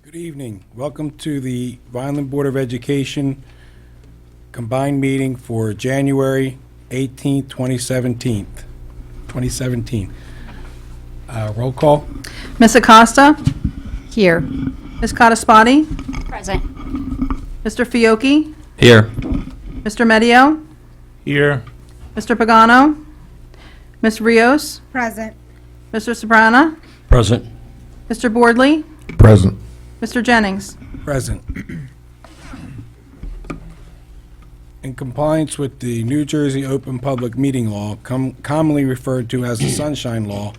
Good evening. Welcome to the Vineland Board of Education combined meeting for January 18th, 2017. Roll call. Ms. Acosta? Here. Ms. Cataspati? Present. Mr. Fiocchi? Here. Mr. Medio? Here. Mr. Pagano? Ms. Rios? Present. Mr. Sobrana? Present. Mr. Boardley? Present. Mr. Jennings? Present. In compliance with the New Jersey Open Public Meeting Law, commonly referred to as the Sunshine Law,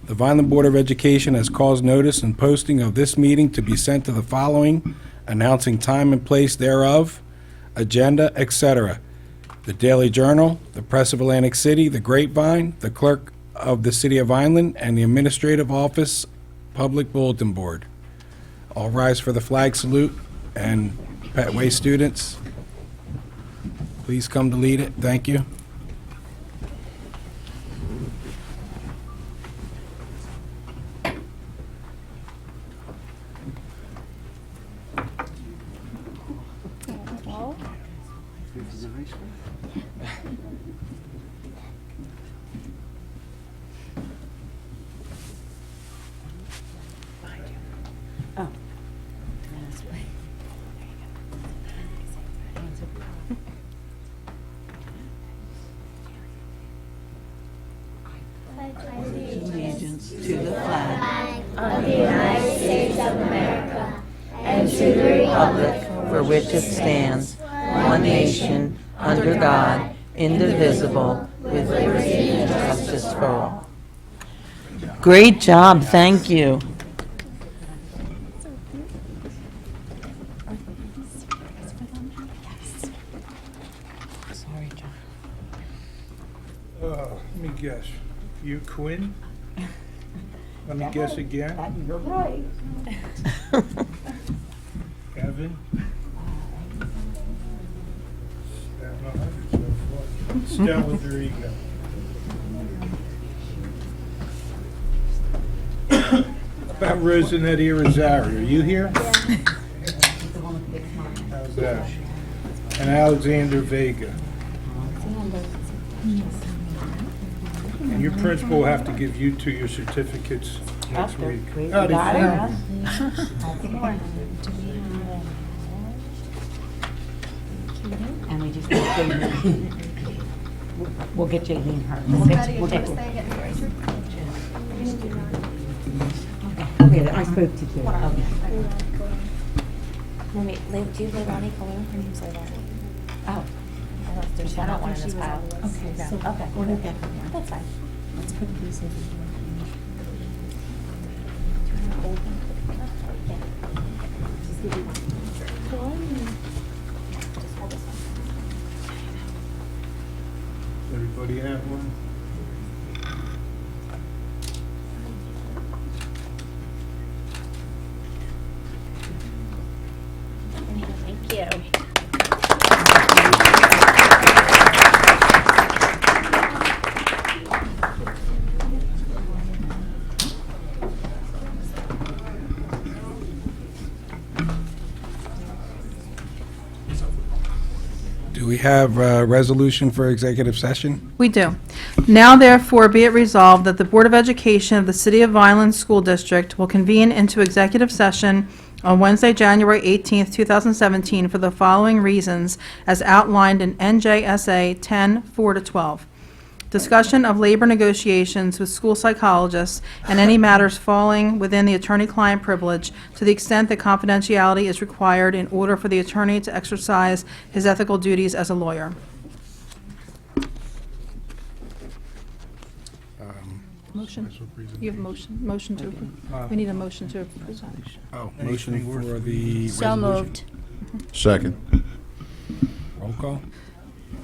the Vineland Board of Education has caused notice and posting of this meeting to be sent to the following, announcing time and place thereof, agenda, etc. The Daily Journal, the Press of Atlantic City, the Grapevine, the Clerk of the City of Vineland, and the Administrative Office Public Bulletin Board. All rise for the flag salute, and Petway students, please come to lead it. Thank you. Allegiance to the flag of the United States of America and to the republic for which it stands, one nation, under God, indivisible, with liberty and justice for all. Great job, thank you. Sorry, John. Let me guess. You Quinn? Let me guess again. You're right. Evan? Stella Dorigo. About Rosanetti Rosario. Are you here? How's that? And Alexander Vega. And your principal will have to give you two your certificates next week. Howdy, Frank. And we just get Jaylene. We'll get Jaylene her. We'll take Okay, I spoke to you. Okay. No, wait, do you live Ronnie Color? Her name's Leilani. Oh. There's not one in this pile. Okay, So, okay. We'll get her. That's fine. Let's put these over here. Everybody have one? Thank you. Do we have a resolution for executive session? We do. Now therefore be it resolved that the Board of Education of the City of Vineland School District will convene into executive session on Wednesday, January 18th, 2017, for the following reasons as outlined in NJSA 10:4-12. Discussion of labor negotiations with school psychologists and any matters falling within the attorney-client privilege to the extent that confidentiality is required in order for the attorney to exercise his ethical duties as a lawyer. Motion. You have a motion to approve. We need a motion to approve. Oh, motion for the So resolution. moved. Second. Roll call.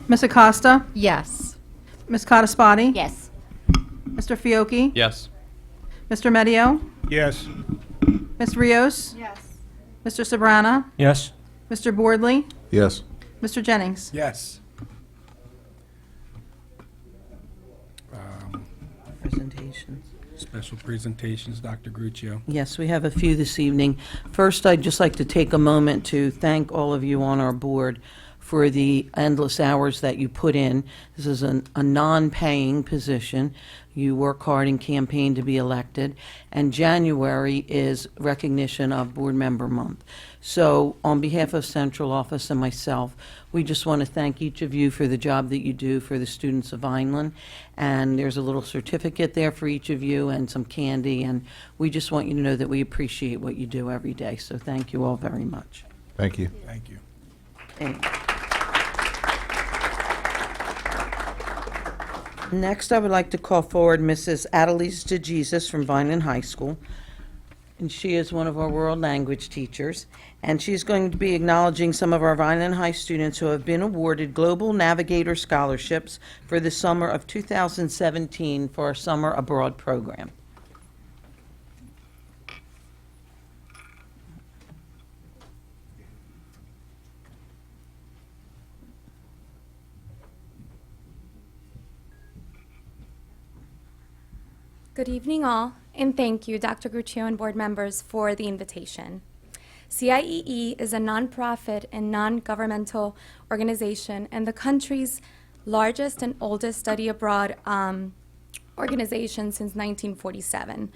Ms. Acosta? Yes. Ms. Cataspati? Yes. Mr. Fiocchi? Yes. Mr. Medio? Yes. Ms. Rios? Yes. Mr. Sobrana? Yes. Mr. Boardley? Yes. Mr. Jennings? Yes. Presentation. special presentations, Dr. Gruccio. Yes, we have a few this evening. First, I'd just like to take a moment to thank all of you on our board for the endless hours that you put in. This is a non-paying position. You work hard and campaign to be elected, and January is recognition of Board Member Month. So on behalf of Central Office and myself, we just want to thank each of you for the job that you do for the students of Vineland. And there's a little certificate there for each of you and some candy, and we just want you to know that we appreciate what you do every day. So thank you all very much. Thank you. Thank you. And next, I would like to call forward Mrs. Adelise DeJesus from Vineland High School. And she is one of our world language teachers. And she's going to be acknowledging some of our Vineland High students who have been awarded Global Navigator Scholarships for the summer of 2017 for our Summer Abroad program. Good evening, all, and thank you, Dr. Gruccio and board members, for the invitation. CIEE is a nonprofit and non-governmental organization and the country's largest and oldest study abroad organization since 1947.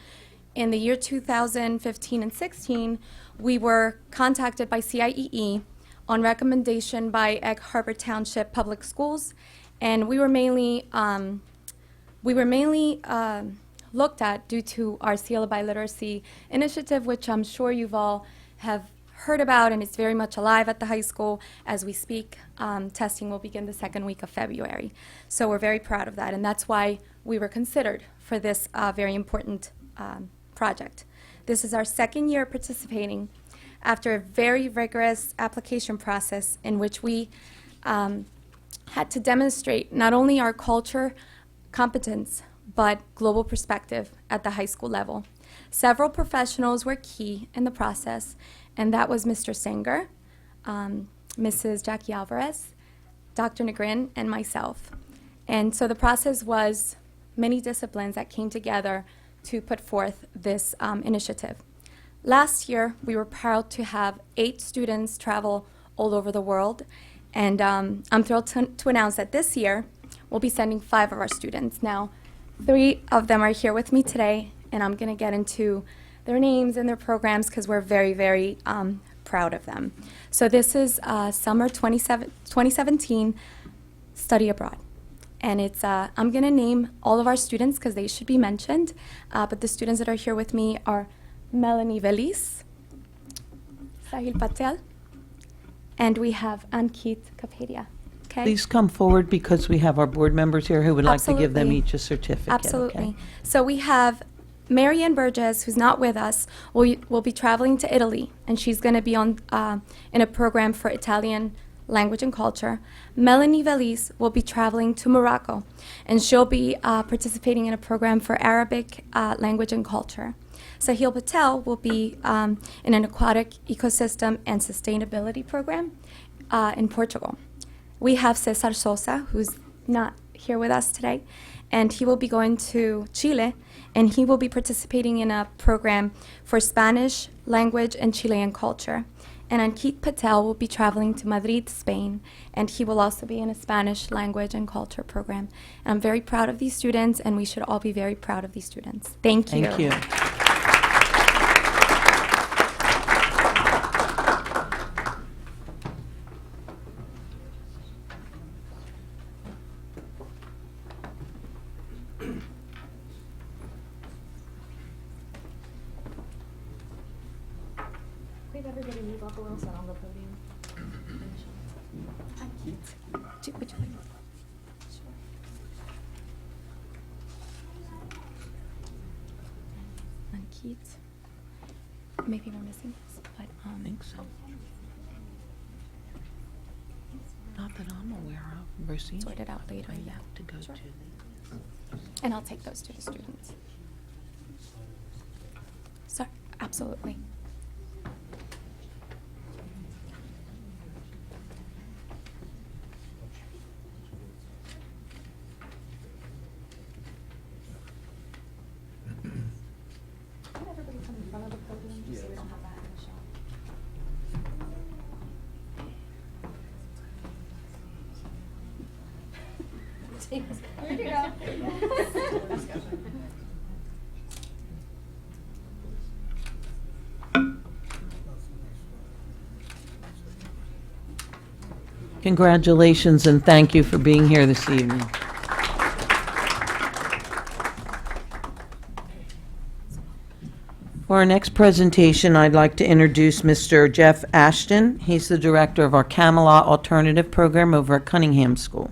In the year 2015 and 16, we were contacted by CIEE on recommendation by Egg Harbor Township Public Schools, and we were mainly looked at due to our Seal of Biliteracy initiative, which I'm sure you've all have heard about, and it's very much alive at the high school as we speak. Testing will begin the second week of February. So we're very proud of that, and that's why we were considered for this very important project. This is our second year participating after a very rigorous application process in which we had to demonstrate not only our culture competence, but global perspective at the high school level. Several professionals were key in the process, and that was Mr. Singer, Mrs. Jackie Alvarez, Dr. Negrin, and myself. And so the process was many disciplines that came together to put forth this initiative. Last year, we were proud to have 8 students travel all over the world, and I'm thrilled to announce that this year, we'll be sending 5 of our students. Now, 3 of them are here with me today, and I'm going to get into their names and their programs because we're very, very proud of them. So this is Summer 2017 Study Abroad. And it's I'm going to name all of our students because they should be mentioned, but the students that are here with me are Melanie Velis, Sahil Patel, and we have Ankit Kapadia. Okay? Please come forward because we have our board members here who would like to give them Absolutely. each a certificate. Absolutely. Okay? So we have Marianne Burgess, who's not with us, will be traveling to Italy, and she's going to be on in a program for Italian language and culture. Melanie Velis will be traveling to Morocco, and she'll be participating in a program for Arabic language and culture. Sahil Patel will be in an aquatic ecosystem and sustainability program in Portugal. We have Cesar Sosa, who's not here with us today, and he will be going to Chile, and he will be participating in a program for Spanish language and Chilean culture. And Ankit Patel will be traveling to Madrid, Spain, and he will also be in a Spanish language and culture program. And I'm very proud of these students, and we should all be very proud of these students. Thank you. Thank you. Please everybody move up a little so on the podium. Ankit, would you like? Sure. Ankit. Maybe we're missing this, but I think so. Not that I'm aware of. Rosine, sort it out later. I Yeah. have to go Sure. to the... And I'll take those to the students. Sir, absolutely. Where'd you go? Congratulations and thank you for being here this evening. For our next presentation, I'd like to introduce Mr. Jeff Ashton. He's the director of our Camelot Alternative Program over at Cunningham School.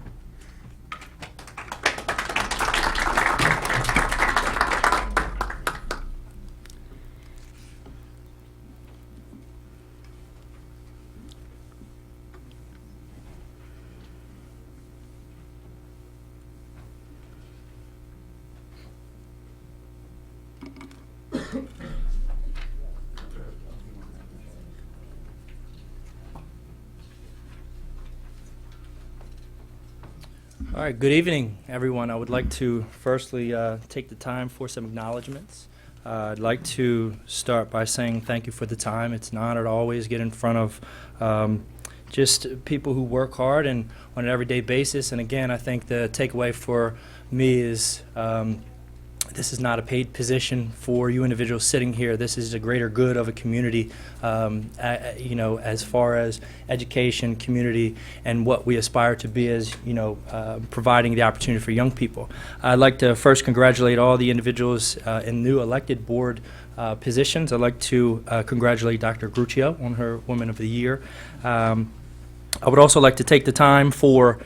All right, good evening, everyone. I would like to firstly take the time for some acknowledgments. I'd like to start by saying thank you for the time. It's an honor to always get in front of just people who work hard and on an everyday basis. And again, I think the takeaway for me is this is not a paid position for you individuals sitting here. This is a greater good of a community, as far as education, community, and what we aspire to be as, providing the opportunity for young people. I'd like to first congratulate all the individuals in new elected board positions. I'd like to congratulate Dr. Gruccio on her Woman of the Year. I would also like to take the time for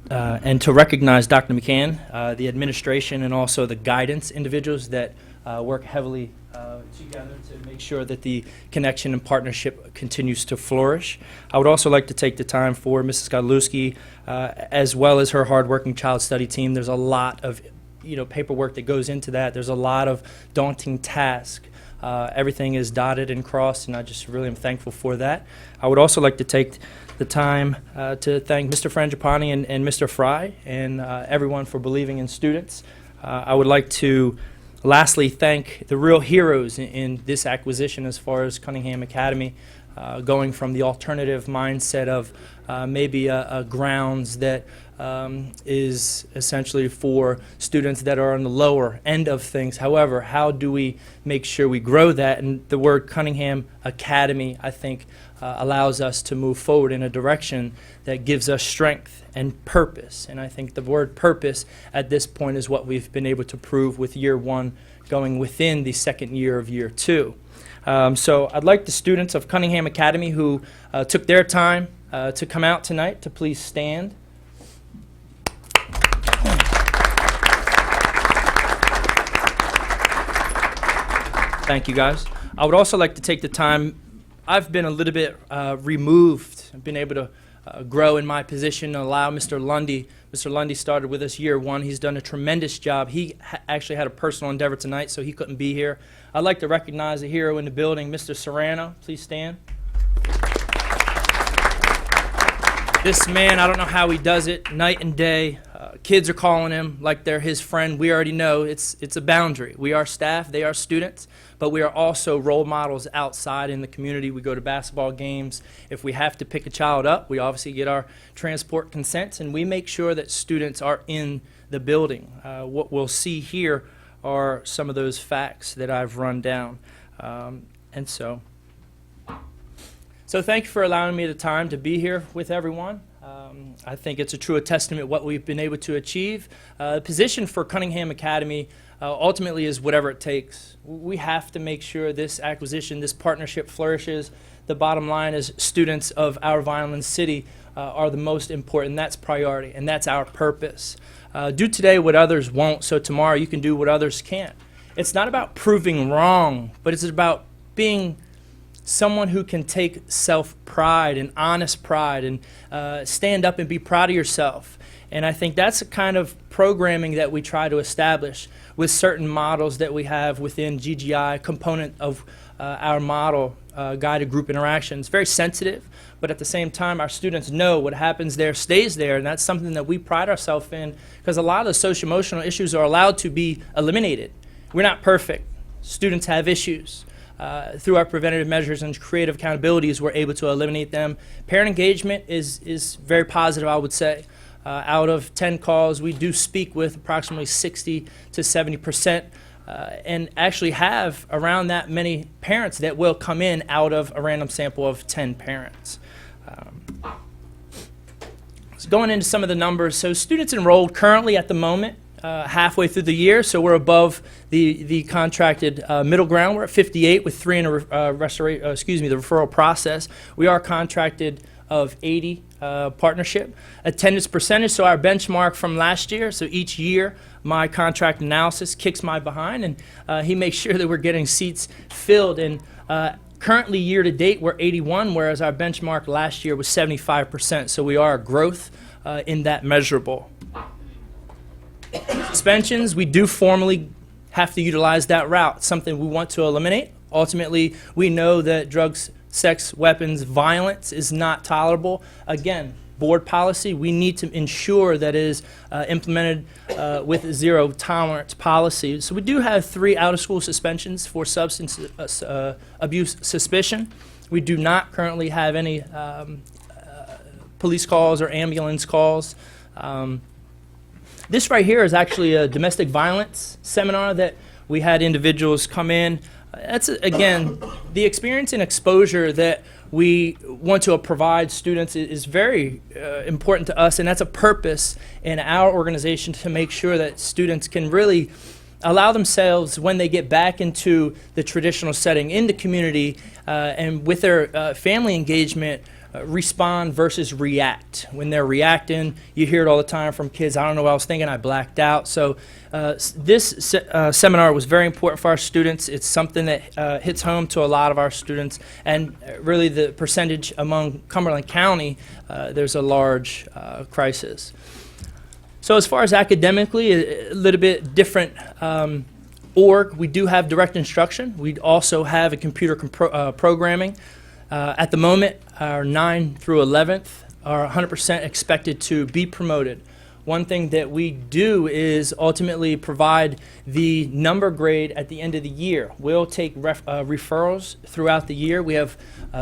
and to recognize Dr. McCann, the administration, and also the guidance individuals that work heavily together to make sure that the connection and partnership continues to flourish. I would also like to take the time for Mrs. Godlewski, as well as her hardworking child study team. There's a lot of paperwork that goes into that. There's a lot of daunting tasks. Everything is dotted and crossed, and I just really am thankful for that. I would also like to take the time to thank Mr. Frangipani and Mr. Fry and everyone for believing in students. I would like to lastly thank the real heroes in this acquisition as far as Cunningham Academy, going from the alternative mindset of maybe a grounds that is essentially for students that are on the lower end of things. However, how do we make sure we grow that? And the word Cunningham Academy, I think, allows us to move forward in a direction that gives us strength and purpose. And I think the word purpose at this point is what we've been able to prove with year one going within the second year of year two. So I'd like the students of Cunningham Academy who took their time to come out tonight to please stand. Thank you, guys. I would also like to take the time. I've been a little bit removed. I've been able to grow in my position and allow Mr. Lundy. Mr. Lundy started with us year one. He's done a tremendous job. He actually had a personal endeavor tonight, so he couldn't be here. I'd like to recognize a hero in the building, Mr. Serrano. Please stand. This man, I don't know how he does it, night and day. Kids are calling him like they're his friend. We already know it's a boundary. We are staff, they are students, but we are also role models outside in the community. We go to basketball games. If we have to pick a child up, we obviously get our transport consents, and we make sure that students are in the building. What we'll see here are some of those facts that I've run down. So thank you for allowing me the time to be here with everyone. I think it's a true testament what we've been able to achieve. The position for Cunningham Academy ultimately is whatever it takes. We have to make sure this acquisition, this partnership flourishes. The bottom line is students of our Vineland city are the most important. That's priority, and that's our purpose. Do today what others won't, so tomorrow you can do what others can't. It's not about proving wrong, but it's about being someone who can take self-pride and honest pride and stand up and be proud of yourself. And I think that's the kind of programming that we try to establish with certain models that we have within GGI, component of our model, guided group interactions. Very sensitive, but at the same time, our students know what happens there stays there, and that's something that we pride ourselves in because a lot of the social-emotional issues are allowed to be eliminated. We're not perfect. Students have issues. through our preventative measures and creative accountabilities, we're able to eliminate them. Parent engagement is very positive, I would say. Out of 10 calls, we do speak with approximately 60 to 70%, and actually have around that many parents that will come in out of a random sample of 10 parents. So going into some of the numbers, so students enrolled currently at the moment, halfway through the year, so we're above the contracted middle ground. We're at 58 with 3 in a the referral process. We are contracted of 80 partnership. Attendance percentage, so our benchmark from last year, so each year my contract analysis kicks my behind, and he makes sure that we're getting seats filled. And currently year to date we're 81, whereas our benchmark last year was 75%, so we are a growth in that measurable. Suspensions, we do formally have to utilize that route, something we want to eliminate. Ultimately, we know that drugs, sex, weapons, violence is not tolerable. Again, board policy, we need to ensure that is implemented with a zero tolerance policy. So we do have 3 out-of-school suspensions for substance abuse suspicion. We do not currently have any police calls or ambulance calls. This right here is actually a domestic violence seminar that we had individuals come in. That's, again, the experience and exposure that we want to provide students is very important to us, and that's a purpose in our organization to make sure that students can really allow themselves, when they get back into the traditional setting in the community and with their family engagement, respond versus react. When they're reacting, you hear it all the time from kids, I don't know what I was thinking, I blacked out. So this seminar was very important for our students. It's something that hits home to a lot of our students, and really the percentage among Cumberland County, there's a large crisis. So as far as academically, a little bit different org. We do have direct instruction. We also have a computer programming. At the moment, our 9th through 11th are 100% expected to be promoted. One thing that we do is ultimately provide the number grade at the end of the year. We'll take referrals throughout the year. We have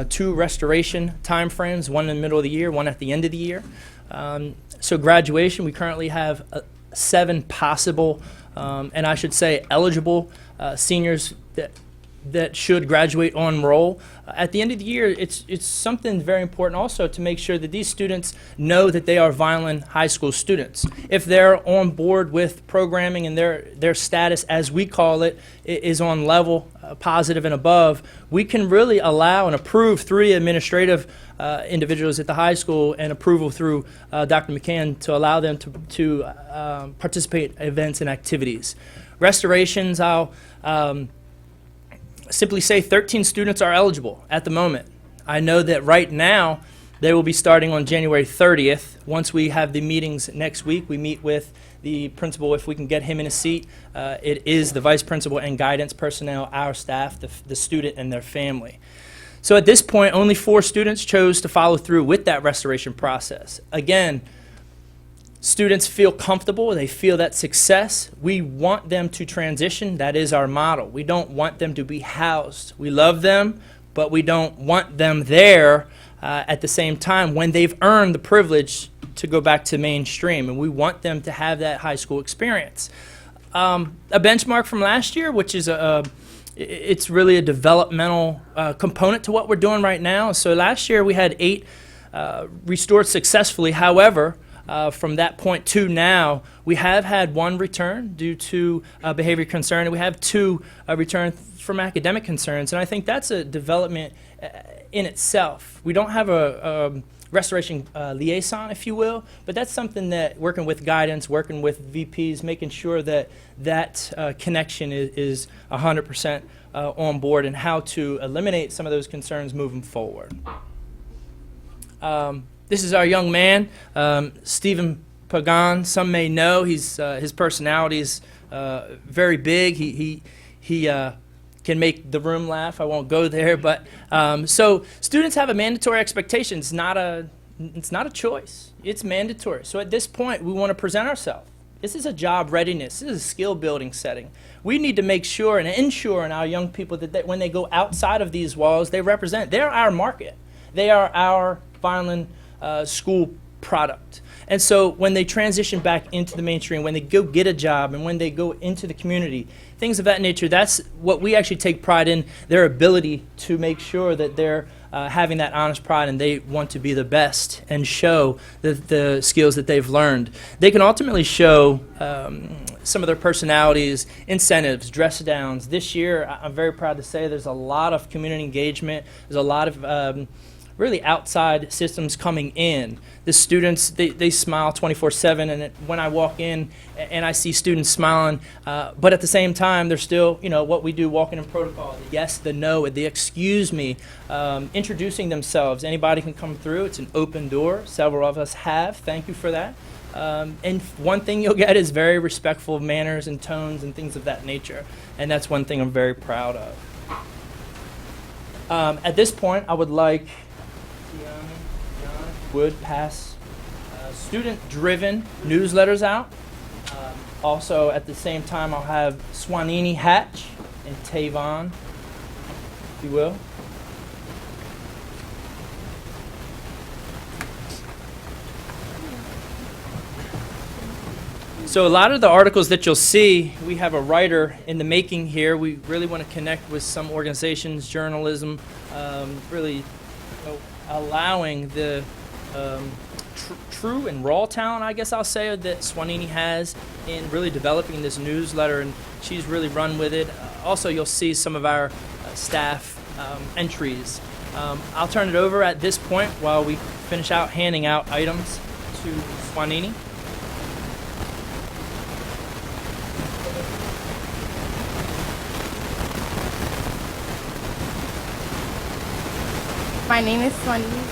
2 restoration time frames, one in the middle of the year, one at the end of the year. So graduation, we currently have 7 possible, and I should say eligible seniors that should graduate on roll. At the end of the year, it's something very important also to make sure that these students know that they are Vineland High School students. If they're on board with programming and their status, as we call it, is on level positive and above, we can really allow and approve through the administrative individuals at the high school and approval through Dr. McCann to allow them to participate in events and activities. Restorations, I'll simply say 13 students are eligible at the moment. I know that right now they will be starting on January 30th. Once we have the meetings next week, we meet with the principal if we can get him in a seat. It is the vice principal and guidance personnel, our staff, the student and their family. So at this point, only 4 students chose to follow through with that restoration process. Again, students feel comfortable, they feel that success. We want them to transition. That is our model. We don't want them to be housed. We love them, but we don't want them there at the same time when they've earned the privilege to go back to mainstream, and we want them to have that high school experience. A benchmark from last year, which is it's really a developmental component to what we're doing right now. So last year we had 8 restored successfully. However, from that point to now, we have had 1 return due to behavior concern, and we have 2 return from academic concerns, and I think that's a development in itself. We don't have a restoration liaison, if you will, but that's something that working with guidance, working with VPs, making sure that that connection is 100% on board and how to eliminate some of those concerns moving forward. This is our young man, Stephen Pagan. Some may know his personality is very big. He can make the room laugh. I won't go there, but so students have a mandatory expectation. It's not a choice. It's mandatory. So at this point, we want to present ourselves. This is a job readiness. This is a skill building setting. We need to make sure and ensure in our young people that when they go outside of these walls, they're our market. They are our Vineland school product. And so when they transition back into the mainstream, when they go get a job, and when they go into the community, things of that nature, that's what we actually take pride in, their ability to make sure that they're having that honest pride and they want to be the best and show the skills that they've learned. They can ultimately show some of their personalities, incentives, dress downs. This year, I'm very proud to say there's a lot of community engagement. There's a lot of really outside systems coming in. The students, they smile 24/7, and when I walk in and I see students smiling, but at the same time, they're still, what we do, walking in protocol, the yes, the no, the excuse me, introducing themselves. Anybody can come through. It's an open door. Several of us have. Thank you for that. And one thing you'll get is very respectful manners and tones and things of that nature, and that's one thing I'm very proud of. At this point, I would like would pass student-driven newsletters out. Also, at the same time, I'll have Swanini Hatch and Tavon, if you will. So a lot of the articles that you'll see, we have a writer in the making here. We really want to connect with some organizations, journalism, really allowing the true and raw talent, I guess I'll say, that Swanini has in really developing this newsletter, and she's really run with it. Also, you'll see some of our staff entries. I'll turn it over at this point while we finish out handing out items to Swanini. My name is Swanini.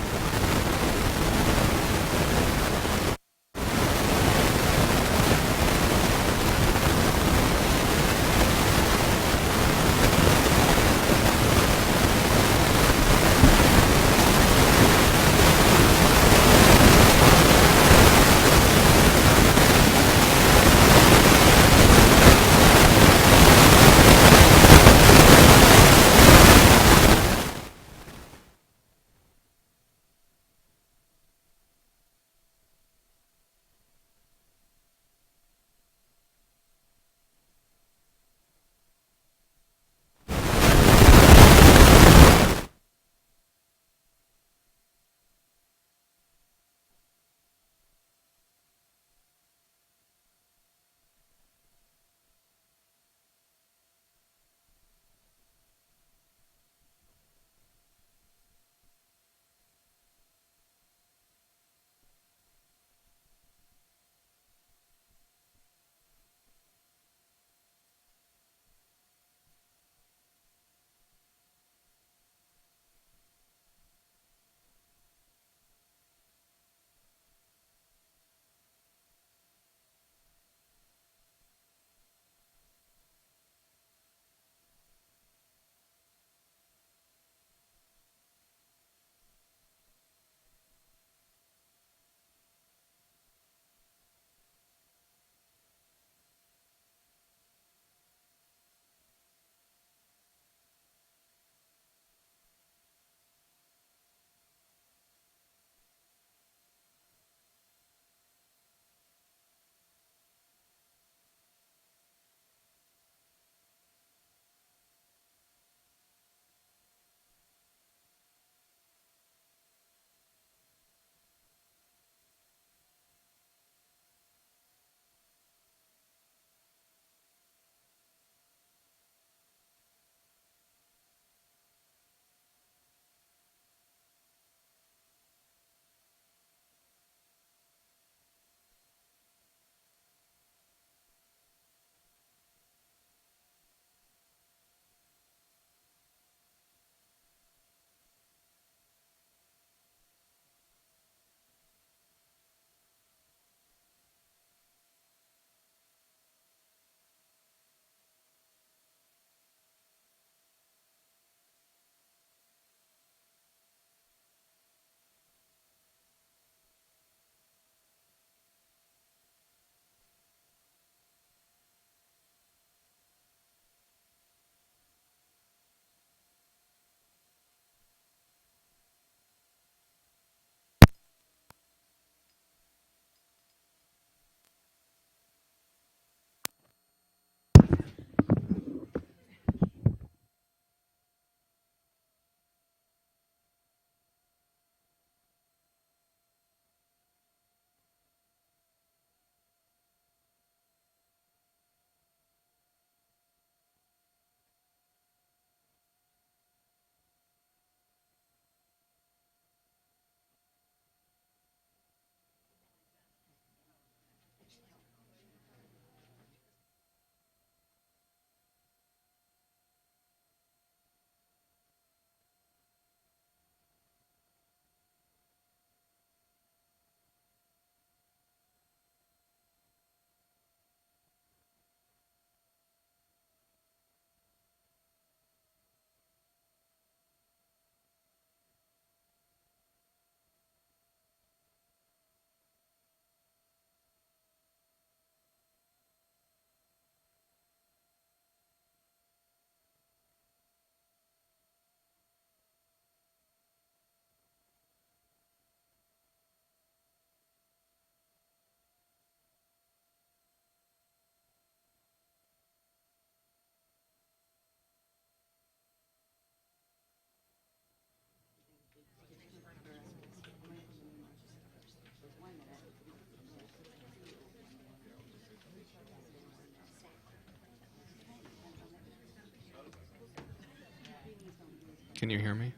Can you hear me?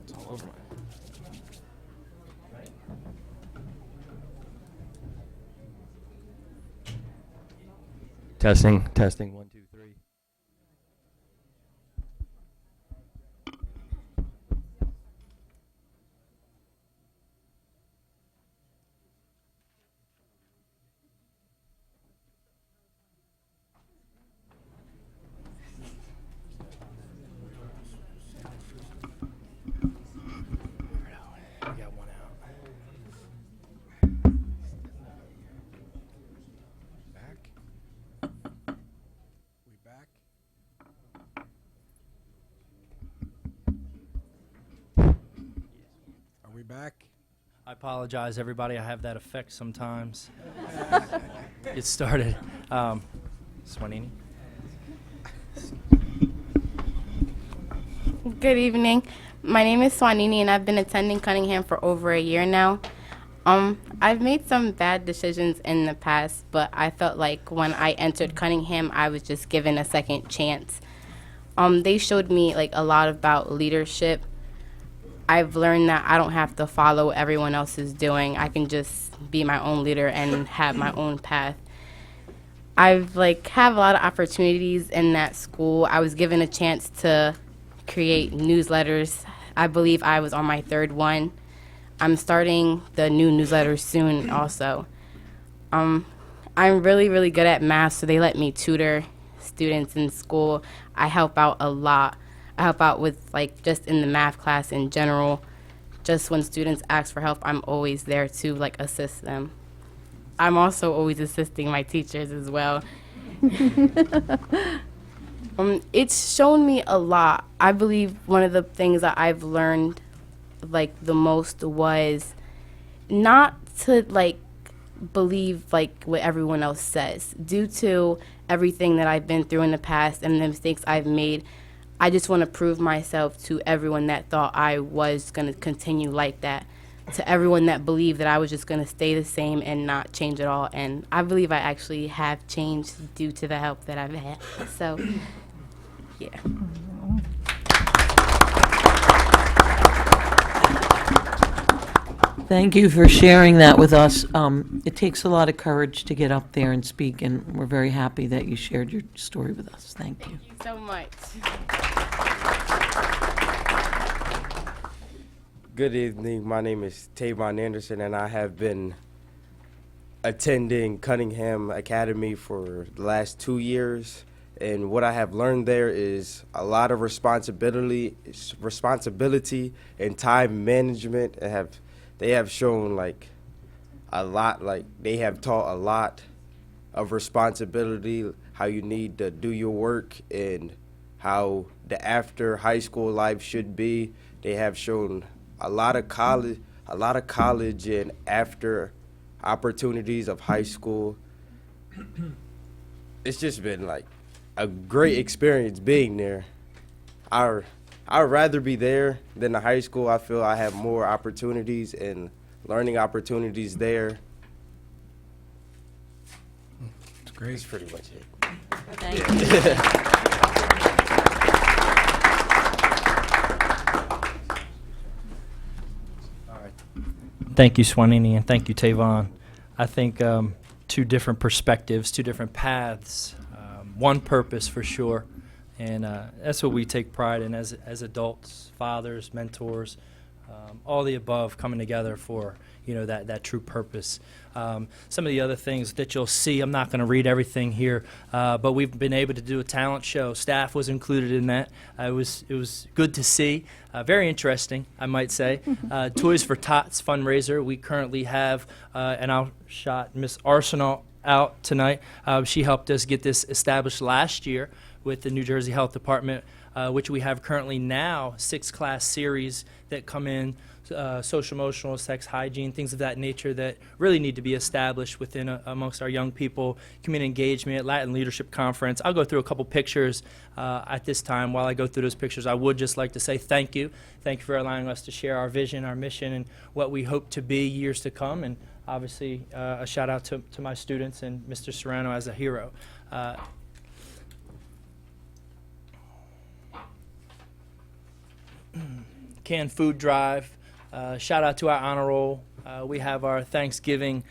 It's all over my. Testing, testing, 1, 2, 3. We got one out. Back. We back. Are we back? I apologize, everybody. I have that effect sometimes. Get started. Swanini. Good evening. My name is Swanini, and I've been attending Cunningham for over a year now. I've made some bad decisions in the past, but I felt like when I entered Cunningham, I was just given a second chance. They showed me like a lot about leadership. I've learned that I don't have to follow what everyone else is doing. I can just be my own leader and have my own path. I've have a lot of opportunities in that school. I was given a chance to create newsletters. I believe I was on my third one. I'm starting the new newsletter soon also. I'm really, really good at math, so they let me tutor students in school. I help out a lot. I help out with, like, just in the math class in general. Just when students ask for help, I'm always there to, like, assist them. I'm also always assisting my teachers as well. It's shown me a lot. I believe one of the things that I've learned, like, the most was not to, like, believe, like, what everyone else says. Due to everything that I've been through in the past and the mistakes I've made, I just want to prove myself to everyone that thought I was going to continue like that, to everyone that believed that I was just going to stay the same and not change at all. And I believe I actually have changed due to the help that I've had. So, yeah. Thank you for sharing that with us. It takes a lot of courage to get up there and speak, and we're very happy that you shared your story with us. Thank you. Thank you so much. Good evening. My name is Tavon Anderson, and I have been attending Cunningham Academy for the last 2 years. And what I have learned there is a lot of responsibility and time management. They have shown like a lot, like they have taught a lot of responsibility, how you need to do your work and how the after high school life should be. They have shown a lot of college and after opportunities of high school. It's just been like a great experience being there. I'd rather be there than the high school. I feel I have more opportunities and learning opportunities there. It's great. That's pretty much it. Thank you. Thank you, Swanini, and thank you, Tavon. I think two different perspectives, two different paths, one purpose for sure, and that's what we take pride in as adults, fathers, mentors, all the above coming together for that true purpose. Some of the other things that you'll see, I'm not going to read everything here, but we've been able to do a talent show. Staff was included in that. It was good to see. Very interesting, I might say. Toys for Tots fundraiser. We currently have, and I'll shout Miss Arsenal out tonight. She helped us get this established last year with the New Jersey Health Department, which we have currently now 6 class series that come in, social emotional, sex hygiene, things of that nature that really need to be established within amongst our young people. Community engagement, Latin Leadership Conference. I'll go through a couple pictures at this time. While I go through those pictures, I would just like to say thank you. Thank you for allowing us to share our vision, our mission, and what we hope to be years to come. And obviously, a shout out to my students and Mr. Serrano as a hero. Canned food drive. Shout out to our honor roll. We have our Thanksgiving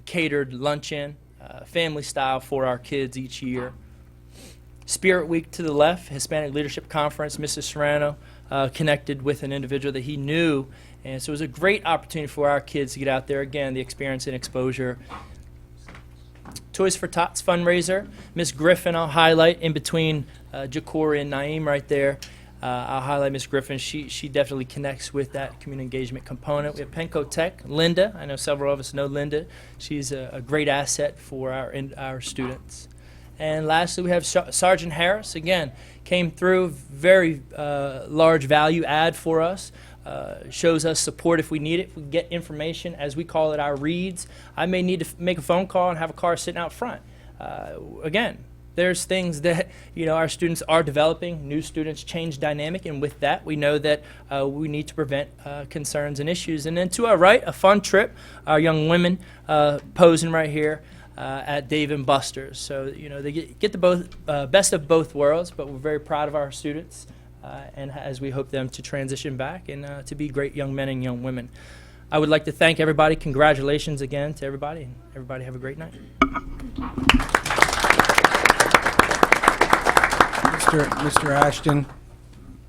catered luncheon, family style for our kids each year. Spirit Week to the left, Hispanic Leadership Conference. Mrs. Serrano connected with an individual that he knew, and so it was a great opportunity for our kids to get out there. Again, the experience and exposure. Toys for Tots fundraiser. Miss Griffin, I'll highlight in between Ja'Cory and Naeem right there. I'll highlight Ms. Griffin. She definitely connects with that community engagement component. We have Penco Tech, Linda. I know several of us know Linda. She's a great asset for our students. And lastly, we have Sergeant Harris. Again, came through, very large value add for us. Shows us support if we need it. If we get information, as we call it, our reads. I may need to make a phone call and have a car sitting out front. Again, there's things that our students are developing. New students change dynamic, and with that, we know that we need to prevent concerns and issues. And then to our right, a fun trip. Our young women posing right here at Dave & Buster's. So they get the best of both worlds. But we're very proud of our students, and as we hope them to transition back and to be great young men and young women. I would like to thank everybody. Congratulations again to everybody, and everybody have a great night. Mr. Ashton,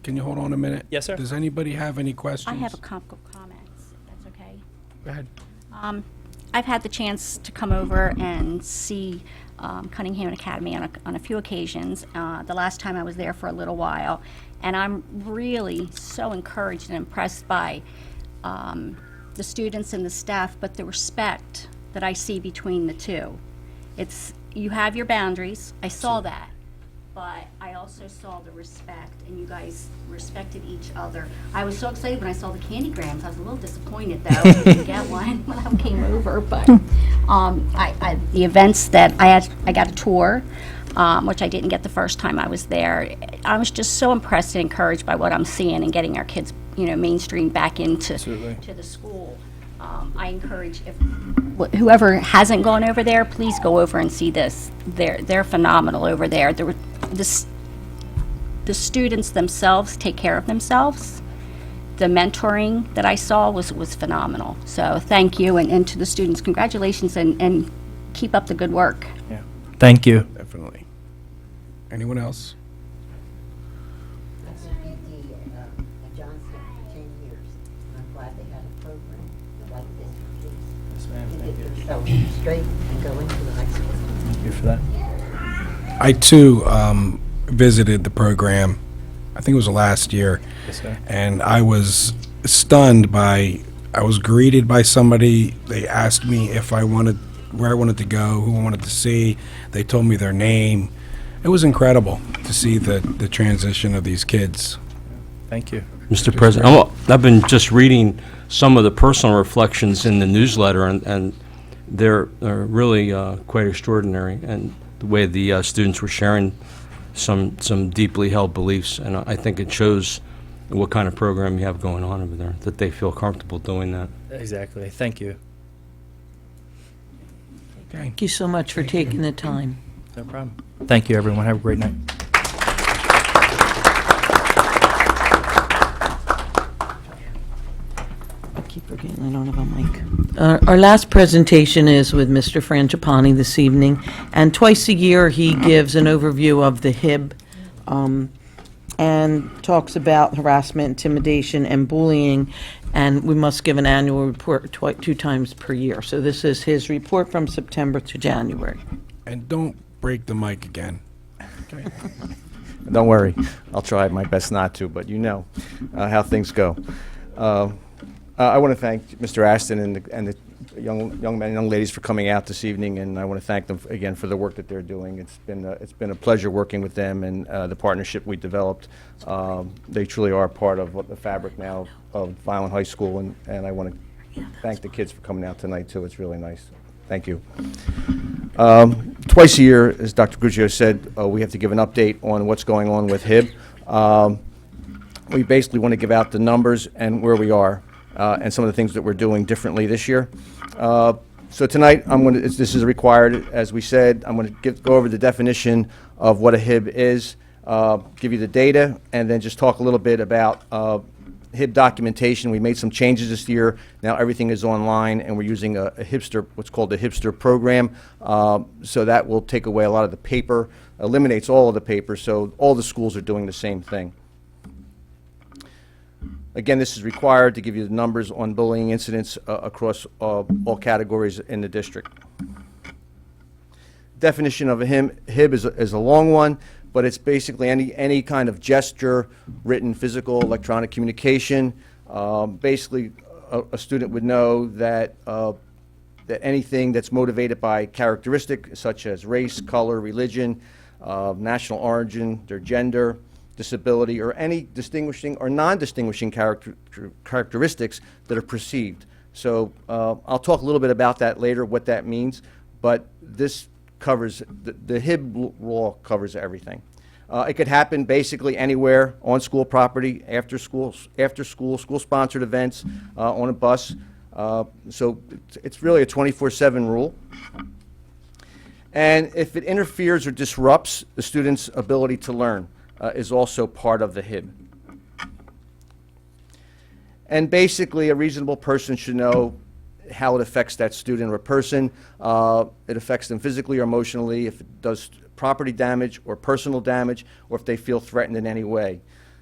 Can you hold on a minute? Yes, sir. Does anybody have any questions? I have a couple comments, if that's okay. Go ahead. I've had the chance to come over and see Cunningham Academy on a few occasions. The last time I was there for a little while, and I'm really so encouraged and impressed by the students and the staff, but the respect that I see between the two. You have your boundaries, I saw that, but I also saw the respect, and you guys respected each other. I was so excited when I saw the candygrams. I was a little disappointed, though, I didn't get one when I came over, but the events that I got a tour, which I didn't get the first time I was there. I was just so impressed and encouraged by what I'm seeing and getting our kids, mainstream back into to the school. I encourage whoever hasn't gone over there, please go over and see this. They're phenomenal over there. The students themselves take care of themselves. The mentoring that I saw was phenomenal. So thank you, and to the students, congratulations, and keep up the good work. Yeah. Thank you. Definitely. Anyone else? That's a big deal. Johnson for 10 years. I'm glad they had a program like this. Yes, ma'am. To Thank get you. themselves straight and go into the high school. Thank you for that. I, too, visited the program. I think it was last year. Yes, sir. And I was stunned by, I was greeted by somebody. They asked me where I wanted to go, who I wanted to see. They told me their name. It was incredible to see the transition of these kids. Thank you. Mr. President, I've been just reading some of the personal reflections in the newsletter, and they're really quite extraordinary. And the way the students were sharing some deeply held beliefs, and I think it shows what kind of program you have going on over there, that they feel comfortable doing that. Exactly. Thank you. Okay. Thank you so much for taking the time. No problem. Thank you, everyone. Have a great night. I keep forgetting I don't have a mic. Our last presentation is with Mr. Frangipani this evening, and twice a year he gives an overview of the HIB and talks about harassment, intimidation, and bullying, and we must give an annual report 2 times per year. So this is his report from September to January. And don't break the mic again. Okay. Don't worry. I'll try my best not to, but how things go. I want to thank Mr. Aston and the young men and young ladies for coming out this evening, and I want to thank them again for the work that they're doing. It's been a pleasure working with them and the partnership we developed. They truly are part of the fabric now of Vineland High School, and I want to thank the kids for coming out tonight too. It's really nice. Thank you. Twice a year, as Dr. Guccio said, we have to give an update on what's going on with HIB. We basically want to give out the numbers and where we are. And some of the things that we're doing differently this year. So tonight, this is required, as we said, I'm going to go over the definition of what a HIB is, give you the data, and then just talk a little bit about HIB documentation. We made some changes this year. Now everything is online, and we're using a hipster, what's called the hipster program. So that will take away a lot of the paper, eliminates all of the paper, so all the schools are doing the same thing. Again, this is required to give you the numbers on bullying incidents across all categories in the district. Definition of a HIB is a long one, but it's basically any kind of gesture, written, physical, electronic communication. Basically, a student would know that anything that's motivated by characteristic such as race, color, religion, national origin, their gender, disability, or any distinguishing or non-distinguishing characteristics that are perceived. So I'll talk a little bit about that later, what that means, but this covers, the HIB law covers everything. It could happen basically anywhere, on school property, after school, school-sponsored events, on a bus. So it's really a 24/7 rule. And if it interferes or disrupts the student's ability to learn, is also part of the HIB. And basically, a reasonable person should know how it affects that student or person. It affects them physically or emotionally, if it does property damage or personal damage, or if they feel threatened in any way.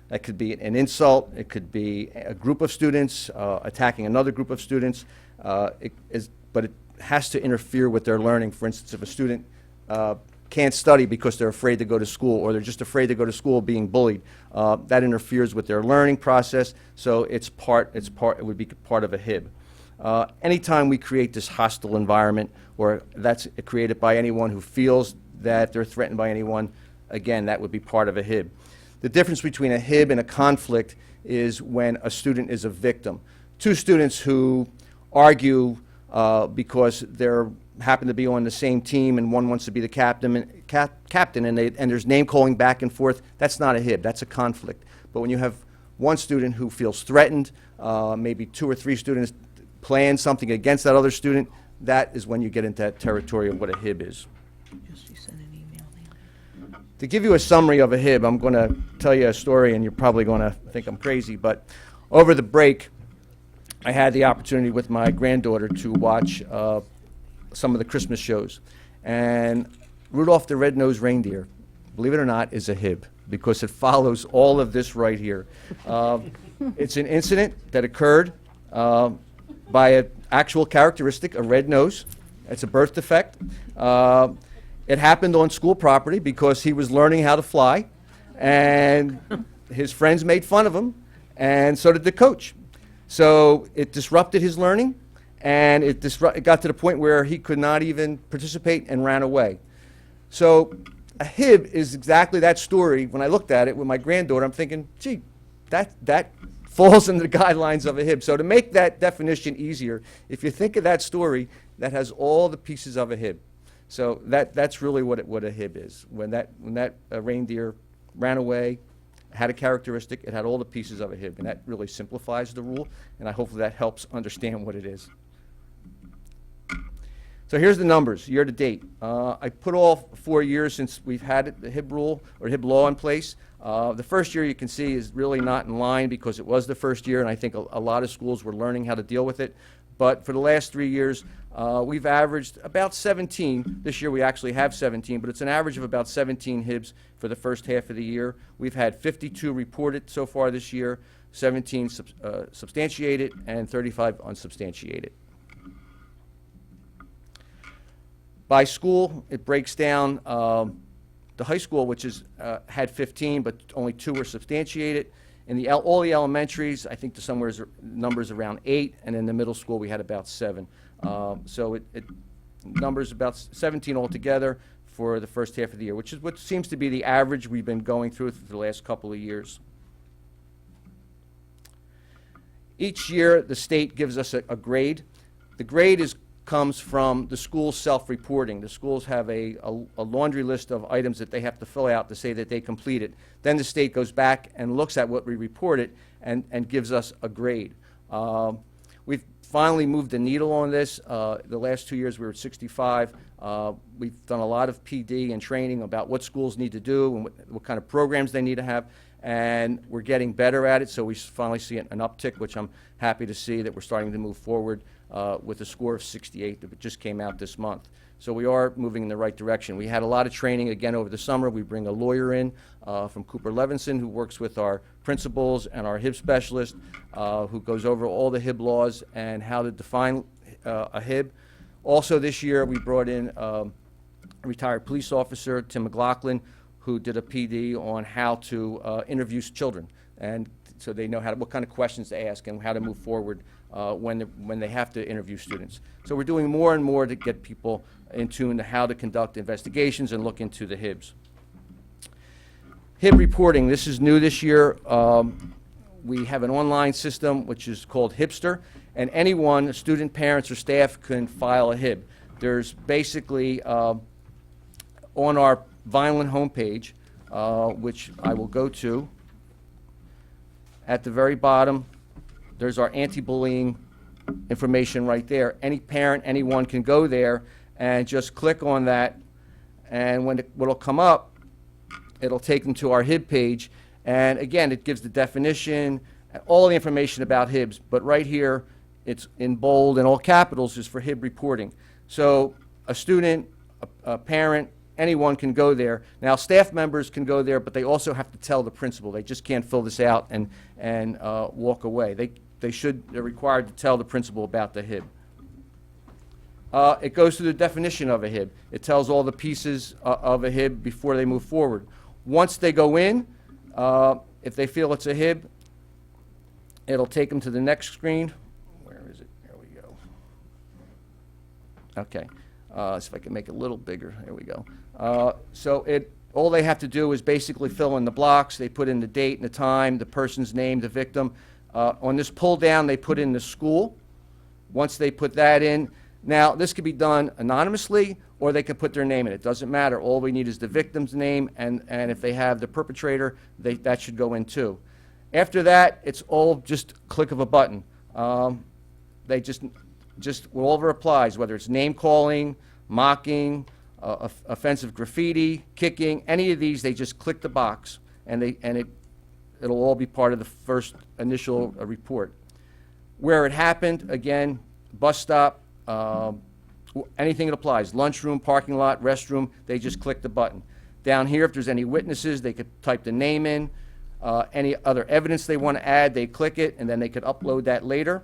That could be an insult. It could be a group of students attacking another group of students. But it has to interfere with their learning. For instance, if a student can't study because they're afraid to go to school, or they're just afraid to go to school being bullied, that interferes with their learning process. So it would be part of a HIB. Anytime we create this hostile environment, or that's created by anyone who feels that they're threatened by anyone, again, that would be part of a HIB. The difference between a HIB and a conflict is when a student is a victim. Two students who argue because they happen to be on the same team, and one wants to be the captain, and there's name calling back and forth, that's not a HIB, that's a conflict. But when you have one student who feels threatened, maybe 2 or 3 students plan something against that other student, that is when you get into that territory of what a HIB is. To give you a summary of a HIB, I'm going to tell you a story, and you're probably going to think I'm crazy, but over the break, I had the opportunity with my granddaughter to watch some of the Christmas shows. And Rudolph the Red-Nosed Reindeer, believe it or not, is a HIB, because it follows all of this right here. It's an incident that occurred by an actual characteristic, a red nose. It's a birth defect. It happened on school property because he was learning how to fly, and his friends made fun of him, and so did the coach. So it disrupted his learning, and it got to the point where he could not even participate and ran away. So a HIB is exactly that story. When I looked at it with my granddaughter, I'm thinking, gee, that falls in the guidelines of a HIB. So to make that definition easier, if you think of that story, that has all the pieces of a HIB. So that's really what a HIB is. When that reindeer ran away, had a characteristic, it had all the pieces of a HIB, and that really simplifies the rule, and hopefully that helps understand what it is. So here's the numbers, year to date. I put all 4 years since we've had the HIB rule or HIB law in place. The first year you can see is really not in line because it was the first year, and I think a lot of schools were learning how to deal with it. But for the last 3 years, we've averaged about 17. This year we actually have 17, but it's an average of about 17 HIBs for the first half of the year. We've had 52 reported so far this year, 17 substantiated, and 35 unsubstantiated. By school, it breaks down. The high school, which had 15, but only 2 were substantiated. In all the elementaries, I think the numbers around 8, and in the middle school we had about 7. So it numbers about 17 altogether for the first half of the year, which is what seems to be the average we've been going through for the last couple of years. Each year, the state gives us a grade. The grade comes from the school's self-reporting. The schools have a laundry list of items that they have to fill out to say that they completed. Then the state goes back and looks at what we reported and gives us a grade. We've finally moved the needle on this. The last 2 years we were at 65. We've done a lot of PD and training about what schools need to do and what kind of programs they need to have, and we're getting better at it, so we finally see an uptick, which I'm happy to see that we're starting to move forward with a score of 68 that just came out this month. So we are moving in the right direction. We had a lot of training again over the summer. We bring a lawyer in from Cooper Levinson who works with our principals and our HIB specialist who goes over all the HIB laws and how to define a HIB. Also this year we brought in a retired police officer, Tim McLaughlin, who did a PD on how to interview children, and so they know what kind of questions to ask and how to move forward when they have to interview students. So we're doing more and more to get people in tune to how to conduct investigations and look into the HIBs. HIB reporting, this is new this year. We have an online system which is called Hibster, and anyone, student, parents, or staff can file a HIB. There's basically on our Vineland homepage, which I will go to, at the very bottom, there's our anti-bullying information right there. Any parent, anyone can go there and just click on that, and what'll come up, it'll take them to our HIB page, and again, it gives the definition, all the information about HIBs, but right here, it's in bold and all capitals is for HIB reporting. So a student, a parent, anyone can go there. Now, staff members can go there, but they also have to tell the principal. They just can't fill this out and walk away. They're required to tell the principal about the HIB. It goes through the definition of a HIB. It tells all the pieces of a HIB before they move forward. Once they go in, if they feel it's a HIB, it'll take them to the next screen. Where is it? There we go. Okay. See if I can make it a little bigger. There we go. All they have to do is basically fill in the blocks. They put in the date and the time, the person's name, the victim. On this pull down, they put in the school. Once they put that in, now this could be done anonymously or they could put their name in. It doesn't matter. All we need is the victim's name, and if they have the perpetrator, that should go in too. After that, it's all just click of a button. They just whatever applies, whether it's name calling, mocking, offensive graffiti, kicking, any of these, they just click the box, and it'll all be part of the first initial report. Where it happened, again, bus stop, anything that applies, lunchroom, parking lot, restroom, they just click the button. Down here, if there's any witnesses, they could type the name in. Any other evidence they want to add, they click it, and then they could upload that later.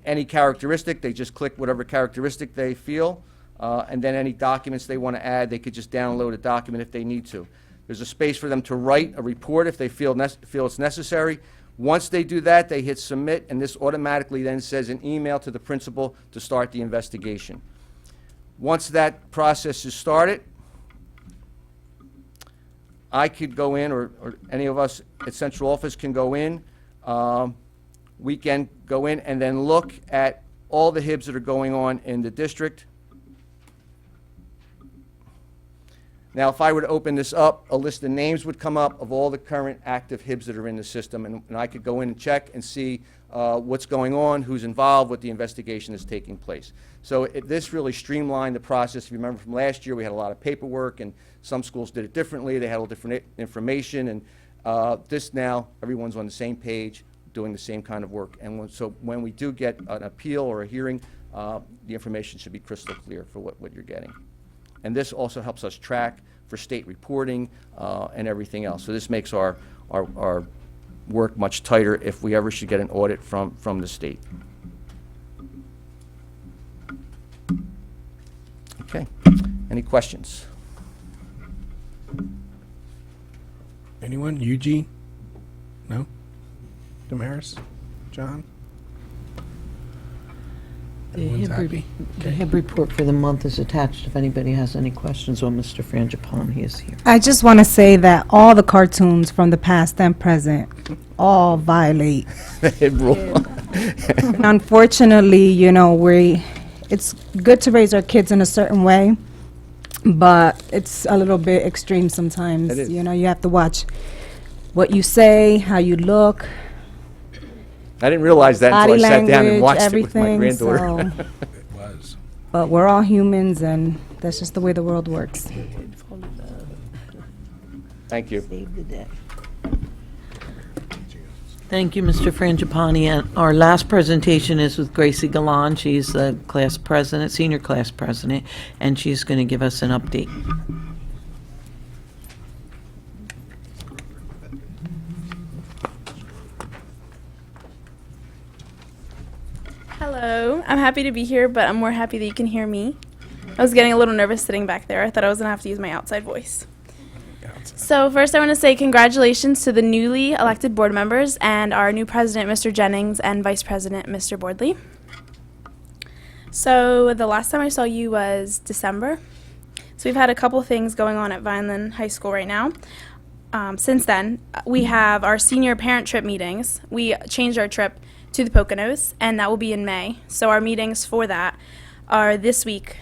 Any characteristic, they just click whatever characteristic they feel, and then any documents they want to add, they could just download a document if they need to. There's a space for them to write a report if they feel it's necessary. Once they do that, they hit submit, and this automatically then says an email to the principal to start the investigation. Once that process is started, I could go in, or any of us at central office can go in. We can go in and then look at all the HIBs that are going on in the district. Now, if I were to open this up, a list of names would come up of all the current active HIBs that are in the system, and I could go in and check and see what's going on, who's involved, what the investigation is taking place. So this really streamlined the process. If you remember from last year, we had a lot of paperwork, and some schools did it differently. They had all different information, and this now, everyone's on the same page, doing the same kind of work. And so when we do get an appeal or a hearing, the information should be crystal clear for what you're getting. And this also helps us track for state reporting and everything else. So this makes our work much tighter if we ever should get an audit from the state. Okay. Any questions? Anyone? Eugene? No? Damaris? John? Everyone's happy? The HIB report for the month is attached if anybody has any questions on Mr. Frangipane. He is here. I just want to say that all the cartoons from the past and present all violate. HIB rule. And unfortunately, it's good to raise our kids in a certain way, but it's a little bit extreme sometimes. It is. You have to watch what you say, how you look. I didn't realize that until I sat down and watched it with my everything, granddaughter. so- It was. But we're all humans, and that's just the way the world works. Thank you. Save the day. Thank you, Mr. Frangipane. And our last presentation is with Gracie Galan. She's the class president, senior class president, and she's going to give us an update. Hello, I'm happy to be here, but I'm more happy that you can hear me. I was getting a little nervous sitting back there. I thought I was going to have to use my outside voice. So first I want to say congratulations to the newly elected board members and our new president, Mr. Jennings, and vice president, Mr. Boardley. So the last time I saw you was December. So we've had a couple things going on at Vineland High School right now. Since then, we have our senior parent trip meetings. We changed our trip to the Poconos, and that will be in May. So our meetings for that are this week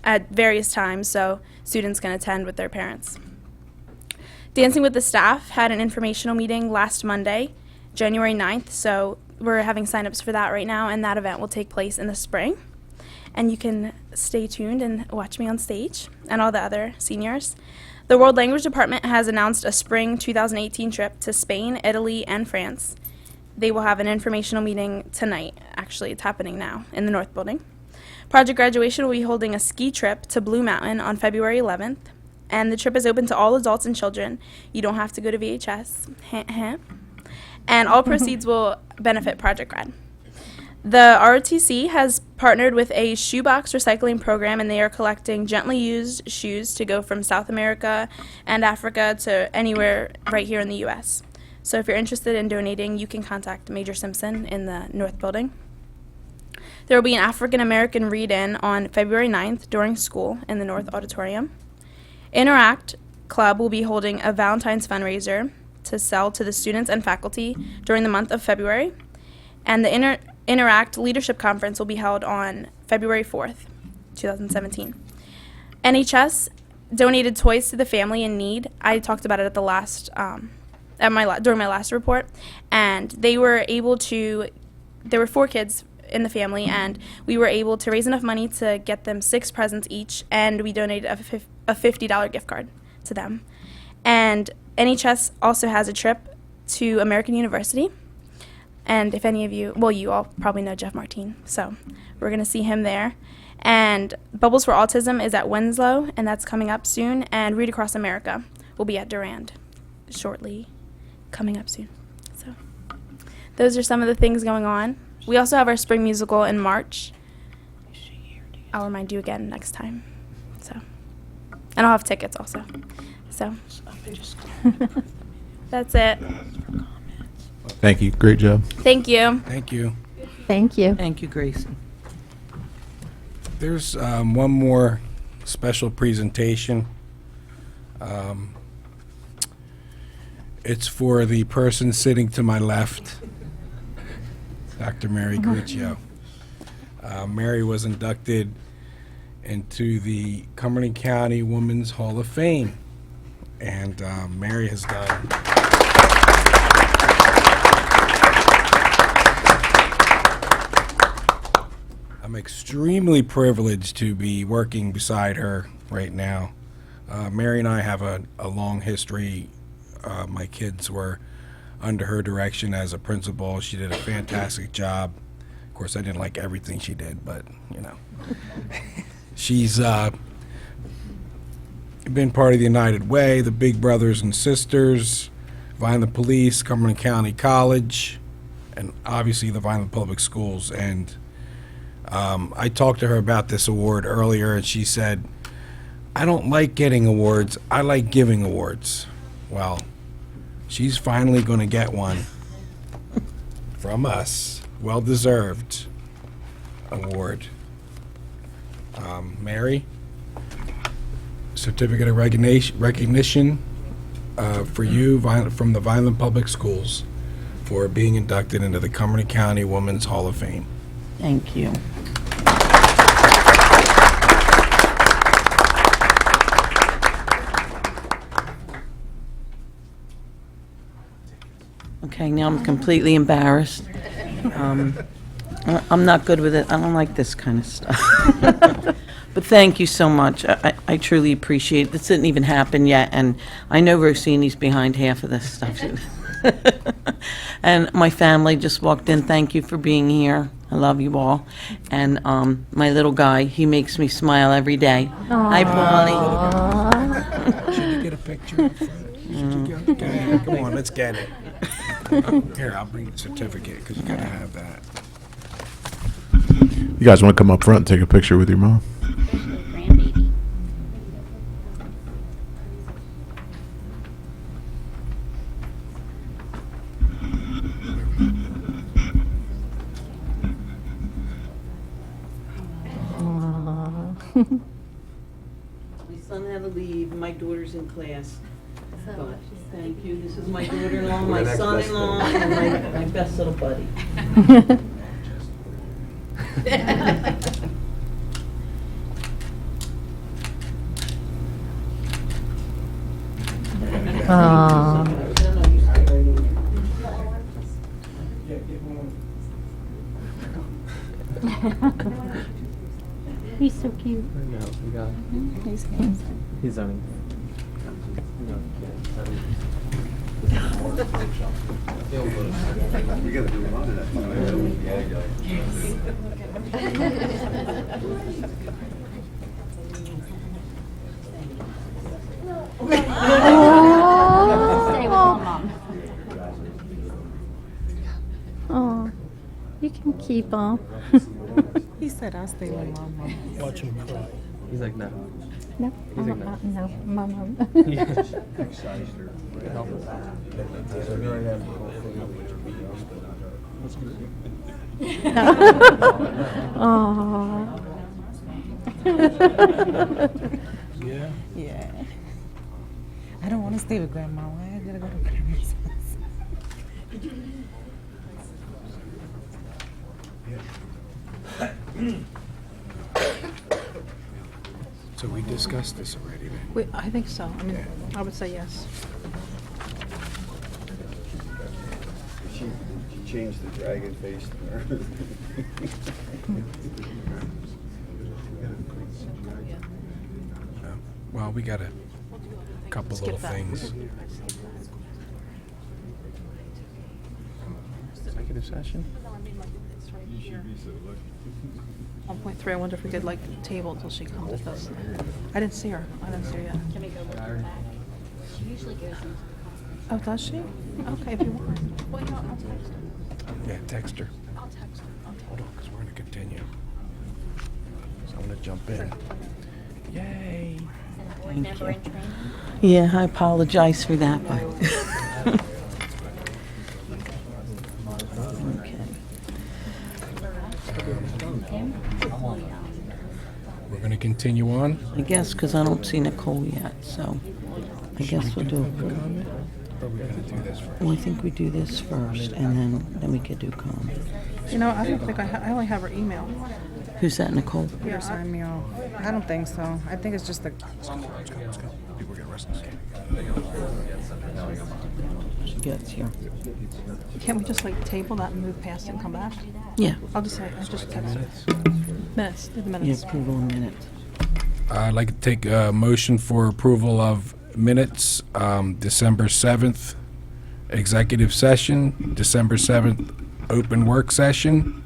at various times, so students can attend with their parents. Dancing with the Staff had an informational meeting last Monday, January 9th, so we're having signups for that right now, and that event will take place in the spring. And you can stay tuned and watch me on stage and all the other seniors. The World Language Department has announced a spring 2018 trip to Spain, Italy, and France. They will have an informational meeting tonight. Actually, it's happening now in the North Building. Project Graduation will be holding a ski trip to Blue Mountain on February 11th, and the trip is open to all adults and children. You don't have to go to VHS. And all proceeds will benefit Project Grad. The ROTC has partnered with a shoebox recycling program, and they are collecting gently used shoes to go from South America and Africa to anywhere right here in the U.S. So if you're interested in donating, you can contact Major Simpson in the North Building. There will be an African American read-in on February 9th during school in the North Auditorium. Interact Club will be holding a Valentine's fundraiser to sell to the students and faculty during the month of February. And the Interact Leadership Conference will be held on February 4th, 2017. NHS donated toys to the family in need. I talked about it at the last, during my last report, and they were able to, there were 4 kids in the family, and we were able to raise enough money to get them 6 presents each, and we donated a $50 gift card to them. And NHS also has a trip to American University. And if any of you, well, you all probably know Jeff Martin, so we're going to see him there. And Bubbles for Autism is at Winslow, and that's coming up soon. And Read Across America will be at Durand shortly, coming up soon. So those are some of the things going on. We also have our spring musical in March. I'll remind you again next time. So, and I'll have tickets also. So that's it. Thank you. Great job. Thank you. Thank you. Thank you. Thank you, Gracie. There's one more special presentation. It's for the person sitting to my left, Dr. Mary Guccio. Mary was inducted into the Cumberland County Women's Hall of Fame, and Mary has done I'm extremely privileged to be working beside her right now. Mary and I have a long history. My kids were under her direction as a principal. She did a fantastic job. Of course, I didn't like everything she did, but, you know. She's been part of the United Way, the Big Brothers and Sisters, Vineland Police, Cumberland County College, and obviously the Vineland Public Schools. And I talked to her about this award earlier, and she said, I don't like getting awards, I like giving awards. Well, she's finally going to get one from us. Well-deserved award. Mary, certificate of recognition for you from the Vineland Public Schools for being inducted into the Cumberland County Women's Hall of Fame. Thank you. Okay, now I'm completely embarrassed. I'm not good with it. I don't like this kind of stuff. But thank you so much. I truly appreciate it. This didn't even happen yet, and I know Rossini's behind half of this stuff. And my family just walked in. Thank you for being here. I love you all. And my little guy, he makes me smile every day. Hi, Paulie. Should you get a picture up front? Should you go? Okay, come on, let's get it. Here, I'll bring the certificate because you gotta have that. You guys want to come up front and take a picture with your mom? My son had to leave, and my daughter's in class. But thank you. This is my daughter-in-law, my son-in-law, and my best little buddy. He's so cute. He's only. Stay with Mom. Oh, you can keep them. He said, I'll stay with Mama. Watch him cry. He's like, no. No, no, Mama. Oh. Yeah? Yeah. I don't want to stay with Grandma. Why I gotta go to Grandma's house? So we discussed this already then? Wait, I think so. I mean, I would say yes. She changed the dragon face to her. Well, we got a couple Skip little that. things. Executive session? 1.3, I wonder if we could like table until she comes with us. I didn't see her. I didn't see her yet. Can we go look at that? She usually goes into Oh, does she? Okay, if you want. Well, you know, I'll text her. Yeah, text her. I'll text her. Hold on, because we're going to continue. So I'm going to jump in. Yay. board member in training. Yeah, I apologize for that, but. We're going to continue on. I guess, because I don't see Nicole yet, so I guess we'll do. Or we're going to do this first? Well, I think we do this first, and then we could do comment. You know, I don't think I only have her email. Who's that, Nicole? Yeah, I don't think so. I think it's just the. People get restless. She gets here. Can't we just like table that and move past it and come back? Yeah. I'll just text her. Minutes, do the Yeah, minutes. approval in minutes. I'd like to take a motion for approval of minutes, December 7th, executive session, December 7th, open work session,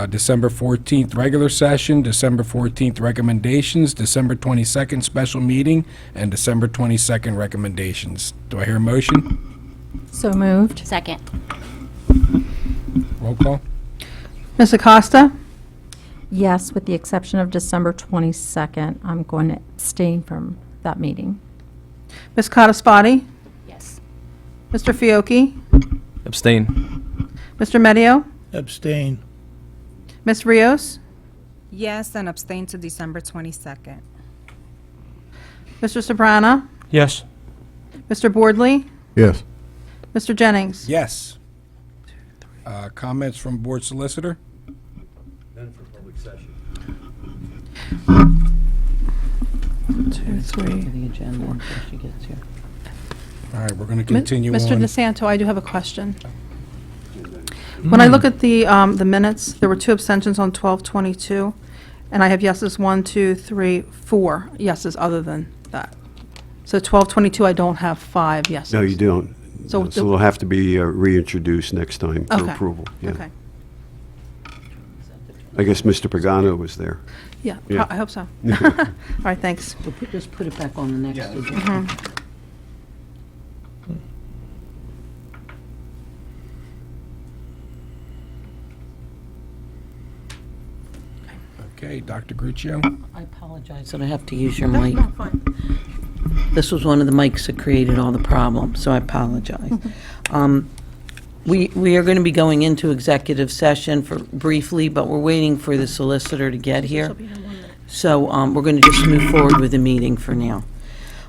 December 14th, regular session, December 14th, recommendations, December 22nd, special meeting, and December 22nd, recommendations. Do I hear a motion? So moved. Second. Roll call? Ms. Acosta? Yes, with the exception of December 22nd. I'm going to abstain from that meeting. Ms. Cottaspotti? Yes. Mr. Fiocchi? Abstain. Mr. Medio? Abstain. Ms. Rios? Yes, and abstain to December 22nd. Mr. Sobrana? Yes. Mr. Boardley? Yes. Mr. Jennings? Yes. Comments from board solicitor? Then for public session. 2, 3. To the agenda until she gets here. All right, we're going to continue on. Mr. DeSanto, I do have a question. When I look at the minutes, there were 2 abstentions on 12/22, and I have yeses 1, 2, 3, 4 yeses other than that. So 12/22, I don't have 5 yeses. No, you don't. So So it'll have to be reintroduced next time for Okay. approval. Yeah. Okay. I guess Mr. Pagano was there. Yeah, Yeah. I hope so. All right, thanks. So just put it back on the next agenda. Okay, Dr. Gruccio? I apologize that I have to use your mic. This was one of the mics that created all the problems, so I apologize. We are going to be going into executive session for briefly, but we're waiting for the solicitor to get here. So we're going to just move forward with the meeting for now.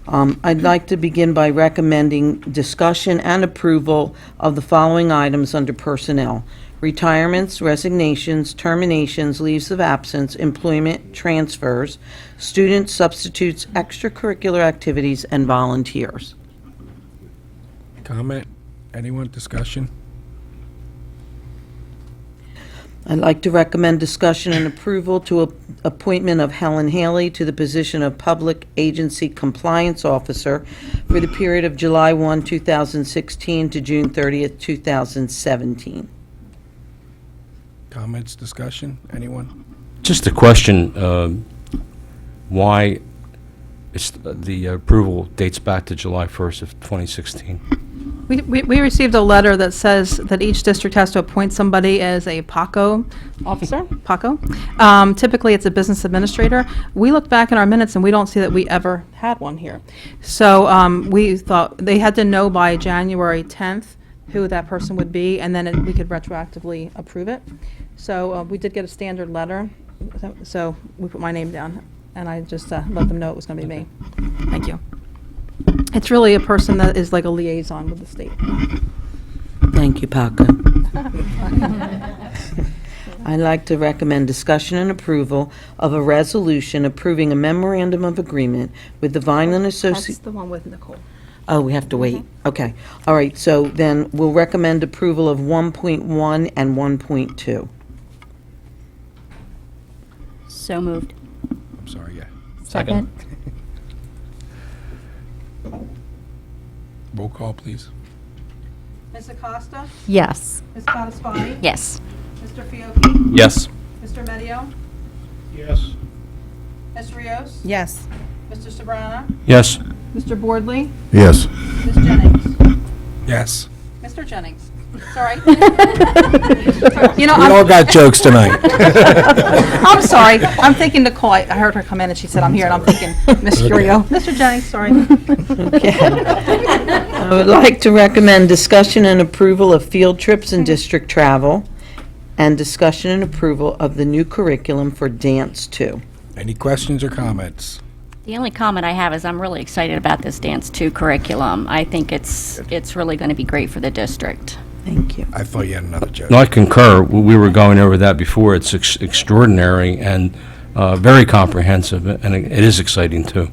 I'd like to begin by recommending discussion and approval of the following items under personnel: retirements, resignations, terminations, leaves of absence, employment transfers, student substitutes, extracurricular activities, and volunteers. Comment? Anyone? Discussion? I'd like to recommend discussion and approval to appointment of Helen Haley to the position of Public Agency Compliance Officer for the period of July 1, 2016 to June 30th, 2017. Comments, discussion, anyone? Just a question, why the approval dates back to July 1st of 2016? We received a letter that says that each district has to appoint somebody as a PACO officer, PACO. Typically, it's a business administrator. We looked back in our minutes, and we don't see that we ever had one here. So we thought they had to know by January 10th who that person would be, and then we could retroactively approve it. So we did get a standard letter, so we put my name down, and I just let them know it was going to be me. Thank you. It's really a person that is like a liaison with the state. Thank you, Paco. I'd like to recommend discussion and approval of a resolution approving a memorandum of agreement with the Vineland That's Association. the one with Nicole. Oh, we have to wait. Okay. All right, so then we'll recommend approval of 1.1 and 1.2. So moved. I'm sorry, yeah. Second. Roll call, please. Ms. Acosta? Yes. Ms. Codespoti? Yes. Mr. Fiocchi? Yes. Mr. Medio? Yes. Ms. Rios? Yes. Mr. Sabrana? Yes. Mr. Boardley? Yes. Ms. Jennings? Yes. Mr. Jennings? Sorry. You know, We all got jokes tonight. I'm sorry. I'm thinking Nicole. I heard her come in and she said, I'm here, and I'm thinking, Ms. Curio. Mr. Jennings, sorry. Okay. I would like to recommend discussion and approval of field trips and district travel, and discussion and approval of the new curriculum for Dance 2. Any questions or comments? The only comment I have is I'm really excited about this Dance 2 curriculum. I think it's really going to be great for the district. Thank you. I thought you had another joke. No, I concur. We were going over that before. It's extraordinary and very comprehensive, and it is exciting, too.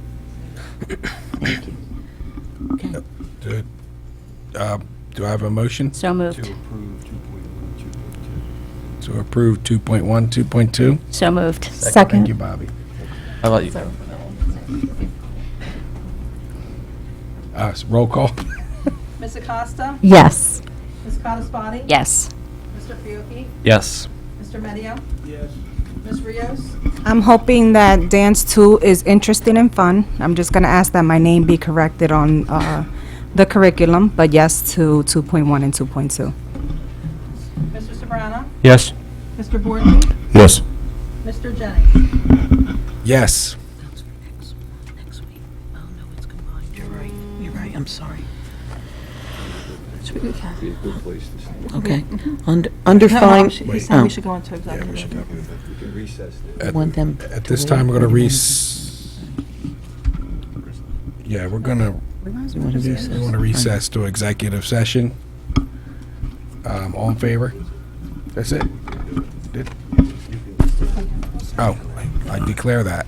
Do I have a motion? So moved. To approve 2.1, 2.2? So moved. Second. Thank you, Bobby. How about you? Roll call? Ms. Acosta? Yes. Ms. Codespoti? Yes. Mr. Fiocchi? Yes. Mr. Medio? Yes. Ms. Rios? I'm hoping that Dance 2 is interesting and fun. I'm just going to ask that my name be corrected on the curriculum, but yes to 2.1 and 2.2. Mr. Sabrana? Yes. Mr. Boardley? Yes. Mr. Jennings? Yes. Next week. Oh, no, it's combined. You're right. You're right. I'm sorry. Be a good place to start. Okay. Under fine. He said we should go into Yeah, we should executive. go. We can recess I there. want them. At this time, we're going to Yeah, we're going to... We want to recess. We want to recess to executive session. All in favor? That's it? Did- Oh, I declare that.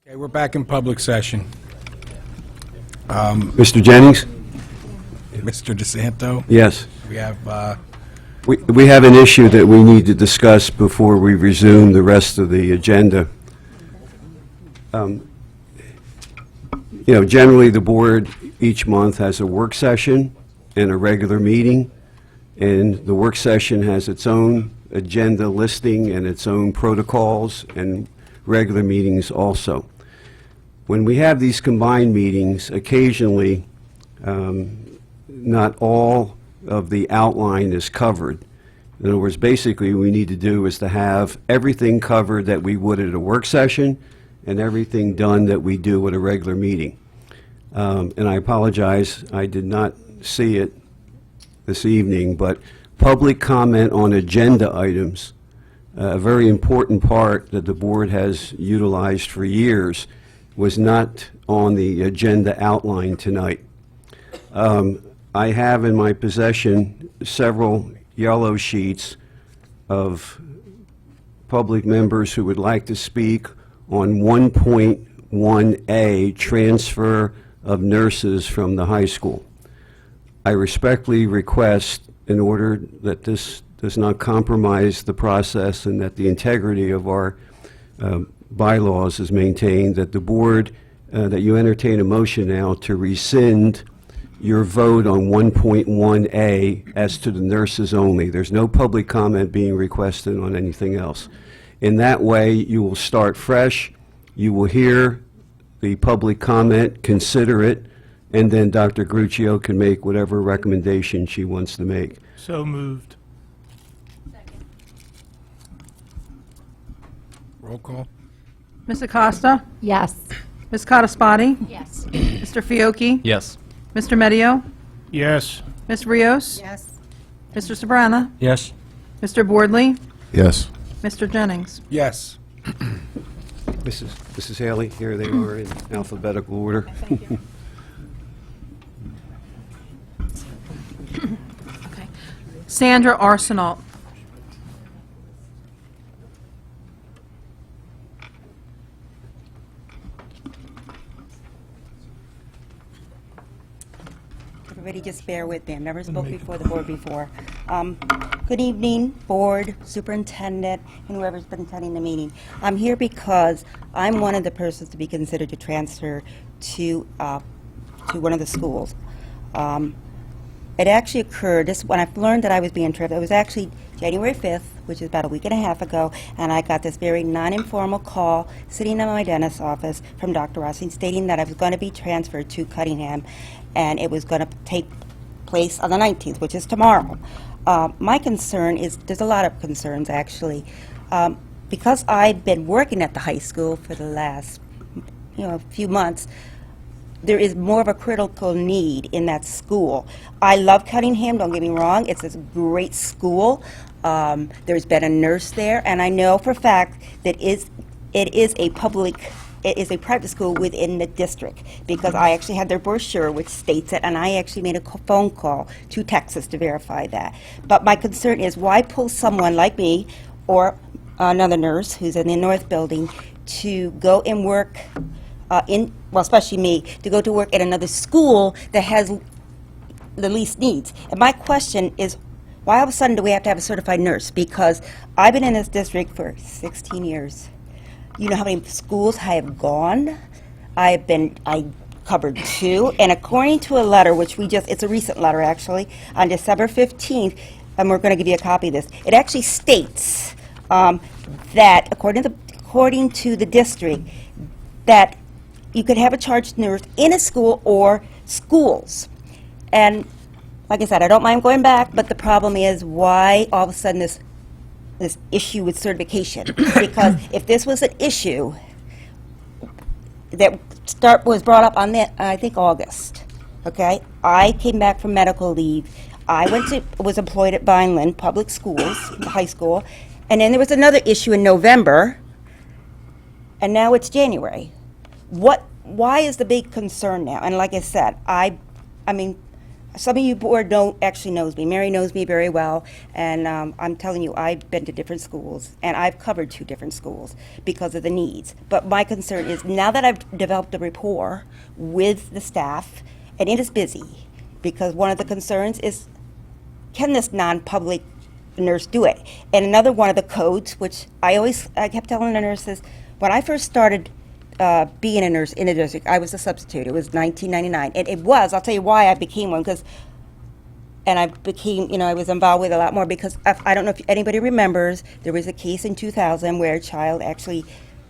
Okay, we're back in public session. Mr. Jennings? Mr. DeSanto? Yes. We have, We have an issue that we need to discuss before we resume the rest of the agenda. Generally, the board each month has a work session and a regular meeting, and the work session has its own agenda listing and its own protocols, and regular meetings also. When we have these combined meetings, occasionally, not all of the outline is covered. In other words, basically, what we need to do is to have everything covered that we would at a work session and everything done that we do at a regular meeting. And I apologize, I did not see it this evening, but public comment on agenda items, a very important part that the board has utilized for years, was not on the agenda outline tonight. I have in my possession several yellow sheets of public members who would like to speak on 1.1A, transfer of nurses from the high school. I respectfully request, in order that this does not compromise the process and that the integrity of our bylaws is maintained, that the board, that you entertain a motion now to rescind your vote on 1.1A as to the nurses only. There's no public comment being requested on anything else. In that way, you will start fresh, you will hear the public comment, consider it, and then Dr. Gruccio can make whatever recommendation she wants to make. So moved. roll call. Ms. Acosta? Yes. Ms. Codispoti? Yes. Mr. Fiocchi? Yes. Mr. Medio? Yes. Ms. Rios? Yes. Mr. Sabrana? Yes. Mr. Boardley? Yes. Mr. Jennings? Yes. Mrs. Haley, here they are in alphabetical order. Sandra Arsenault? Everybody just bear with me. I've never spoke before the board before. Good evening, board, superintendent, and whoever's been attending the meeting. I'm here because I'm one of the persons to be considered to transfer to one of the schools. It actually occurred, when I learned that I was being transferred, it was actually January 5th, which is about a week and a half ago, and I got this very non-informal call sitting in my dentist's office from Dr. Rossi stating that I was going to be transferred to Cunningham, and it was going to take place on the 19th, which is tomorrow. My concern is, there's a lot of concerns actually. Because I've been working at the high school for the last few months, there is more of a critical need in that school. I love Cunningham, don't get me wrong, it's a great school. There's been a nurse there, and I know for a fact that it is a private school within the district, because I actually had their brochure which states it, and I actually made a phone call to Texas to verify that. But my concern is, why pull someone like me or another nurse who's in the North Building to go and work especially me, to go to work at another school that has the least needs. And my question is, why all of a sudden do we have to have a certified nurse? Because I've been in this district for 16 years. You know how many schools I have gone? I covered 2, and according to a letter, which it's a recent letter actually, on December 15th, and we're going to give you a copy of this, it actually states that according to the district, that you could have a charge nurse in a school or schools. And like I said, I don't mind going back, but the problem is, why all of a sudden this issue with certification? Because if this was an issue that was brought up on I think August, okay? I came back from medical leave. I was employed at Vineland Public Schools, high school, and then there was another issue in November, and now it's January. Why is the big concern now? And like I said, I some of you board actually knows me. Mary knows me very well, and I'm telling you, I've been to different schools, and I've covered 2 different schools because of the needs. But my concern is, now that I've developed a rapport with the staff, and it is busy, because one of the concerns is, can this non-public nurse do it? And another one of the codes, which I kept telling the nurses, when I first started being a nurse in the district, I was a substitute. It was 1999, and I'll tell you why I became one, and I became, I was involved with a lot more, because I don't know if anybody remembers, there was a case in 2000 where a child actually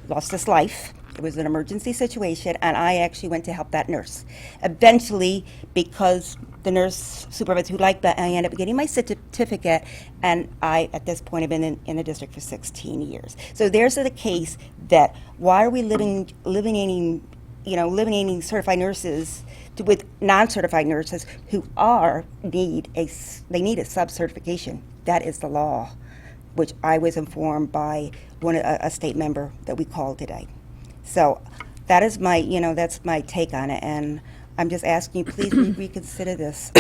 lost his life. It was an emergency situation, and I actually went to help that nurse. Eventually, because the nurse supervisor who liked that, I ended up getting my certificate, and I, at this point, have been in the district for 16 years. So there's the case that why are we eliminating certified nurses with non-certified nurses who need a sub-certification. That is the law, which I was informed by a state member that we called today. So that is that's my take on it, and I'm just asking you, please reconsider this.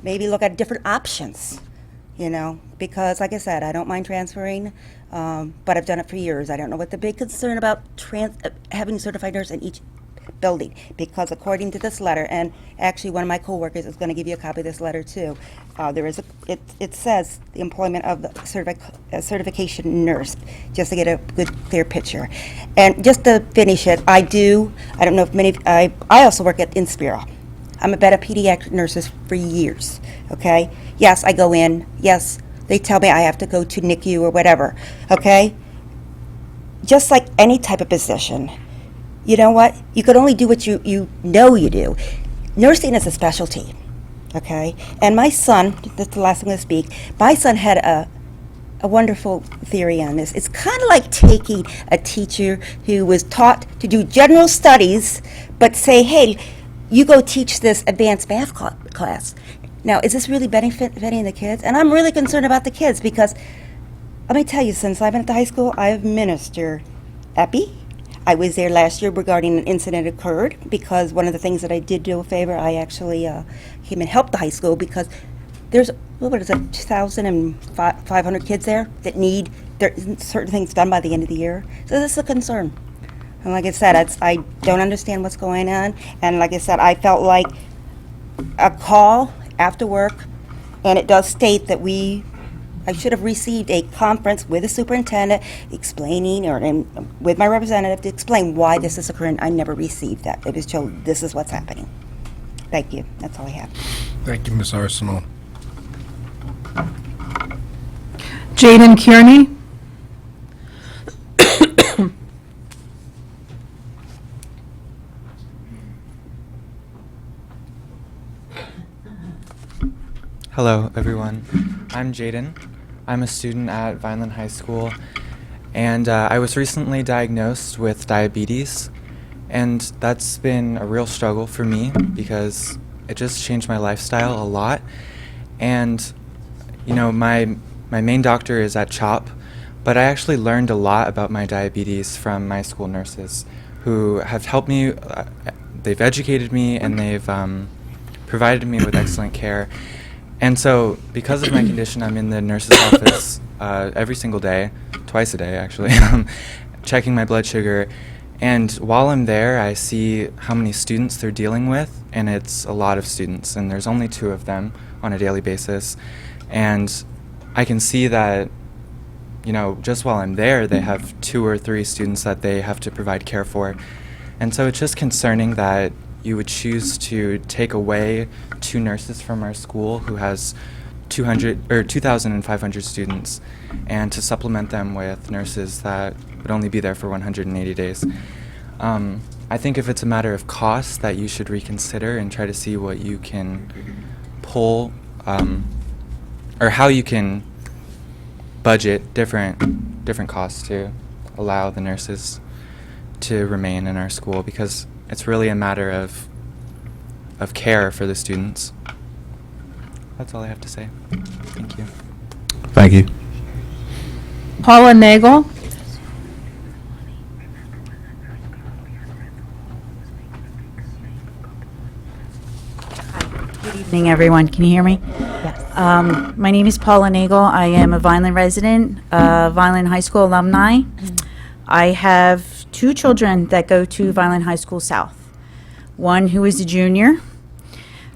Maybe look at different options, because like I said, I don't mind transferring, but I've done it for years. I don't know what the big concern about having a certified nurse in each building, because according to this letter, and actually one of my coworkers is going to give you a copy of this letter too, it says the employment of the certification nurse, just to get a good clear picture. And just to finish it, I don't know if I also work at Inspira. I'm a bed of pediatric nurses for years, okay? Yes, I go in, yes, they tell me I have to go to NICU or whatever, okay? Just like any type of position, you know what? You could only do what you know you do. Nursing is a specialty, okay? And my son, that's the last thing I'm going to speak, my son had a wonderful theory on this. It's kind of like taking a teacher who was taught to do general studies, but say, hey, you go teach this advanced math class. Now, is this really benefiting the kids? And I'm really concerned about the kids, because let me tell you, since I've been at the high school, I've ministered epi. I was there last year regarding an incident occurred, because one of the things that I did do a favor, I actually came and helped the high school, because there's, 2,500 kids there that need certain things done by the end of the year. So this is a concern. And like I said, I don't understand what's going on. And like I said, I felt like a call after work, and it does state that I should have received a conference with the superintendent explaining, with my representative to explain why this is occurring. I never received that. It was told this is what's happening. Thank you. That's all I have. Thank you, Ms. Arsenal. Jaden Kearney. Hello, everyone. I'm Jaden. I'm a student at Vineland High School, and I was recently diagnosed with diabetes, and that's been a real struggle for me because it just changed my lifestyle a lot. And, my main doctor is at CHOP, but I actually learned a lot about my diabetes from my school nurses who have helped me. They've educated me, and they've provided me with excellent care. And so, because of my condition, I'm in the nurse's office every single day, twice a day actually, checking my blood sugar. And while I'm there, I see how many students they're dealing with, and it's a lot of students, and there's only 2 of them on a daily basis. And I can see that, just while I'm there, they have 2 or 3 students that they have to provide care for. And so it's just concerning that you would choose to take away 2 nurses from our school who has 2,500 students, and to supplement them with nurses that would only be there for 180 days. I think if it's a matter of cost, that you should reconsider and try to see what you can pull, or how you can budget different costs to allow the nurses to remain in our school, because it's really a matter of care for the students. That's all I have to say. Thank you. Thank you. Paula Nagel. Evening, everyone. Can you hear me? Yes. My name is Paula Nagel. I am a Vineland resident, Vineland High School alumni. I have 2 children that go to Vineland High School South. One who is a junior,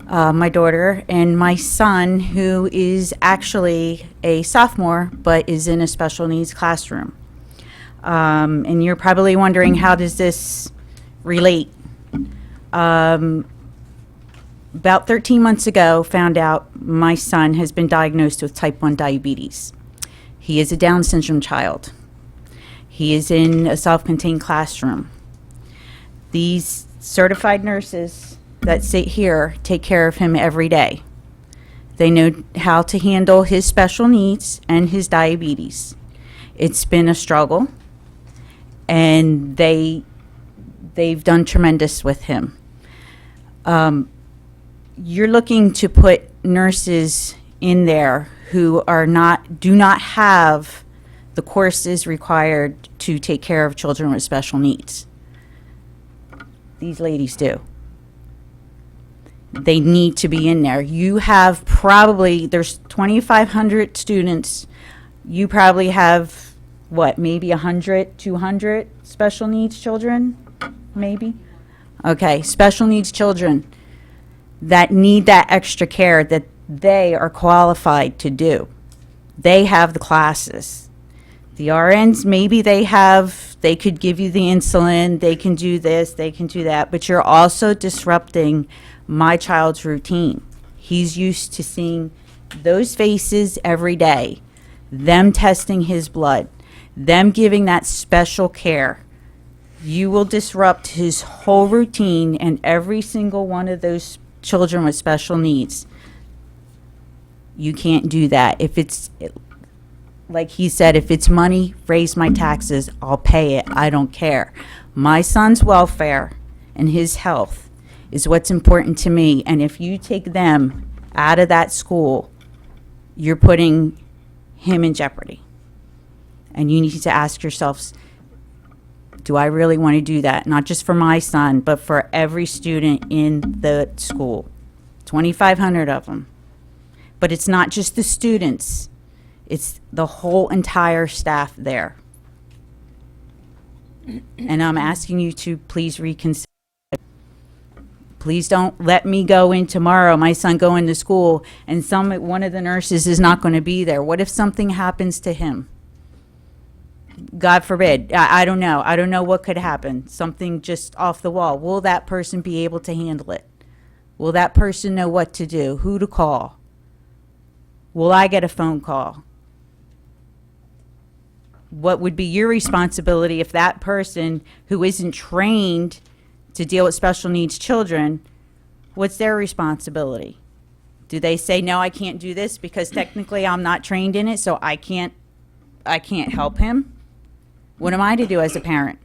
my daughter, and my son who is actually a sophomore but is in a special needs classroom. And you're probably wondering, how does this relate? About 13 months ago, found out my son has been diagnosed with type 1 diabetes. He is a Down syndrome child. He is in a self-contained classroom. These certified nurses that sit here take care of him every day. They know how to handle his special needs and his diabetes. It's been a struggle, and they've done tremendous with him. You're looking to put nurses in there who do not have the courses required to take care of children with special needs. These ladies do. They need to be in there. You have there's 2,500 students. You probably have, maybe 100, 200 special needs children? Maybe? Okay, special needs children that need that extra care that they are qualified to do. They have the classes. The RNs, maybe they could give you the insulin, they can do this, they can do that, but you're also disrupting my child's routine. He's used to seeing those faces every day, them testing his blood, them giving that special care. You will disrupt his whole routine, and every single one of those children with special needs. You can't do that. If it's, like he said, if it's money, raise my taxes, I'll pay it. I don't care. My son's welfare and his health is what's important to me, and if you take them out of that school, you're putting him in jeopardy. And you need to ask yourselves, do I really want to do that? Not just for my son, but for every student in the school. 2,500 of them. But it's not just the students. It's the whole entire staff there. And I'm asking you to please reconsider. Please don't let me go in tomorrow, my son going to school, and one of the nurses is not going to be there. What if something happens to him? God forbid. I don't know. I don't know what could happen. Something just off the wall. Will that person be able to handle it? Will that person know what to do? Who to call? Will I get a phone call? What would be your responsibility if that person who isn't trained to deal with special needs children, what's their responsibility? Do they say, no, I can't do this because technically I'm not trained in it, so I can't help him? What am I to do as a parent?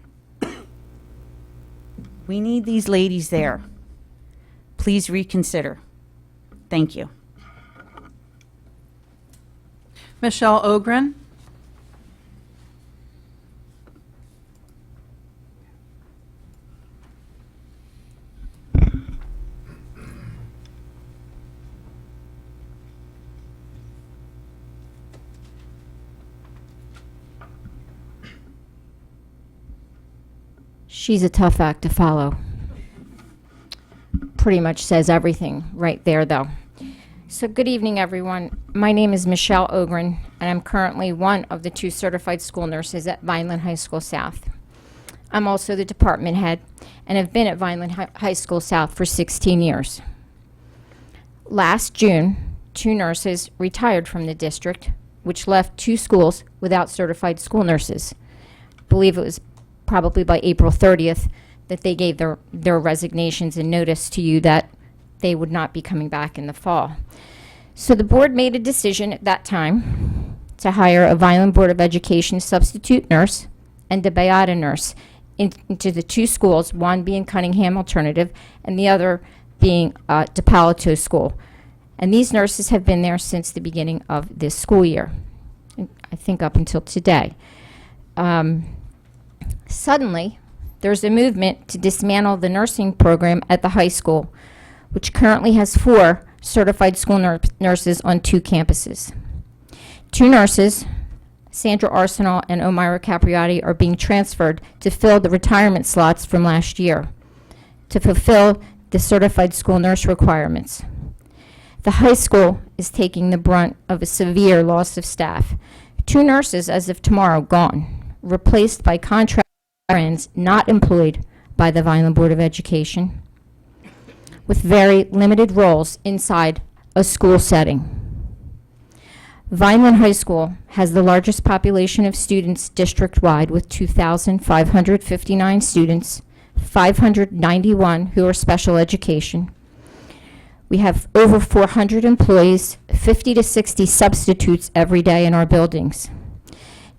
We need these ladies there. Please reconsider. Thank you. Michelle Ogren. She's a tough act to follow. Pretty much says everything right there, though. So good evening, everyone. My name is Michelle Ogren, and I'm currently one of the 2 certified school nurses at Vineland High School South. I'm also the department head and have been at Vineland High School South for 16 years. Last June, 2 nurses retired from the district, which left 2 schools without certified school nurses. I believe it was probably by April 30th that they gave their resignations and notice to you that they would not be coming back in the fall. So the board made a decision at that time to hire a Vineland Board of Education substitute nurse and a Beata nurse into the 2 schools, one being Cunningham Alternative and the other being DePalato School. And these nurses have been there since the beginning of this school year, I think up until today. Suddenly, there's a movement to dismantle the nursing program at the high school, which currently has 4 certified school nurses on 2 campuses. 2 nurses, Sandra Arsenal and Omira Capriati, are being transferred to fill the retirement slots from last year to fulfill the certified school nurse requirements. The high school is taking the brunt of a severe loss of staff. 2 nurses, as of tomorrow, gone, replaced by contract RNs not employed by the Vineland Board of Education, with very limited roles inside a school setting. Vineland High School has the largest population of students district-wide, with 2,559 students, 591 who are special education. We have over 400 employees, 50 to 60 substitutes every day in our buildings.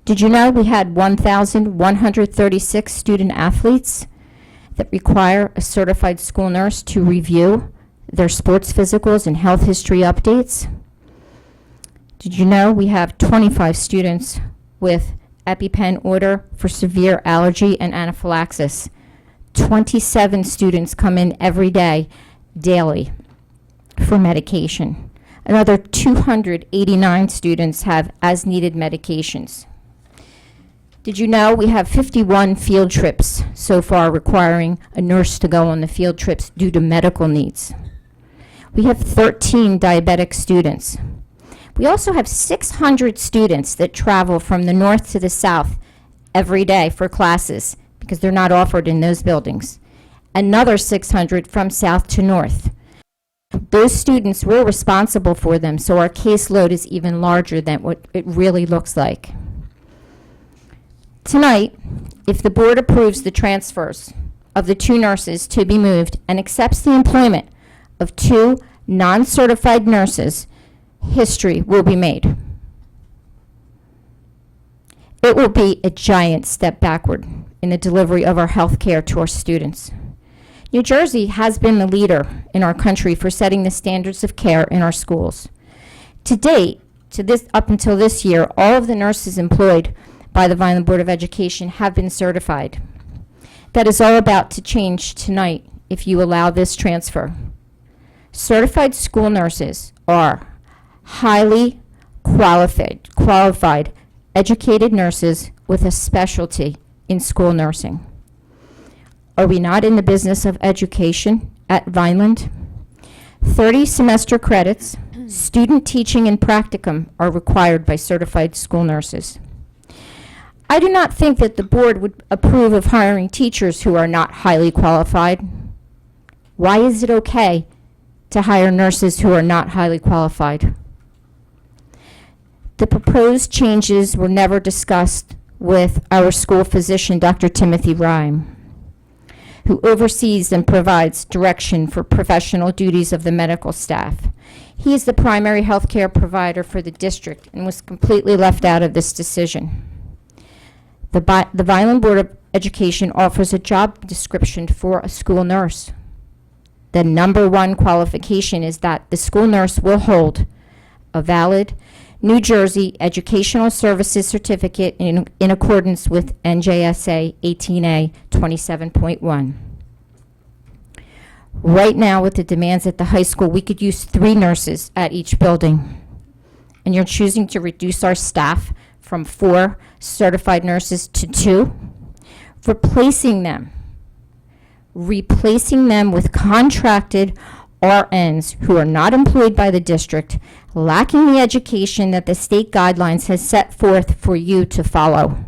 Did you know we had 1,136 student athletes that require a certified school nurse to review their sports physicals and health history updates? Did you know we have 25 students with EpiPen order for severe allergy and anaphylaxis? 27 students come in every day, daily, for medication. Another 289 students have as-needed medications. Did you know we have 51 field trips so far requiring a nurse to go on the field trips due to medical needs? We have 13 diabetic students. We also have 600 students that travel from the north to the south every day for classes because they're not offered in those buildings. Another 600 from south to north. Those students, we're responsible for them, so our caseload is even larger than what it really looks like. Tonight, if the board approves the transfers of the 2 nurses to be moved and accepts the employment of 2 non-certified nurses, history will be made. It will be a giant step backward in the delivery of our health care to our students. New Jersey has been the leader in our country for setting the standards of care in our schools. To date, up until this year, all of the nurses employed by the Vineland Board of Education have been certified. That is all about to change tonight if you allow this transfer. Certified school nurses are highly qualified, educated nurses with a specialty in school nursing. Are we not in the business of education at Vineland? 30 semester credits, student teaching and practicum are required by certified school nurses. I do not think that the board would approve of hiring teachers who are not highly qualified. Why is it okay to hire nurses who are not highly qualified? The proposed changes were never discussed with our school physician, Dr. Timothy Rhyme, who oversees and provides direction for professional duties of the medical staff. He is the primary health care provider for the district and was completely left out of this decision. The Vineland Board of Education offers a job description for a school nurse. The number 1 qualification is that the school nurse will hold a valid New Jersey Educational Services Certificate in accordance with NJSA 18A 27.1. Right now, with the demands at the high school, we could use 3 nurses at each building. And you're choosing to reduce our staff from 4 certified nurses to 2, replacing them with contracted RNs who are not employed by the district, lacking the education that the state guidelines has set forth for you to follow.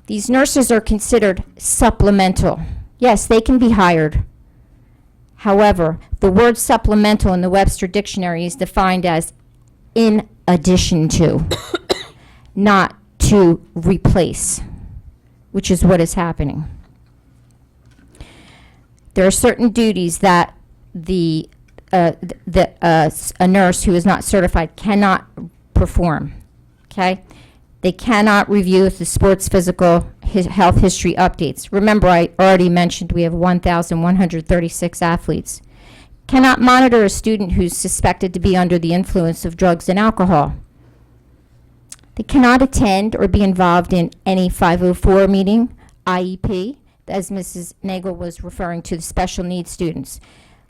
These nurses are considered supplemental. Yes, they can be hired. However, the word supplemental in the Webster Dictionary is defined as in addition to, not to replace, which is what is happening. There are certain duties that a nurse who is not certified cannot perform, okay? They cannot review the sports physical health history updates. Remember, I already mentioned we have 1,136 athletes. Cannot monitor a student who's suspected to be under the influence of drugs and alcohol. They cannot attend or be involved in any 504 meeting, IEP, as Mrs. Nagel was referring to, the special needs students.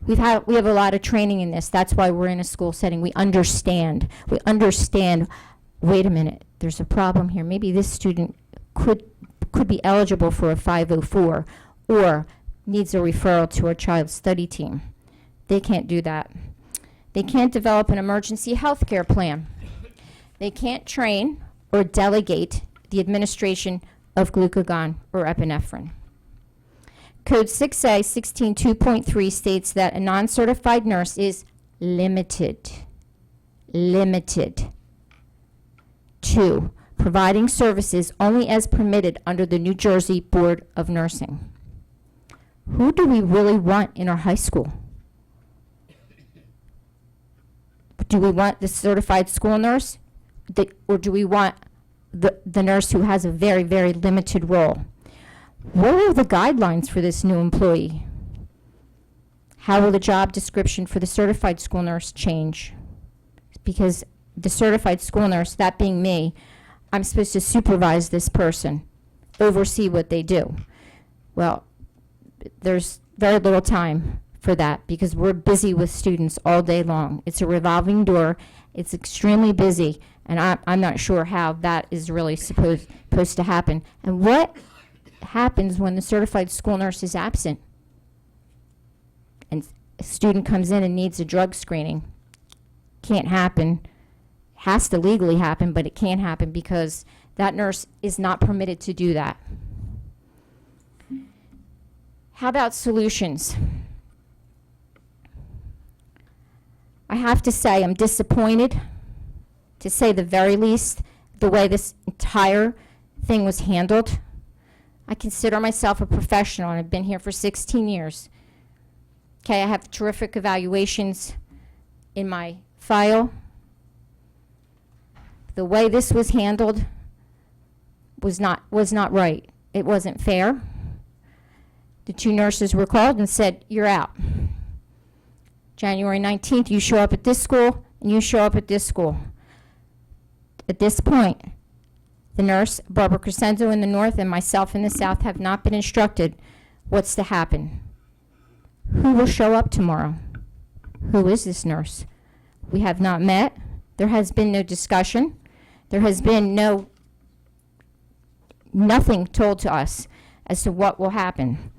We have a lot of training in this. That's why we're in a school setting. We understand. Wait a minute, there's a problem here. Maybe this student could be eligible for a 504 or needs a referral to our child study team. They can't do that. They can't develop an emergency health care plan. They can't train or delegate the administration of glucagon or epinephrine. Code 6A 16.2.3 states that a non-certified nurse is limited to providing services only as permitted under the New Jersey Board of Nursing. Who do we really want in our high school? Do we want the certified school nurse? Or do we want the nurse who has a very, very limited role? What are the guidelines for this new employee? How will the job description for the certified school nurse change? Because the certified school nurse, that being me, I'm supposed to supervise this person, oversee what they do. Well, there's very little time for that because we're busy with students all day long. It's a revolving door. It's extremely busy, and I'm not sure how that is really supposed to happen. And what happens when the certified school nurse is absent and a student comes in and needs a drug screening? Can't happen. Has to legally happen, but it can't happen because that nurse is not permitted to do that. How about solutions? I have to say I'm disappointed, to say the very least, the way this entire thing was handled. I consider myself a professional, and I've been here for 16 years. Okay, I have terrific evaluations in my file. The way this was handled was not right. It wasn't fair. The two nurses were called and said, "You're out. January 19th, you show up at this school, and you show up at this school." At this point, the nurse, Barbara Crescenzo in the north, and myself in the south have not been instructed what's to happen. Who will show up tomorrow? Who is this nurse? We have not met. There has been no discussion. There has been nothing told to us as to what will happen.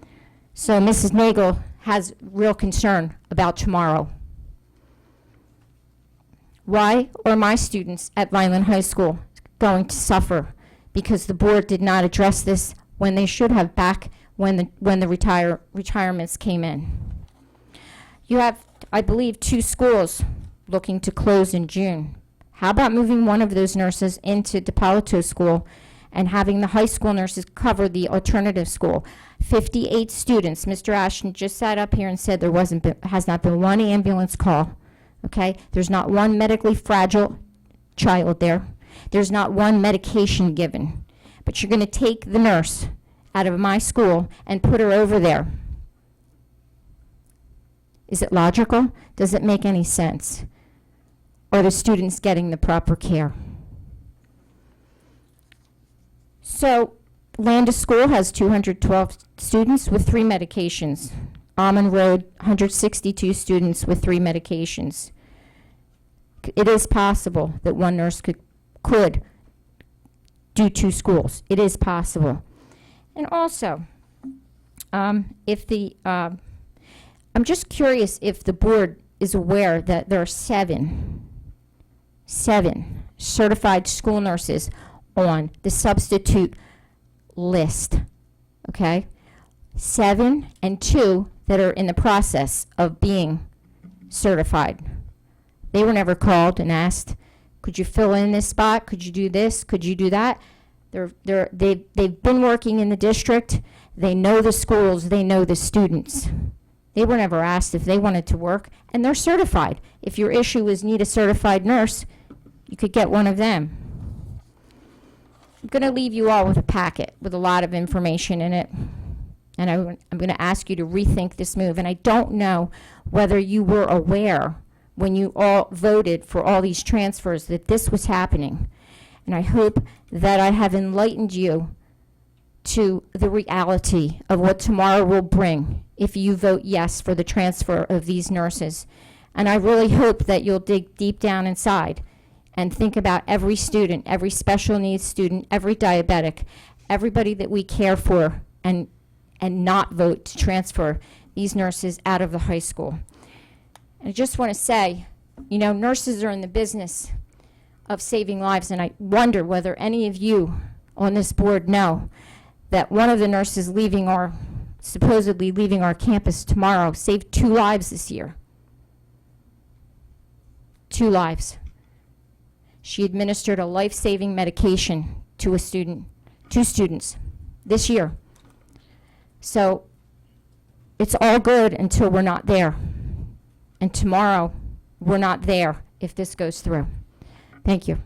So Mrs. Nagel has real concern about tomorrow. Why are my students at Vineland High School going to suffer because the board did not address this when they should have back when the retirements came in? You have, I believe, 2 schools looking to close in June. How about moving one of those nurses into DePalato School and having the high school nurses cover the alternative school? 58 students. Mr. Ashton just sat up here and said there has not been one ambulance call. Okay? There's not one medically fragile child there. There's not one medication given. But you're going to take the nurse out of my school and put her over there. Is it logical? Does it make any sense? Are the students getting the proper care? So, Landis School has 212 students with 3 medications. Almond Road, 162 students with 3 medications. It is possible that one nurse could do 2 schools. It is possible. And also, I'm just curious if the board is aware that there are 7 certified school nurses on the substitute list, okay? 7 and 2 that are in the process of being certified. They were never called and asked, could you fill in this spot? Could you do this? Could you do that? They've been working in the district. They know the schools. They know the students. They were never asked if they wanted to work, and they're certified. If your issue is need a certified nurse, you could get one of them. I'm going to leave you all with a packet with a lot of information in it, and I'm going to ask you to rethink this move. And I don't know whether you were aware when you all voted for all these transfers that this was happening. And I hope that I have enlightened you to the reality of what tomorrow will bring if you vote yes for the transfer of these nurses. And I really hope that you'll dig deep down inside and think about every student, every special needs student, every diabetic, everybody that we care for, and not vote to transfer these nurses out of the high school. And I just want to say, you know, nurses are in the business of saving lives, and I wonder whether any of you on this board know that one of the nurses supposedly leaving our campus tomorrow saved 2 lives this year. 2 lives. She administered a life-saving medication to a student, 2 students, this year. So it's all good until we're not there. And tomorrow, we're not there if this goes through. Thank you.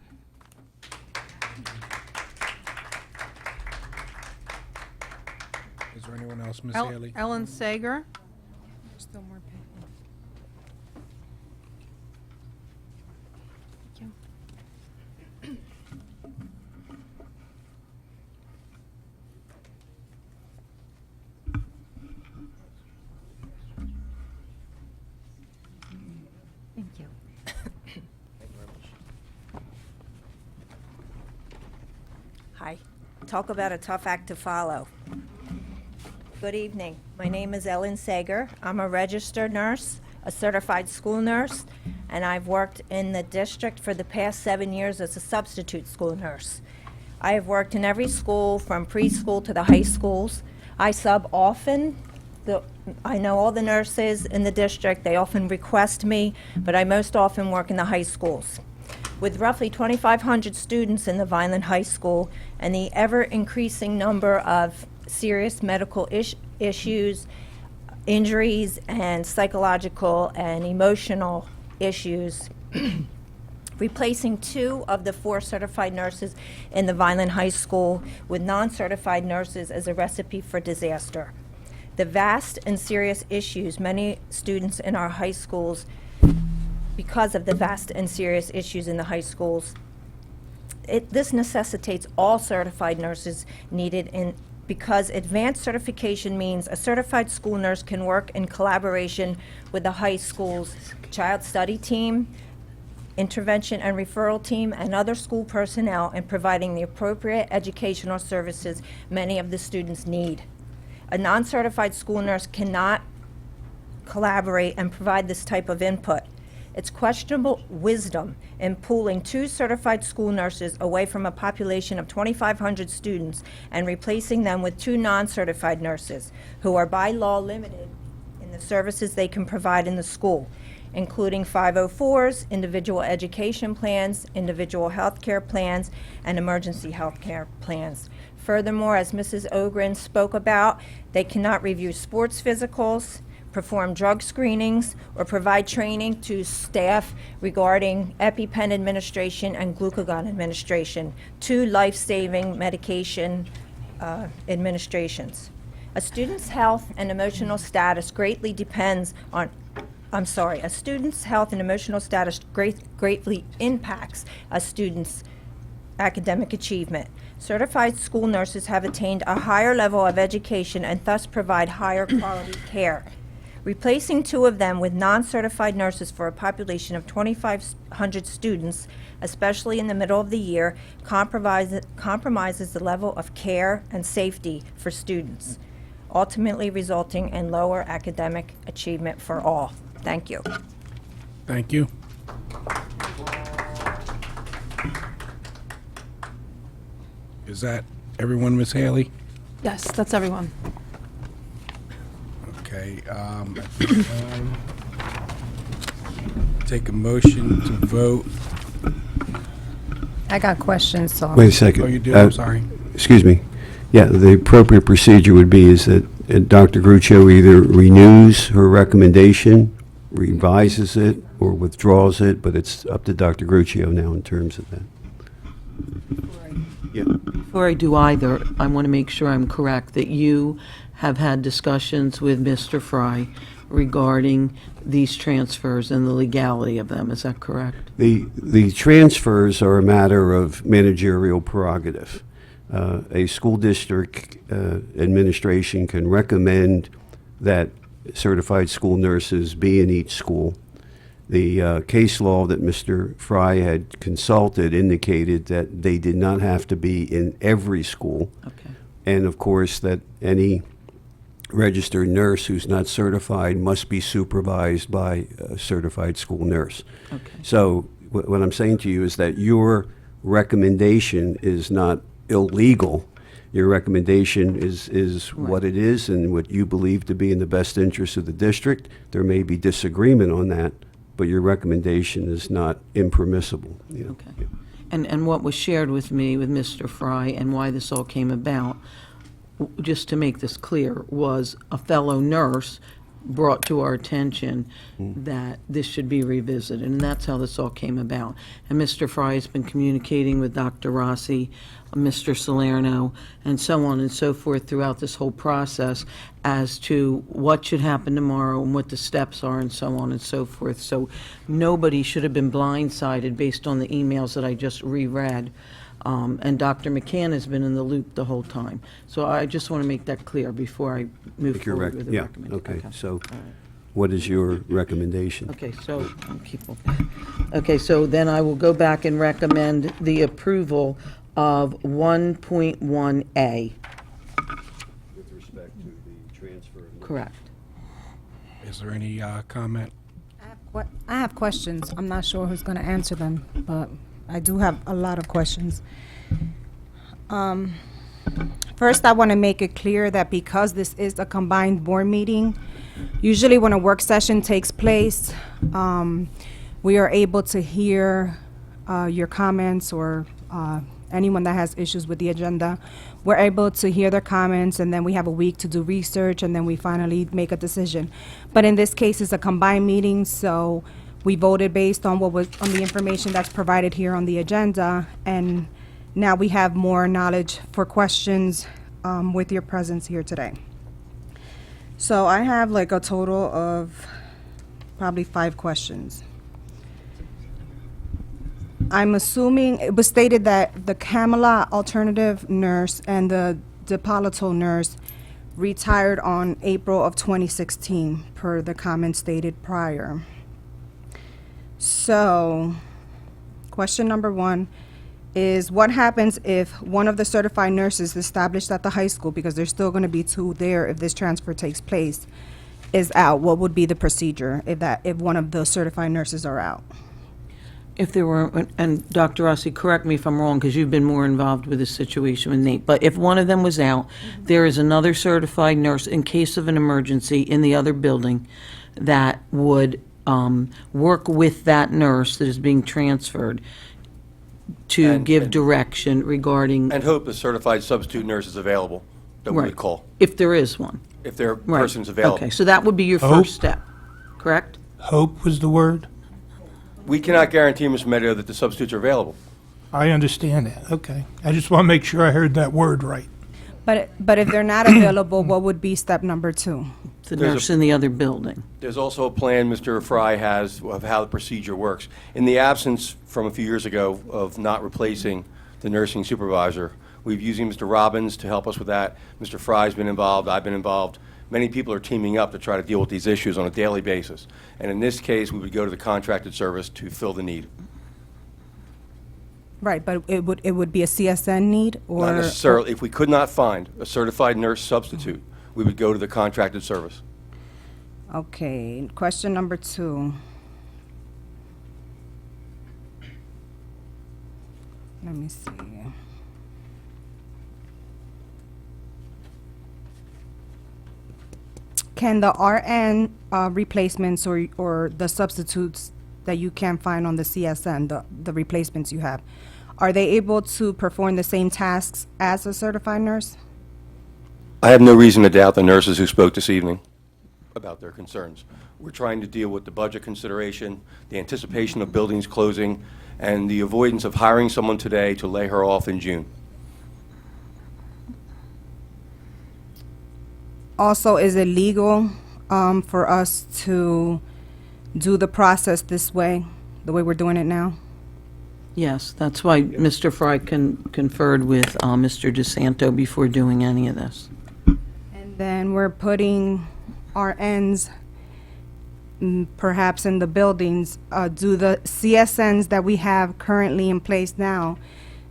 Is there anyone else, Ms. Haley? Ellen Sager. Still more people. Thank you. Hi. Talk about a tough act to follow. Good evening. My name is Ellen Sager. I'm a registered nurse, a certified school nurse, and I've worked in the district for the past 7 years as a substitute school nurse. I have worked in every school from preschool to the high schools. I sub often. I know all the nurses in the district. They often request me, but I most often work in the high schools. With roughly 2,500 students in the Vineland High School and the ever-increasing number of serious medical issues, injuries, and psychological and emotional issues, replacing 2 of the 4 certified nurses in the Vineland High School with non-certified nurses is a recipe for disaster. The vast and serious issues many students in our high schools, because of the vast and serious issues in the high schools, this necessitates all certified nurses needed because advanced certification means a certified school nurse can work in collaboration with the high school's child study team, intervention and referral team, and other school personnel in providing the appropriate educational services many of the students need. A non-certified school nurse cannot collaborate and provide this type of input. It's questionable wisdom in pooling 2 certified school nurses away from a population of 2,500 students and replacing them with 2 non-certified nurses who are by law limited in the services they can provide in the school, including 504s, individual education plans, individual health care plans, and emergency health care plans. Furthermore, as Mrs. Ogren spoke about, they cannot review sports physicals, perform drug screenings, or provide training to staff regarding EpiPen administration and glucagon administration, 2 life-saving medication administrations. A student's health and emotional status greatly depends on a student's health and emotional status greatly impacts a student's academic achievement. Certified school nurses have attained a higher level of education and thus provide higher quality care. Replacing 2 of them with non-certified nurses for a population of 2,500 students, especially in the middle of the year, compromises the level of care and safety for students, ultimately resulting in lower academic achievement for all. Thank you. Thank you. Is that everyone, Ms. Haley? Yes, that's everyone. Okay, at this time, take a motion to vote. I got questions, so. Wait a second. Oh, you do? I'm sorry. Excuse me. Yeah, the appropriate procedure would be is that Dr. Gruccio either renews her recommendation, revises it, or withdraws it, but it's up to Dr. Gruccio now in terms of that. Yeah. Before I do either, I want to make sure I'm correct that you have had discussions with Mr. Fry regarding these transfers and the legality of them. Is that correct? The transfers are a matter of managerial prerogative. A school district administration can recommend that certified school nurses be in each school. The case law that Mr. Fry had consulted indicated that they did not have to be in every school. Okay. And of course, that any registered nurse who's not certified must be supervised by a certified school nurse. Okay. So what I'm saying to you is that your recommendation is not illegal. Your recommendation is what it is and what you believe to be in the best interest of the district. There may be disagreement on that, but your recommendation is not impermissible. You know? Okay. And what was shared with me with Mr. Fry and why this all came about, just to make this clear, was a fellow nurse brought to our attention that this should be revisited, and that's how this all came about. And Mr. Fry has been communicating with Dr. Rossi, Mr. Salerno, and so on and so forth throughout this whole process as to what should happen tomorrow and what the steps are and so on and so forth. So nobody should have been blindsided based on the emails that I just reread. And Dr. McCann has been in the loop the whole time. So I just want to make that clear before I move Make your forward with the yeah, recommendation. okay. So what is your recommendation? Okay, so, okay, so then I will go back and recommend the approval of 1.1A. With respect to the transfer. Correct. Is there any comment? I have questions. I'm not sure who's going to answer them, but I do have a lot of questions. First, I want to make it clear that because this is a combined board meeting, usually when a work session takes place, we are able to hear your comments or anyone that has issues with the agenda. We're able to hear their comments, and then we have a week to do research, and then we finally make a decision. But in this case, it's a combined meeting, so we voted based on what was on the information that's provided here on the agenda, and now we have more knowledge for questions with your presence here today. So I have like a total of probably 5 questions. I'm assuming it was stated that the Camelot alternative nurse and the DePalato nurse retired on April of 2016 per the comments stated prior. So, question number 1 is what happens if one of the certified nurses established at the high school, because there's still going to be 2 there if this transfer takes place, is out? What would be the procedure if one of the certified nurses are out? If there were, and Dr. Rossi, correct me if I'm wrong, because you've been more involved with this situation with Nate, but if one of them was out, there is another certified nurse in case of an emergency in the other building that would work with that nurse that is being transferred to give direction regarding, And hope a certified substitute nurse is available that we Right. would call, if there is one. if their Right. person's available. Okay, so that would be your Hope? first step, correct? Hope was the word? We cannot guarantee, Mr. Meadow, that the substitutes are available. I understand that, okay. I just want to make sure I heard that word right. But if they're not available, what would be step number 2? The There's a- nurse in the other building. There's also a plan Mr. Fry has of how the procedure works. In the absence from a few years ago of not replacing the nursing supervisor, we've using Mr. Robbins to help us with that. Mr. Fry's been involved, I've been involved. Many people are teaming up to try to deal with these issues on a daily basis. And in this case, we would go to the contracted service to fill the need. Right, but it would be a CSN need, or? Not necessarily. If we could not find a certified nurse substitute, we would go to the contracted service. Okay, question number 2. Let me see. Can the RN replacements or the substitutes that you can find on the CSN, the replacements you have, are they able to perform the same tasks as a certified nurse? I have no reason to doubt the nurses who spoke this evening about their concerns. We're trying to deal with the budget consideration, the anticipation of buildings closing, and the avoidance of hiring someone today to lay her off in June. Also, is it legal for us to do the process this way, the way we're doing it now? Yes, that's why Mr. Fry conferred with Mr. DeSanto before doing any of this. And then we're putting RNs perhaps in the buildings, do the CSNs that we have currently in place now,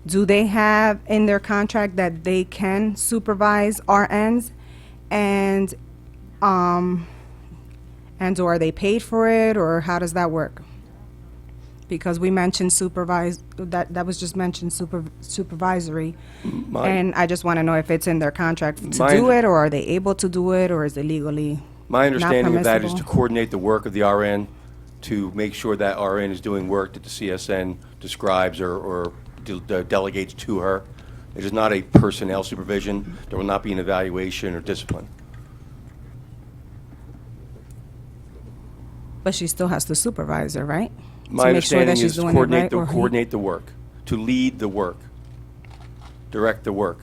do they have in their contract that they can supervise RNs? And or are they paid for it, or how does that work? Because we mentioned that was just mentioned supervisory. And I just want to know if it's in their contract to do it, or are they able to do it, or is it legally My understanding of that is to permissible? coordinate the work of the RN, to make sure that RN is doing work that the CSN describes or delegates to her. It is not a personnel supervision. There will not be an evaluation or discipline. But she still has to supervise her, right? My To make sure that understanding she's is to doing it right, or he- coordinate the work, to lead the work, direct the work.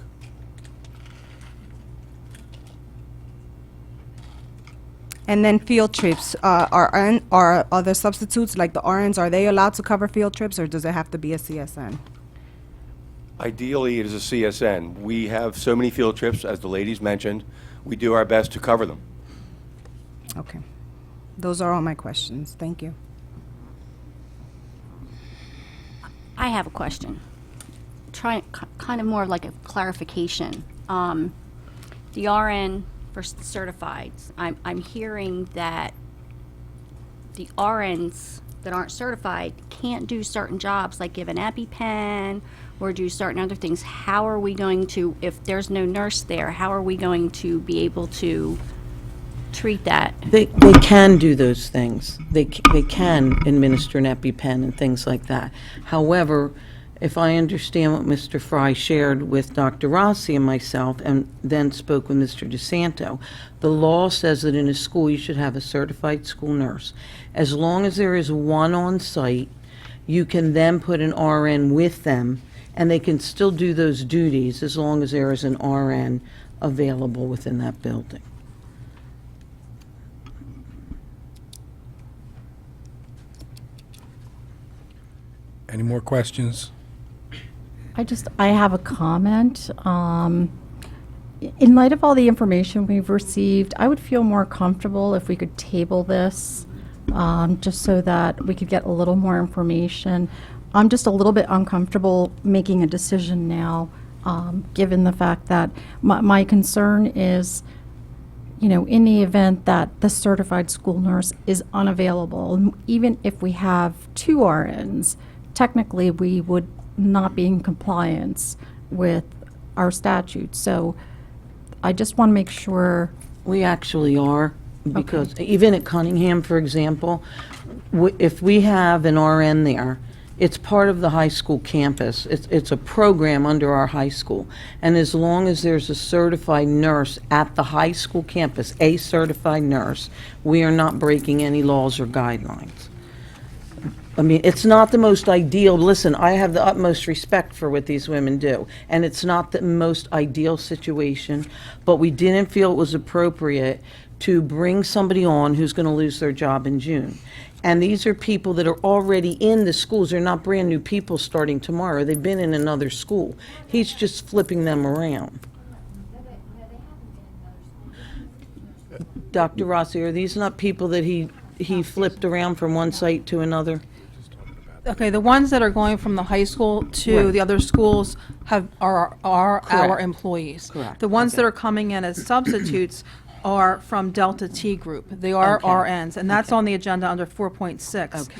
And then field trips, are other substitutes, like the RNs, are they allowed to cover field trips, or does it have to be a CSN? Ideally, it is a CSN. We have so many field trips, as the ladies mentioned. We do our best to cover them. Okay. Those are all my questions. Thank you. I have a question. Kind of more like a clarification. The RN for certified, I'm hearing that the RNs that aren't certified can't do certain jobs, like give an EpiPen or do certain other things. How are we going to, if there's no nurse there, how are we going to be able to treat that? They can do those things. They can administer an EpiPen and things like that. However, if I understand what Mr. Fry shared with Dr. Rossi and myself, and then spoke with Mr. DeSanto, the law says that in a school you should have a certified school nurse. As long as there is one on site, you can then put an RN with them, and they can still do those duties as long as there is an RN available within that building. Any more questions? I have a comment. In light of all the information we've received, I would feel more comfortable if we could table this, just so that we could get a little more information. I'm just a little bit uncomfortable making a decision now, given the fact that my concern is, in the event that the certified school nurse is unavailable, and even if we have 2 RNs, technically we would not be in compliance with our statute. So I just want to make sure. We actually are, because even at Cunningham, for example, if we have an RN there, it's part of the high school campus. It's a program under our high school. And as long as there's a certified nurse at the high school campus, a certified nurse, we are not breaking any laws or guidelines. I mean, it's not the most ideal. Listen, I have the utmost respect for what these women do, and it's not the most ideal situation, but we didn't feel it was appropriate to bring somebody on who's going to lose their job in June. And these are people that are already in the schools. They're not brand new people starting tomorrow. They've been in another school. He's just flipping them around. Dr. Rossi, are these not people that he flipped around from one site to another? Okay, the ones that are going from the high school to Right. the other schools are our Correct. employees. Correct. The ones that Okay. are coming in as substitutes are from Delta T Group. They are Okay. RNs, and that's on the agenda under 4.6.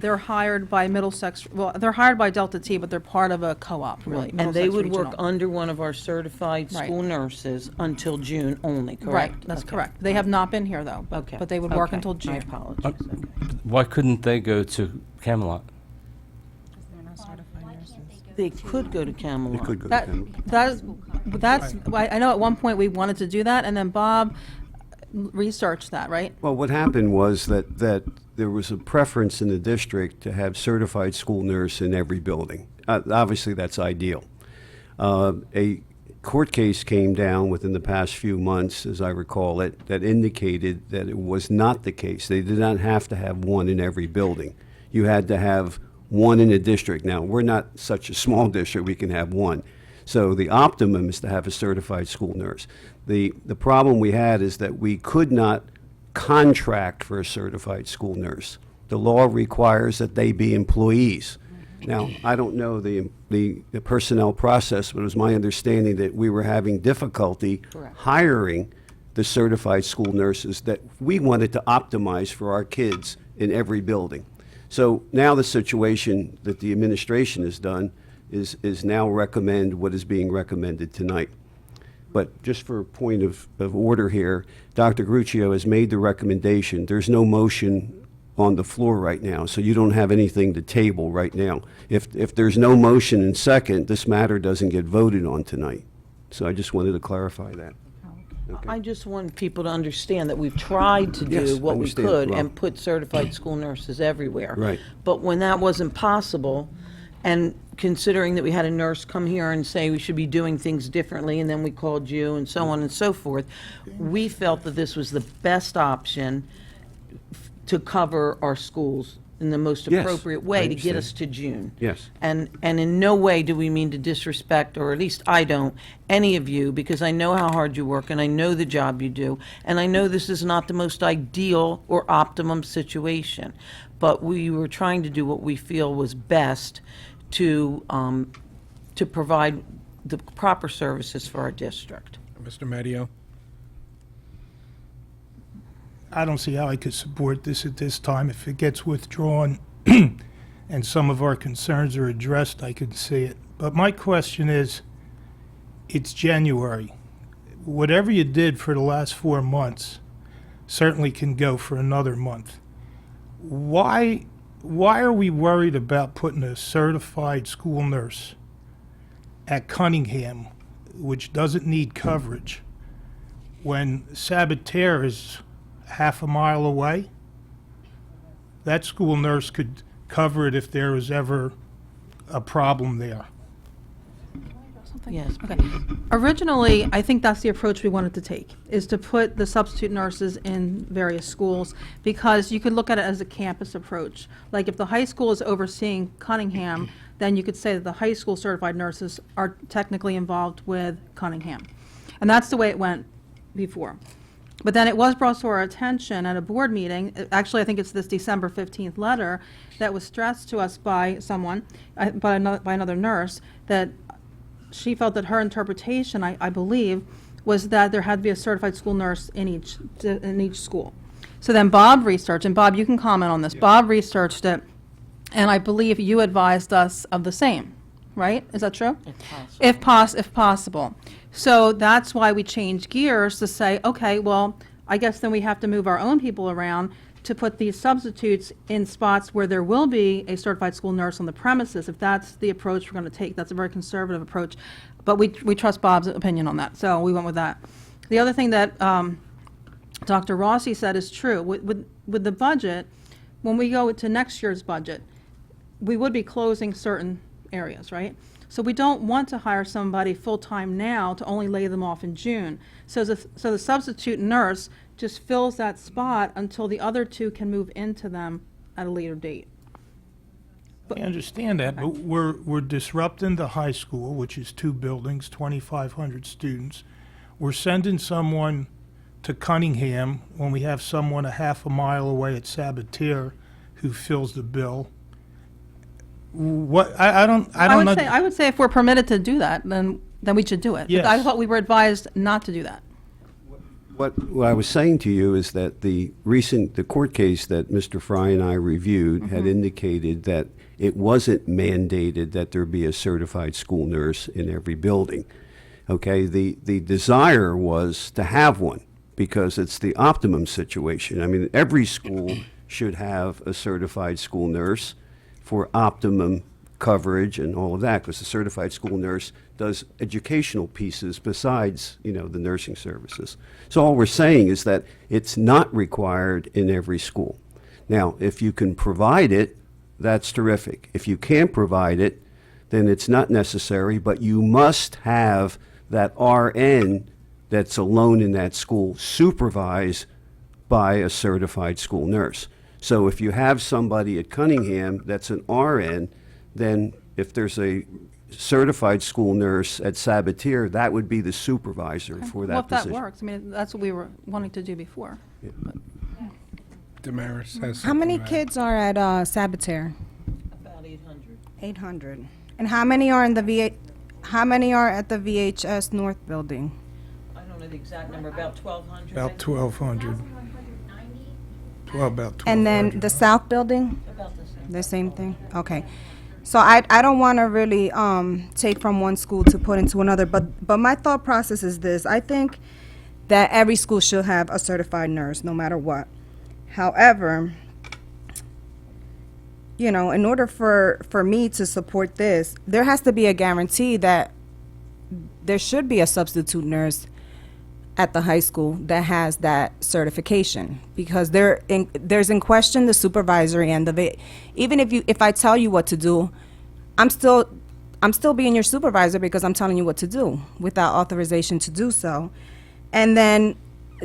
They're hired by Middlesex, well, they're hired by Delta T, but they're part of a co-op, really. And they Middlesex would work Regional. under one of our certified Right. school nurses until June only, correct? Right, that's Okay. correct. They have not been here, though. Okay. But they would work Okay. until June. I apologize. Why couldn't they go to Camelot? They could go to Camelot. That's, I know at one point we wanted to do that, and then Bob researched that, right? Well, what happened was that there was a preference in the district to have certified school nurse in every building. Obviously, that's ideal. A court case came down within the past few months, as I recall it, that indicated that it was not the case. They did not have to have one in every building. You had to have one in a district. Now, we're not such a small district, we can have one. So the optimum is to have a certified school nurse. The problem we had is that we could not contract for a certified school nurse. The law requires that they be employees. Now, I don't know the personnel process, but it was my understanding that we were having difficulty hiring the certified school nurses that we wanted to optimize for our kids in every building. So now the situation that the administration has done is now recommend what is being recommended tonight. But just for a point of order here, Dr. Gruccio has made the recommendation. There's no motion on the floor right now, so you don't have anything to table right now. If there's no motion in second, this matter doesn't get voted on tonight. So I just wanted to clarify that. Okay. I just want people to understand that we've tried to Yes, do I what we understand. could Well- and put certified school nurses everywhere. Right. But when that wasn't possible, and considering that we had a nurse come here and say we should be doing things differently, and then we called you and so on and so forth, we felt that this was the best option to cover our schools in the most Yes, appropriate I way to get understand. us to June. Yes. And in no way do we mean to disrespect, or at least I don't, any of you, because I know how hard you work and I know the job you do, and I know this is not the most ideal or optimum situation, but we were trying to do what we feel was best to provide the proper services for our district. Mr. Medio? I don't see how I could support this at this time. If it gets withdrawn and some of our concerns are addressed, I could see it. But my question is, it's January. Whatever you did for the last 4 months certainly can go for another month. Why are we worried about putting a certified school nurse at Cunningham, which doesn't need coverage, when Sabatier is half a mile away? That school nurse could cover it if there was ever a problem there. Yes. Okay. Originally, I think that's the approach we wanted to take, is to put the substitute nurses in various schools, because you could look at it as a campus approach. Like if the high school is overseeing Cunningham, then you could say that the high school certified nurses are technically involved with Cunningham. And that's the way it went before. But then it was brought to our attention at a board meeting, actually I think it's this December 15th letter, that was stressed to us by someone, by another nurse, that she felt that her interpretation, I believe, was that there had to be a certified school nurse in each school. So then Bob researched, and Bob, you can comment on this. Bob researched it, and I believe you advised us of the same, right? Is that true? If possible. So that's why we changed gears to say, okay, well, I guess then we have to move our own people around to put these substitutes in spots where there will be a certified school nurse on the premises. If that's the approach we're going to take, that's a very conservative approach. But we trust Bob's opinion on that, so we went with that. The other thing that Dr. Rossi said is true. With the budget, when we go to next year's budget, we would be closing certain areas, right? So we don't want to hire somebody full-time now to only lay them off in June. So the substitute nurse just fills that spot until the other two can move into them at a later date. I understand that, but we're disrupting the high school, which is 2 buildings, 2,500 students. We're sending someone to Cunningham when we have someone a half a mile away at Sabatier who fills the bill. What I don't know. I would say if we're permitted to do that, then we should do it. Yes. But I thought we were advised not to do that. What I was saying to you is that the court case that Mr. Fry and I reviewed had indicated that it wasn't mandated that there be a certified school nurse in every building. Okay, the desire was to have one because it's the optimum situation. I mean, every school should have a certified school nurse for optimum coverage and all of that, because the certified school nurse does educational pieces besides, the nursing services. So all we're saying is that it's not required in every school. Now, if you can provide it, that's terrific. If you can't provide it, then it's not necessary, but you must have that RN that's alone in that school supervised by a certified school nurse. So if you have somebody at Cunningham that's an RN, then if there's a certified school nurse at Sabatier, that would be the supervisor for that Well, if position. that works, I mean, that's what we were wanting to do before. Damaris has How many something to add. kids are at Sabatier? About 800. 800. And how many are in the how many are at the VHS North building? I don't know the exact number, about 1,200. About 1,200. Well, about 1,200. And then the South building? About the same. The same thing? Okay. So I don't want to really take from one school to put into another, but my thought process is this. I think that every school should have a certified nurse, no matter what. However, you know, in order for me to support this, there has to be a guarantee that there should be a substitute nurse at the high school that has that certification, because there's in question the supervisory end of it. Even if I tell you what to do, I'm still being your supervisor because I'm telling you what to do without authorization to do so. And then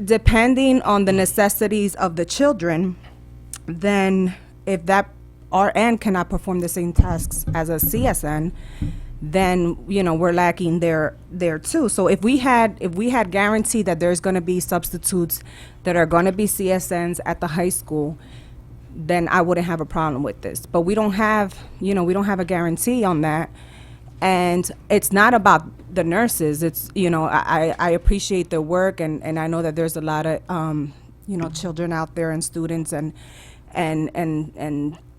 depending on the necessities of the children, then if that RN cannot perform the same tasks as a CSN, then, you know, we're lacking there too. So if we had guaranteed that there's going to be substitutes that are going to be CSNs at the high school, then I wouldn't have a problem with this. But we don't have a guarantee on that. And it's not about the nurses. It's, you know, I appreciate their work, and I know that there's a lot of, you know, children out there and students and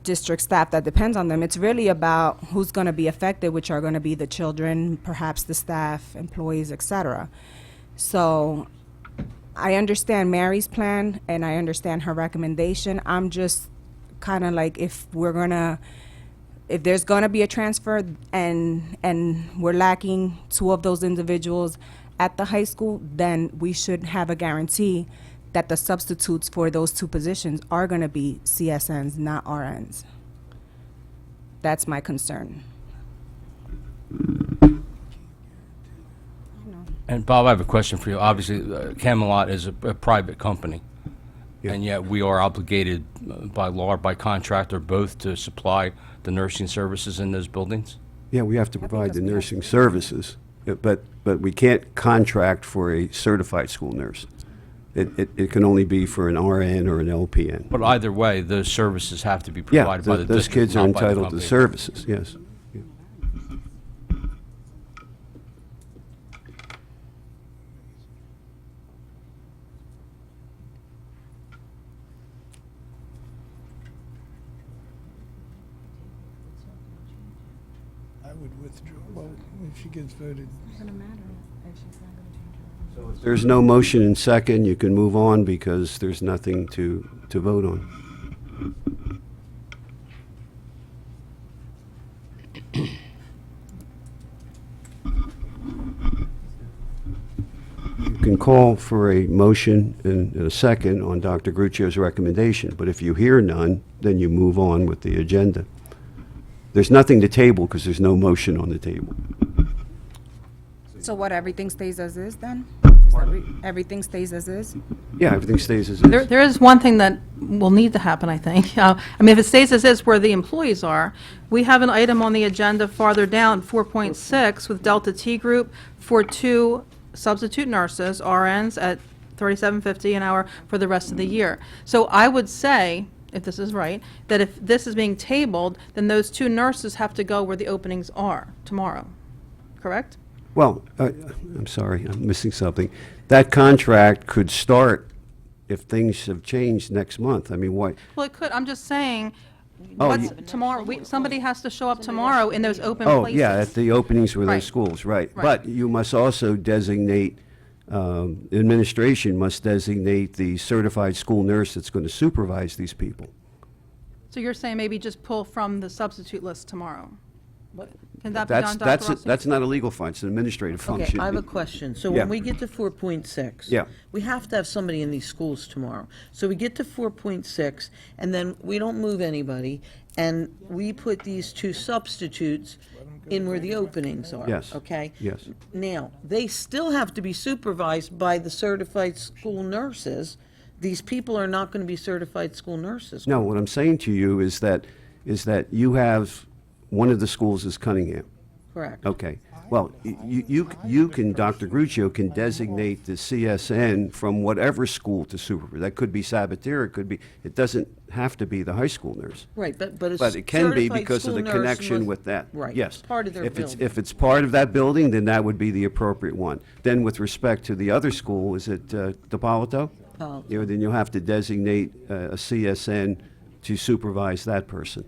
district staff that depends on them. It's really about who's going to be affected, which are going to be the children, perhaps the staff, employees, etc. So I understand Mary's plan and I understand her recommendation. I'm just kind of like, if there's going to be a transfer and we're lacking two of those individuals at the high school, then we should have a guarantee that the substitutes for those two positions are going to be CSNs, not RNs. That's my concern. And Bob, I have a question for you. Obviously, Camelot is a private company, and yet we are obligated by law or by contract or both to supply the nursing services in those buildings? Yeah, we have to provide the nursing services, but we can't contract for a certified school nurse. It can only be for an RN or an LPN. But either way, those services have to be provided by the those district, kids are not by the entitled to company. services, yes. Yeah. I would withdraw, well, if she gets voted. So if there's no motion and second, you can move on because there's nothing to vote on. You can call for a motion and a second on Dr. Gruccio's recommendation, but if you hear none, then you move on with the agenda. There's nothing to table because there's no motion on the table. So what, everything stays as is then? Everything stays as is? Yeah, everything stays as is. There is one thing that will need to happen, I think. I mean, if it stays as is where the employees are, we have an item on the agenda farther down, 4.6, with Delta T Group for 2 substitute nurses, RNs, at $37.50 an hour for the rest of the year. So I would say, if this is right, that if this is being tabled, then those 2 nurses have to go where the openings are tomorrow, correct? Well, I'm sorry, I'm missing something. That contract could start if things have changed next month. I mean, why? Well, it could. I'm just saying, Oh, what's you- somebody has to show up tomorrow in those open Oh, places. yeah, at the openings for Right. those schools, right. Right. But you must also designate, administration must designate the certified school nurse that's going to supervise these people. So you're saying maybe just pull from the substitute list tomorrow? Can that be done, Dr. Rossi? That's not a legal function, it's an administrative Okay, function. I have a question. So Yeah. when we get to 4.6, Yeah. we have to have somebody in these schools tomorrow. So we get to 4.6, and then we don't move anybody, and we put these 2 substitutes in where the openings are. Yes. Okay? Yes. Now, they still have to be supervised by the certified school nurses. These people are not going to be certified school nurses. No, what I'm saying to you is that you have, one of the schools is Cunningham, Correct. Okay. Well, you can, Dr. Gruccio can designate the CSN from whatever school to supervise. That could be Sabatier, it doesn't have to be the high school nurse. Right, but a But it can be certified because of school the nurse connection must- with that. Right. Yes. Part of their building. If it's part of that building, then that would be the appropriate one. Then with respect to the other school, is it DePolito? Palo. You know, then you'll have to designate a CSN to supervise that person.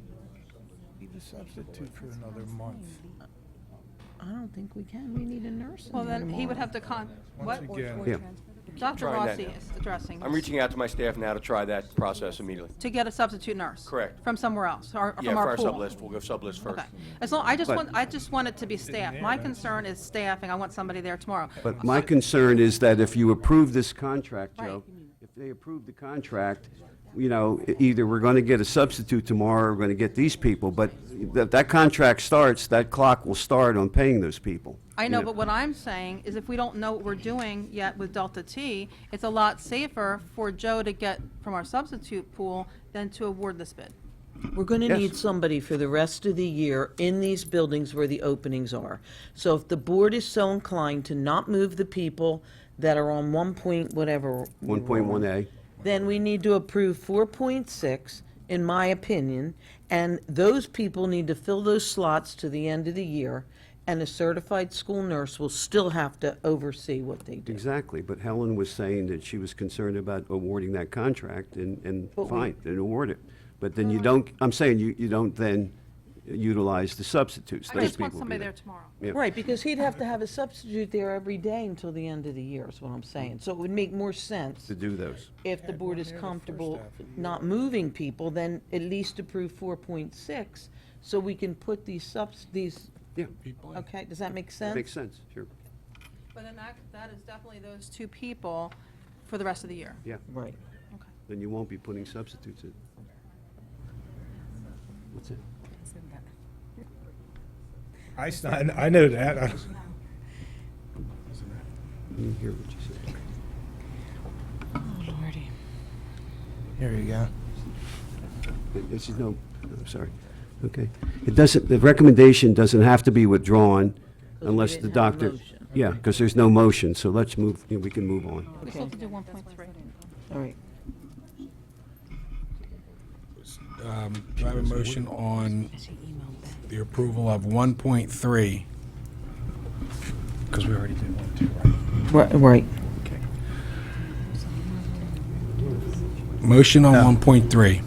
Be the substitute for another month. I don't think we can. We need a nurse. in Well, there then he would tomorrow. have to what? again- Yeah. Dr. Trying that Rossi now. is addressing I'm this. reaching out to my staff now to try that process immediately. To get a substitute nurse? Correct. From somewhere else, or Yeah, from for our our pool? sub-list, we'll go sub-list first. Okay. As long, I But- just want it to be staff. My concern is staffing. I want somebody there tomorrow. But my concern is that if you approve this contract, Joe, if they approve the contract, you know, either we're going to get a substitute tomorrow, or we're going to get these people, but that contract starts, that clock will start on paying those people. I you know, but what I'm saying is if we don't know what we're doing yet with Delta T, it's a lot safer for Joe to get from our substitute pool than to award this bid. We're going to Yes. need somebody for the rest of the year in these buildings where the openings are. So if the board is so inclined to not move the people that are on 1.1A. then we need to approve 4.6, in my opinion, and those people need to fill those slots to the end of the year, and a certified school nurse will still have to oversee what they do. Exactly, but Helen was saying that she was concerned about awarding that contract, and But we- fine, then award it. But then you don't, I'm saying you don't then utilize the substitutes. I Those just want people will be somebody there there. tomorrow. Yeah. Right, because he'd have to have a substitute there every day until the end of the year, is what I'm saying. So it would make more sense To do those. if the board is comfortable not moving people, then at least approve 4.6, so we can put these Yeah, okay, does that make sense? makes sense, sure. But then that is definitely those two people for the rest of the year. Yeah, Right. then you won't be putting substitutes in. What's it? I know that. I didn't hear what you said. Oh, Lordy. Here you go. This is no, I'm sorry. Okay. It doesn't, the recommendation doesn't have to be withdrawn unless the didn't have a doctor. motion. Yeah, because there's no motion, so let's move, we can move on. We still have to do 1.3. All right. Do I have a motion on the approval of 1.3? Because we already did 1, 2, right? Right. Okay. Motion on 1.3.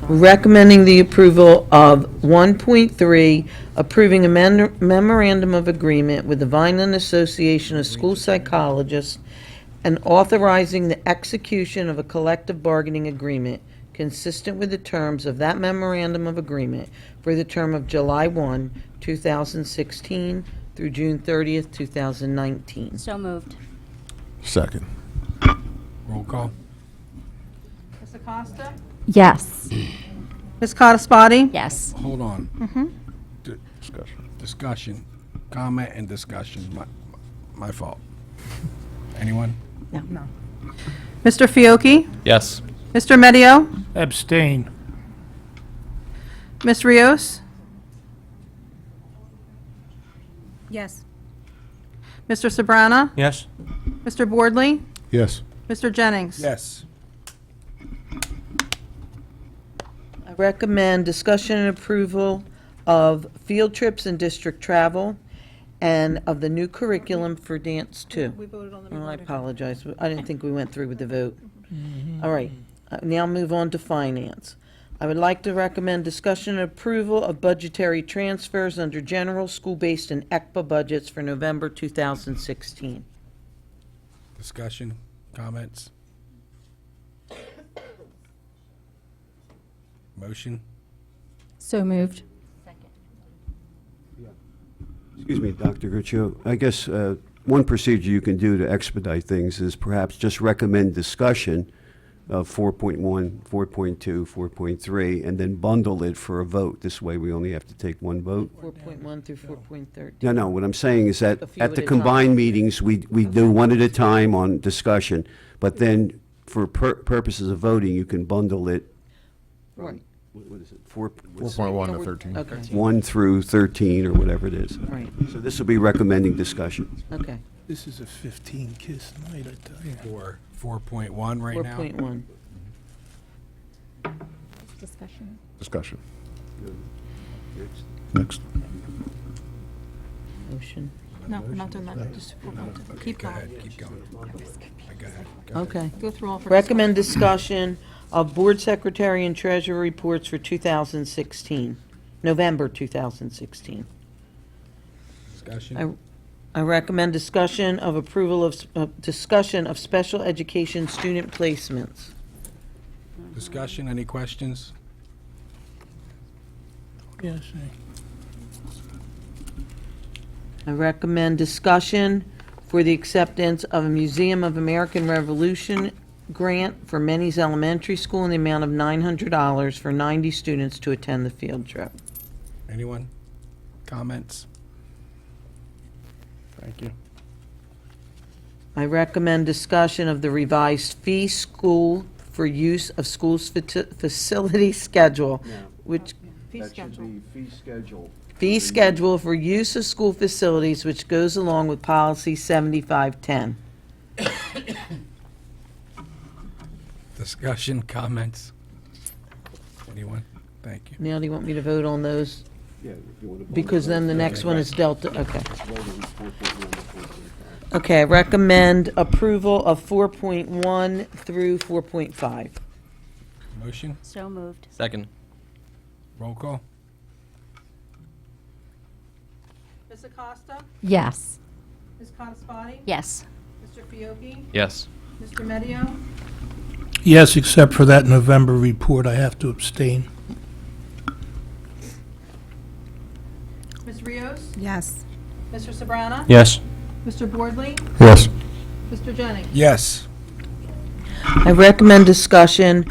Recommending the approval of 1.3, approving a memorandum of agreement with the Vineland Association of School Psychologists and authorizing the execution of a collective bargaining agreement consistent with the terms of that memorandum of agreement for the term of July 1, 2016 through June 30th, 2019. So moved. Second. Roll call. Ms. Acosta? Yes. Ms. Codispoti? Yes. Hold on. Mm-hmm. Discussion. Comment and discussion. My fault. Anyone? No. Mr. Fiocchi? Yes. Mr. Medio? Abstain. Ms. Rios? Yes. Mr. Sabrana? Yes. Mr. Boardley? Yes. Mr. Jennings? Yes. I recommend discussion and approval of field trips and district travel and of the new curriculum for dance two. We voted on the Oh, I apologize. I didn't think we went through with the vote. All right, now move on to finance. I would like to recommend discussion and approval of budgetary transfers under general, school-based, and ECPA budgets for November 2016. Discussion. Comments. Motion. So moved. Excuse me, Dr. Guccio. I guess one procedure you can do to expedite things is perhaps just recommend discussion of 4.1, 4.2, 4.3, and then bundle it for a vote. This way, we only have to take one vote. 4.1 through 4.13. No, what I'm saying is that A few at at the a time. combined meetings, we do one at a time on discussion, but then for purposes of voting, you can bundle it Right. what is it, 4? 4.1 to 13. Okay. 1 through 13, or whatever it is. Right. So this will be recommending discussion. Okay. This is a 15-kiss night, I tell you. For 4.1 right now. 4.1. Discussion. Discussion. Next. Next. Motion. No, we're not doing that. Just keep Go going. ahead, keep going. Go ahead. Okay. Go through all for Recommend discussion of Board Secretary and Treasurer reports for 2016, November 2016. Discussion. I recommend discussion of approval of discussion of special education student placements. Discussion, any questions? Yes. I recommend discussion for the acceptance of a Museum of American Revolution grant for Menny's Elementary School in the amount of $900 for 90 students to attend the field trip. Anyone? Comments? Thank you. I recommend discussion of the revised fee school for use of school's facility schedule, which Fee schedule. fee schedule for use of school facilities, which goes along with policy 7510. Discussion, comments? Anyone? Thank you. Now, do you want me to vote on those? Yeah, if you want to vote Because on then the those. next one is Delta, okay. Vote on 4.1 to 4.5. Okay, I recommend approval of 4.1 through 4.5. Motion? So moved. Second. Roll call? Ms. Acosta? Yes. Ms. Conspati? Yes. Mr. Fiocchi? Yes. Mr. Medio? Yes, except for that November report, I have to abstain. Ms. Rios? Yes. Mr. Sabrana? Yes. Mr. Boardley? Yes. Mr. Jennings? Yes. I recommend discussion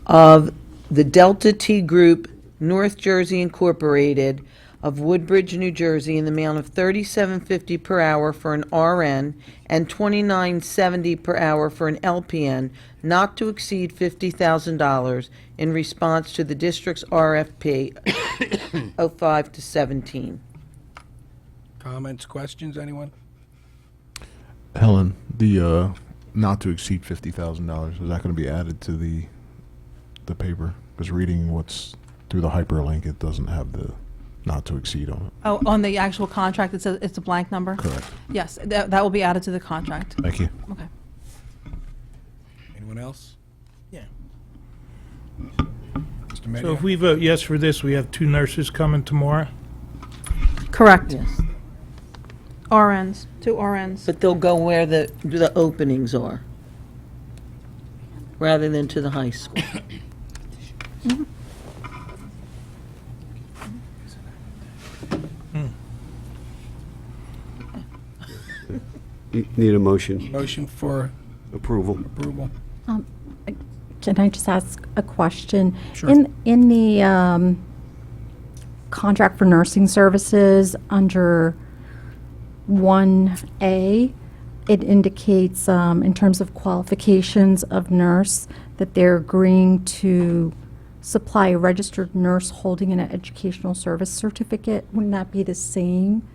of the Delta T Group, North Jersey Incorporated of Woodbridge, New Jersey, in the amount of $37.50 per hour for an RN and $29.70 per hour for an LPN, not to exceed $50,000 in response to the district's RFP 05 to 17. Comments, questions, anyone? Helen, the not to exceed $50,000, is that going to be added to the paper? Because reading what's through the hyperlink, it doesn't have the not to exceed on it. Oh, on the actual contract, it says it's a blank number? Correct. Yes, that will be added to the contract. Thank you. Okay. Anyone else? Yeah. Mr. So Medio? if we vote yes for this, we have 2 nurses coming tomorrow? Correct. Yes. RNs, 2 RNs. But they'll go where the openings are, rather than to the high school. You need a motion, Motion for approval. approval? Can I just ask a question? Sure. In the contract for nursing services under 1A, it indicates in terms of qualifications of nurse that they're agreeing to supply a registered nurse holding an educational service certificate. Wouldn't that be the same?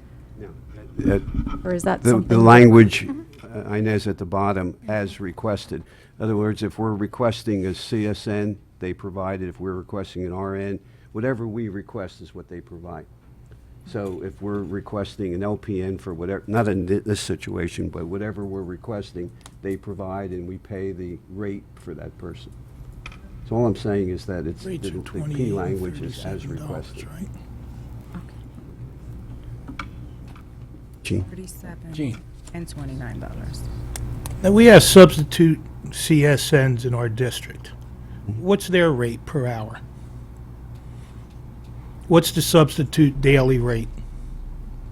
Or is that The something? language, Inez, at the bottom, as requested. In other words, if we're requesting a CSN, they provide it. If we're requesting an RN, whatever we request is what they provide. So if we're requesting an LPN for whatever, not in this situation, but whatever we're requesting, they provide and we pay the rate for that person. So all I'm saying is that it's, Rates are the $28 key and language is as $37, requested. right? Gene? 37 Gene? and $29. Now, we have substitute CSNs in our district. What's their rate per hour? What's the substitute daily rate?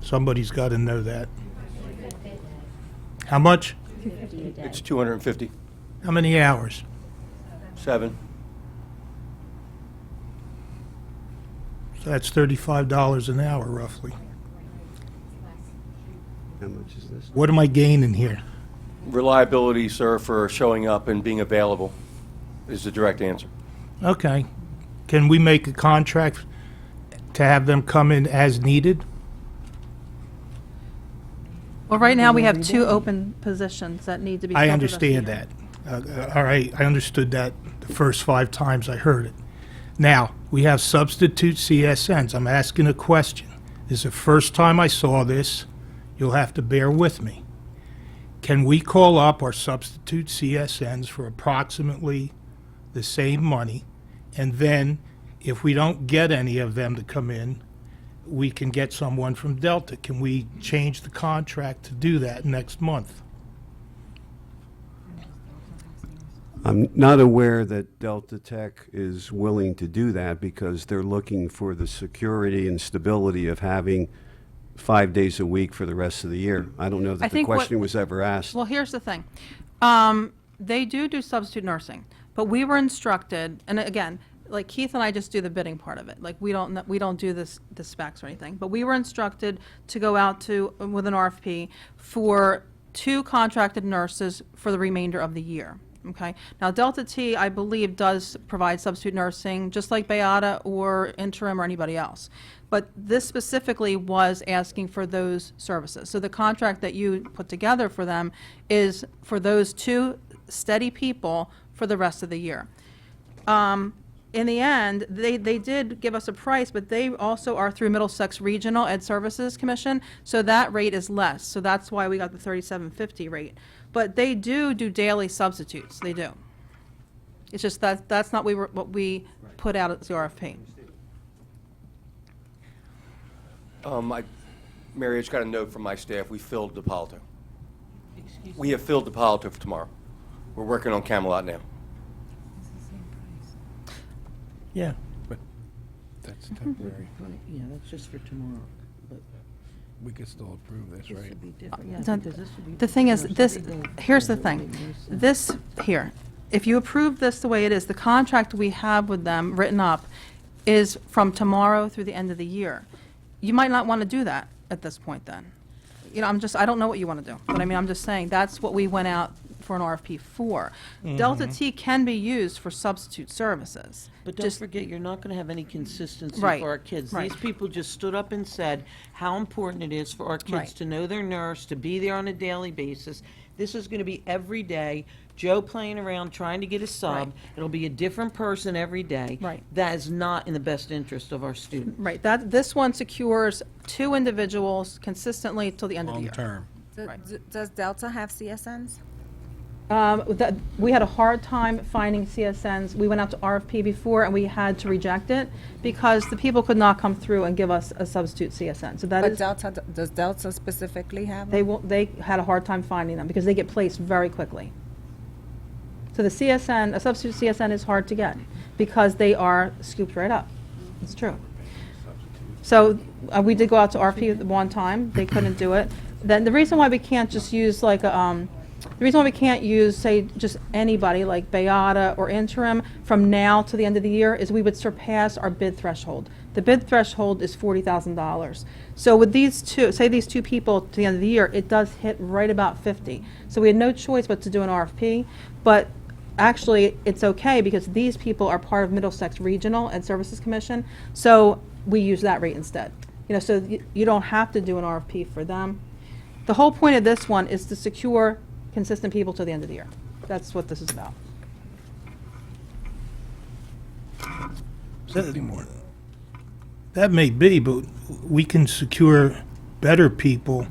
Somebody's got to know that. How much? It's 250. How many hours? 7. So that's $35 an hour, roughly. How much is this? What am I gaining here? Reliability, sir, for showing up and being available is the direct answer. Okay. Can we make a contract to have them come in as needed? Well, right now, we have 2 open positions that need to be filled. I the rest of the understand year. that. All right, I understood that the first 5 times I heard it. Now, we have substitute CSNs. I'm asking a question. This is the first time I saw this. You'll have to bear with me. Can we call up our substitute CSNs for approximately the same money, and then if we don't get any of them to come in, we can get someone from Delta? Can we change the contract to do that next month? I'm not aware that Delta Tech is willing to do that because they're looking for the security and stability of having 5 days a week for the rest of the year. I don't know I that the think what- question was ever asked. Well, here's the thing. They do substitute nursing, but we were instructed, and again, like Keith and I just do the bidding part of it. Like we don't do the specs or anything, but we were instructed to go out with an RFP for 2 contracted nurses for the remainder of the year. Okay. Now, Delta T, I believe, does provide substitute nursing, just like Bayada or interim or anybody else. But this specifically was asking for those services. So the contract that you put together for them is for those 2 steady people for the rest of the year. In the end, they did give us a price, but they also are through Middlesex Regional Ed Services Commission, so that rate is less. So that's why we got the $37.50 rate. But they do daily substitutes. They do. It's just that's not what we put out at the RFP. Mary, I just got a note from my staff. We filled DePalto. We have filled DePalto for tomorrow. We're working on Camelot now. Yeah. But that's temporary. Yeah, that's just for tomorrow, but We could still approve this, this right? would be different, yeah, The- because this would be. The thing is, nurse every day. here's the That thing. would make no sense. This, here, if you approve this the way it is, the contract we have with them written up is from tomorrow through the end of the year. You might not want to do that at this point then. You know, I don't know what you want to do, but I mean, I'm just saying, that's what we went out for an RFP for. Delta T can be used for substitute services. But don't forget, you're not going to have any consistency Right, for our kids. right. These people just stood up and said how important it is for our kids Right. to know their nurse, to be there on a daily basis. This is going to be every day. Joe playing around trying to get a sub. Right. It'll be a different person every day. Right. That is not in the best interest of our students. Right, this one secures 2 individuals consistently till the end of the year. Long term. Does Delta have CSNs? We had a hard time finding CSNs. We went out to RFP before, and we had to reject it because the people could not come through and give us a substitute CSN. So that But is, does Delta specifically have they them? will, they had a hard time finding them because they get placed very quickly. So the CSN, a substitute CSN is hard to get because they are scooped right up. It's true. So we did go out to RFP one time. They couldn't do it. Then the reason why we can't just use like the reason why we can't use, say, just anybody like Bayada or interim from now to the end of the year is we would surpass our bid threshold. The bid threshold is $40,000. So with these 2, say these 2 people to the end of the year, it does hit right about 50. So we had no choice but to do an RFP, but actually it's okay because these people are part of Middlesex Regional Ed Services Commission, so we use that rate instead. You know, so you don't have to do an RFP for them. The whole point of this one is to secure consistent people to the end of the year. That's what this is about. That may be, but we can secure better people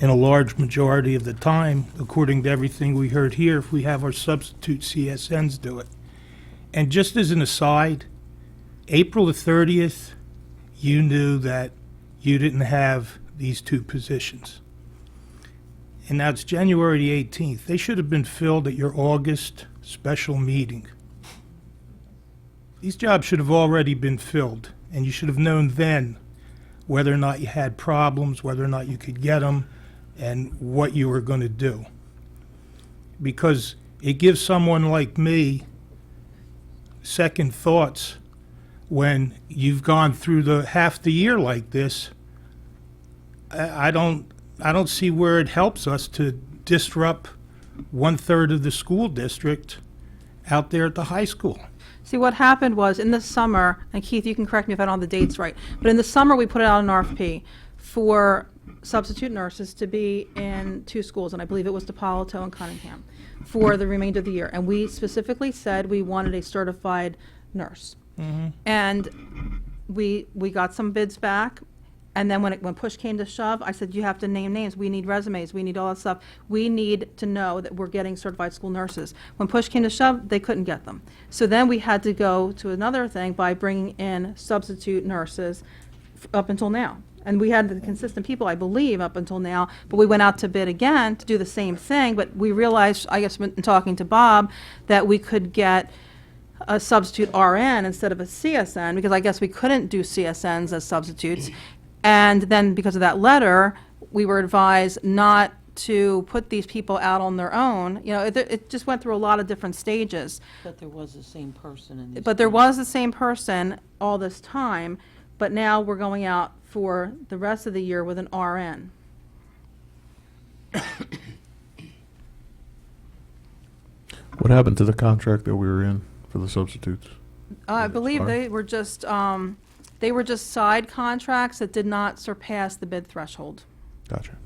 in a large majority of the time, according to everything we heard here, if we have our substitute CSNs do it. And just as an aside, April the 30th, you knew that you didn't have these 2 positions. And now it's January the 18th. They should have been filled at your August special meeting. These jobs should have already been filled, and you should have known then whether or not you had problems, whether or not you could get them, and what you were going to do. Because it gives someone like me second thoughts when you've gone through the half the year like this. I don't see where it helps us to disrupt 1/3 of the school district out there at the high school. See, what happened was, in the summer, and Keith, you can correct me if I don't have the dates right, but in the summer, we put out an RFP for substitute nurses to be in 2 schools, and I believe it was DePalato and Cunningham, for the remainder of the year. And we specifically said we wanted a certified nurse. And we got some bids back, and then when push came to shove, I said, you have to name names. We need resumes. We need all that stuff. We need to know that we're getting certified school nurses. When push came to shove, they couldn't get them. So then we had to go to another thing by bringing in substitute nurses up until now. And we had the consistent people, I believe, up until now, but we went out to bid again to do the same thing, but we realized, I guess, in talking to Bob, that we could get a substitute RN instead of a CSN, because I guess we couldn't do CSNs as substitutes. And then because of that letter, we were advised not to put these people out on their own. You know, it just went through a lot of different stages. But there was the same person in these. But there was the same person all this time, but now we're going out for the rest of the year with an RN. What happened to the contract that we were in for the substitutes? I believe Sorry? they were just side contracts that did not surpass the bid threshold. Gotcha.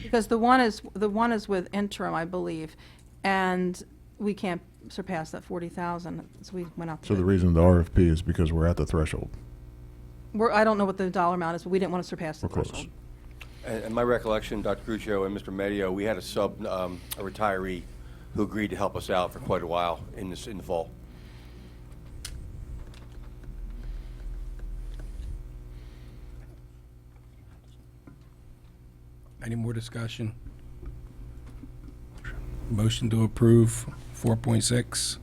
Because the one is with interim, I believe, and we can't surpass that 40,000, so we went out to So bid. the reason the RFP is because we're at the threshold. I don't know what the dollar amount is, but we didn't want to surpass the We're close. threshold. And my recollection, Dr. Crucio and Mr. Medio, we had a retiree who agreed to help us out for quite a while in the fall. Any more discussion? Motion to approve 4.6.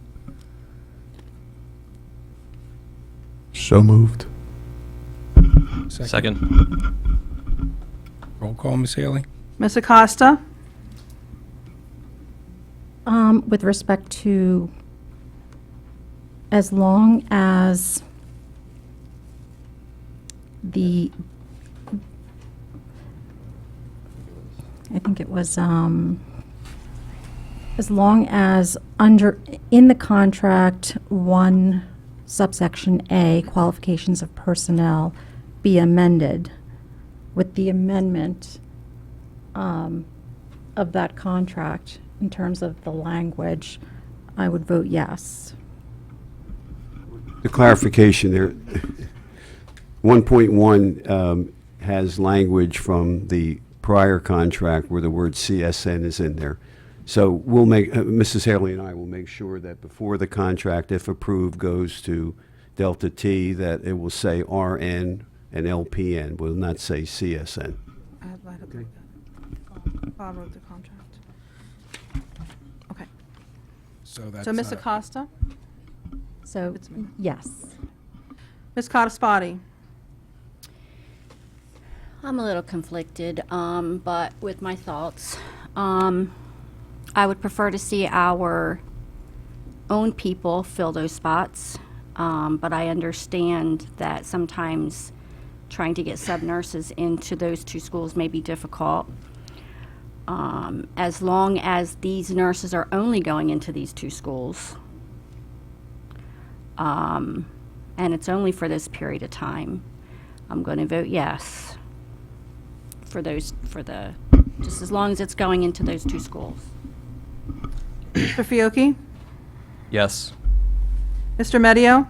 So moved. Second. Roll call, Ms. Haley? Ms. Acosta? With respect to, as long as I think it was, as long as in the contract, 1 subsection A, qualifications of personnel, be amended with the amendment of that contract in terms of the language, I would vote yes. The clarification there, 1.1 has language from the prior contract where the word CSN is in there. So we'll make, Mrs. Haley and I will make sure that before the contract, if approved, goes to Delta T, that it will say RN and LPN, will not say CSN. Bob wrote the contract. Okay. So that's. So Ms. Acosta? So, yes. Ms. Cottospati? I'm a little conflicted, but with my thoughts. I would prefer to see our own people fill those spots, but I understand that sometimes trying to get sub-nurses into those 2 schools may be difficult. As long as these nurses are only going into these 2 schools, and it's only for this period of time, I'm going to vote yes just as long as it's going into those 2 schools. Mr. Fiocchi? Yes. Mr. Medio?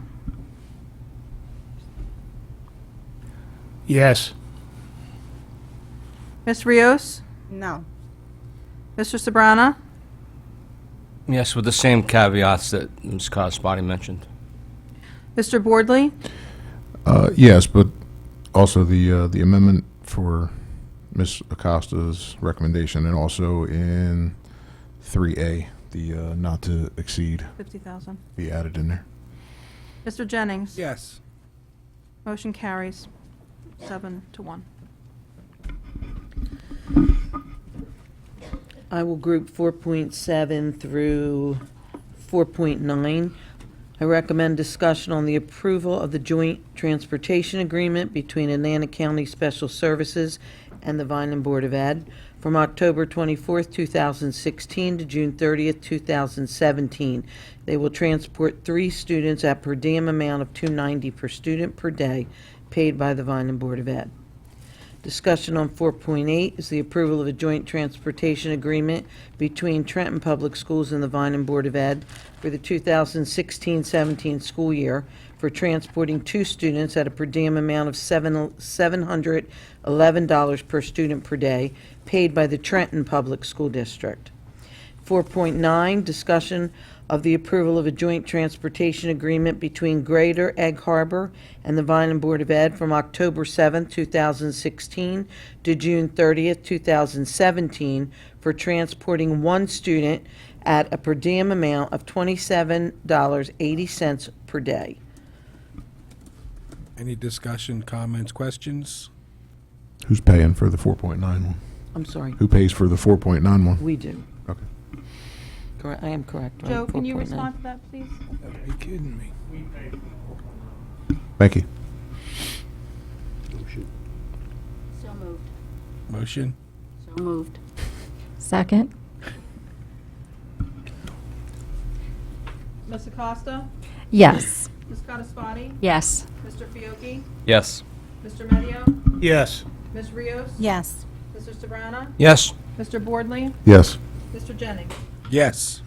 Yes. Ms. Rios? No. Mr. Sabrana? Yes, with the same caveats that Ms. Cosbody mentioned. Mr. Boardley? Yes, but also the amendment for Ms. Acosta's recommendation, and also in 3A, the not to exceed 50,000. be added in there. Mr. Jennings? Yes. Motion carries 7-1. I will group 4.7 through 4.9. I recommend discussion on the approval of the joint transportation agreement between Anana County Special Services and the Vineland Board of Ed from October 24th, 2016 to June 30th, 2017. They will transport 3 students at per diem amount of $290 per student per day, paid by the Vineland Board of Ed. Discussion on 4.8 is the approval of a joint transportation agreement between Trenton Public Schools and the Vineland Board of Ed for the 2016-17 school year for transporting 2 students at a per diem amount of $711 per student per day, paid by the Trenton Public School District. 4.9, discussion of the approval of a joint transportation agreement between Greater Egg Harbor and the Vineland Board of Ed from October 7, 2016 to June 30th, 2017 for transporting 1 student at a per diem amount of $27.80 per day. Any discussion, comments, questions? Who's paying for the 4.9 one? I'm sorry. Who pays for the 4.9 one? We do. Okay. Correct, I am correct, right? Joe, can you 4.9. respond to that, please? Are you kidding me? Thank you. So moved. Motion? So moved. Second? Ms. Acosta? Yes. Ms. Cottasvati? Yes. Mr. Fiocchi? Yes. Mr. Medio? Yes. Ms. Rios? Yes. Mr. Sabrana? Yes. Mr. Boardley? Yes. Mr. Jennings? Yes.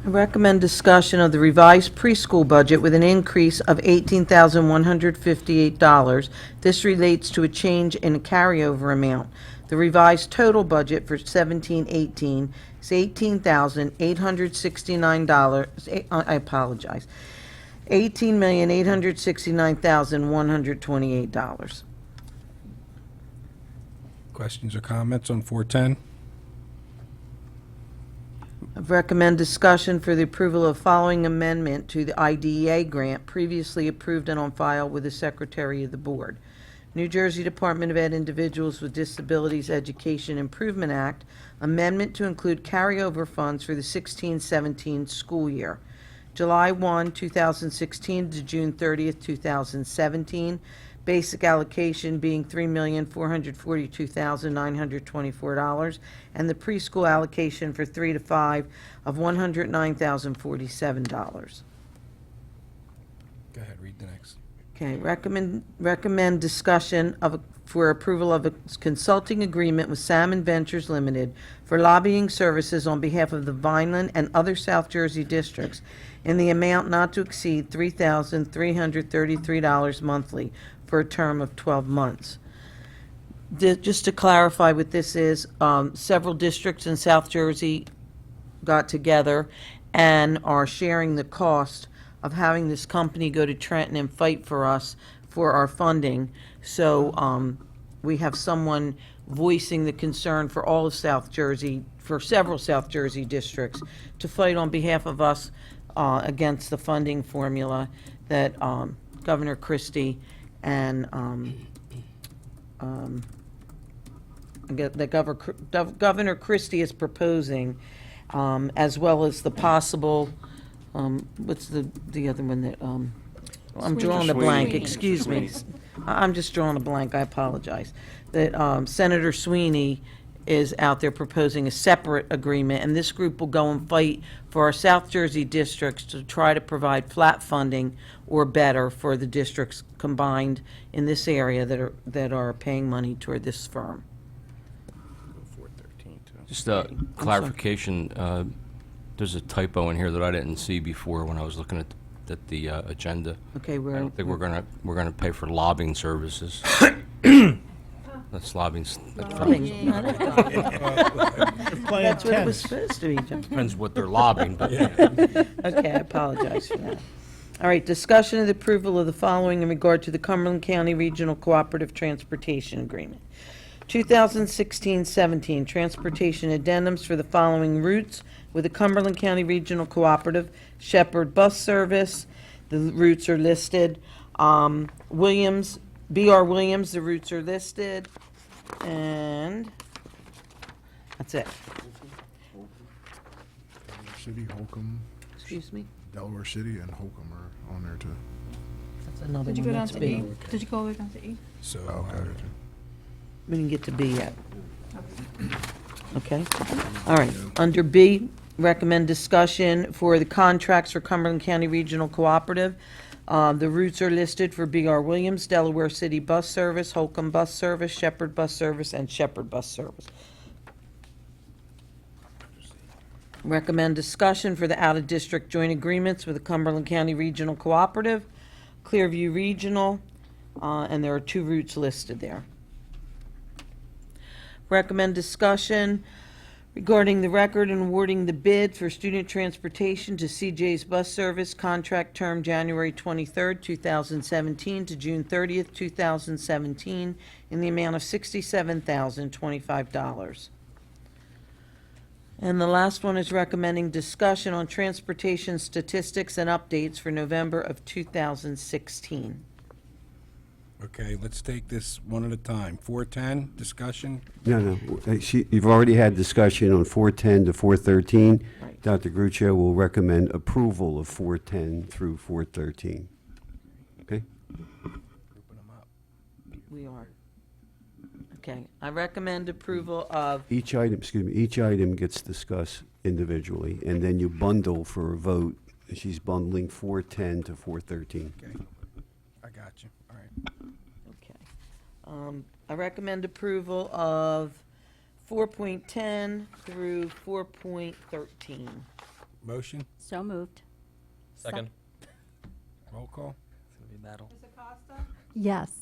I recommend discussion of the revised preschool budget with an increase of $18,158. This relates to a change in a carryover amount. The revised total budget for 17-18 is $18,869. I apologize. $18,869,128. Questions or comments on 410? I recommend discussion for the approval of following amendment to the IDEA grant previously approved and on file with the Secretary of the Board. New Jersey Department of Ed Individuals with Disabilities Education Improvement Act, amendment to include carryover funds for the 16-17 school year. July 1, 2016 to June 30th, 2017. Basic allocation being $3,442,924, and the preschool allocation for 3 to 5 of $109,047. Go ahead, read the next. Okay, recommend discussion for approval of a consulting agreement with Salmon Ventures Limited for lobbying services on behalf of the Vineland and other South Jersey districts in the amount not to exceed $3,333 monthly for a term of 12 months. Just to clarify what this is, several districts in South Jersey got together and are sharing the cost of having this company go to Trenton and fight for us for our funding. So we have someone voicing the concern for all of South Jersey, for several South Jersey districts, to fight on behalf of us against the funding formula that Governor Christie and that Governor Christie is proposing, as well as the possible, what's the other one that, I'm drawing a blank, excuse me. I'm just drawing a blank, I apologize. That Senator Sweeney is out there proposing a separate agreement, and this group will go and fight for our South Jersey districts to try to provide flat funding or better for the districts combined in this area that are paying money toward this firm. Just a clarification, there's a typo in here that I didn't see before when I was looking at the agenda. Okay, I don't think we're gonna pay for lobbying services. That's lobbying. That's what it was supposed to be, John. Depends what they're lobbying, but yeah. Okay, I apologize for that. All right, discussion of the approval of the following in regard to the Cumberland County Regional Cooperative Transportation Agreement. 2016-17 transportation addendums for the following routes with the Cumberland County Regional Cooperative: Shepherd Bus Service, the routes are listed. Williams, B.R. Williams, the routes are listed. And that's it. City, Holcomb. Excuse me? Delaware City and Holcomb are on there too. That's another Did you one, go down that's to E? B. Did you go all the way down to E? So, Okay. We didn't get to B yet. Okay. All right. Under B, recommend discussion for the contracts for Cumberland County Regional Cooperative. The routes are listed for B.R. Williams, Delaware City Bus Service, Holcomb Bus Service, Shepherd Bus Service, and Shepherd Bus Service. Recommend discussion for the out-of-district joint agreements with the Cumberland County Regional Cooperative, Clearview Regional, and there are 2 routes listed there. Recommend discussion regarding the record and awarding the bid for student transportation to CJ's Bus Service, contract term January 23rd, 2017 to June 30th, 2017, in the amount of $67,025. And the last one is recommending discussion on transportation statistics and updates for November of 2016. Okay, let's take this one at a time. 410, discussion. No. You've already had discussion on 410 to 413. Right. Dr. Gruccio will recommend approval of 410 through 413. Okay? We are. Okay, I recommend approval of, Each item gets discussed individually, and then you bundle for a vote. She's bundling 410 to 413. Okay, I got you. All right. okay. I recommend approval of 4.10 through 4.13. Motion, So moved. Second. roll call. It's gonna be a battle. Ms. Acosta? Yes.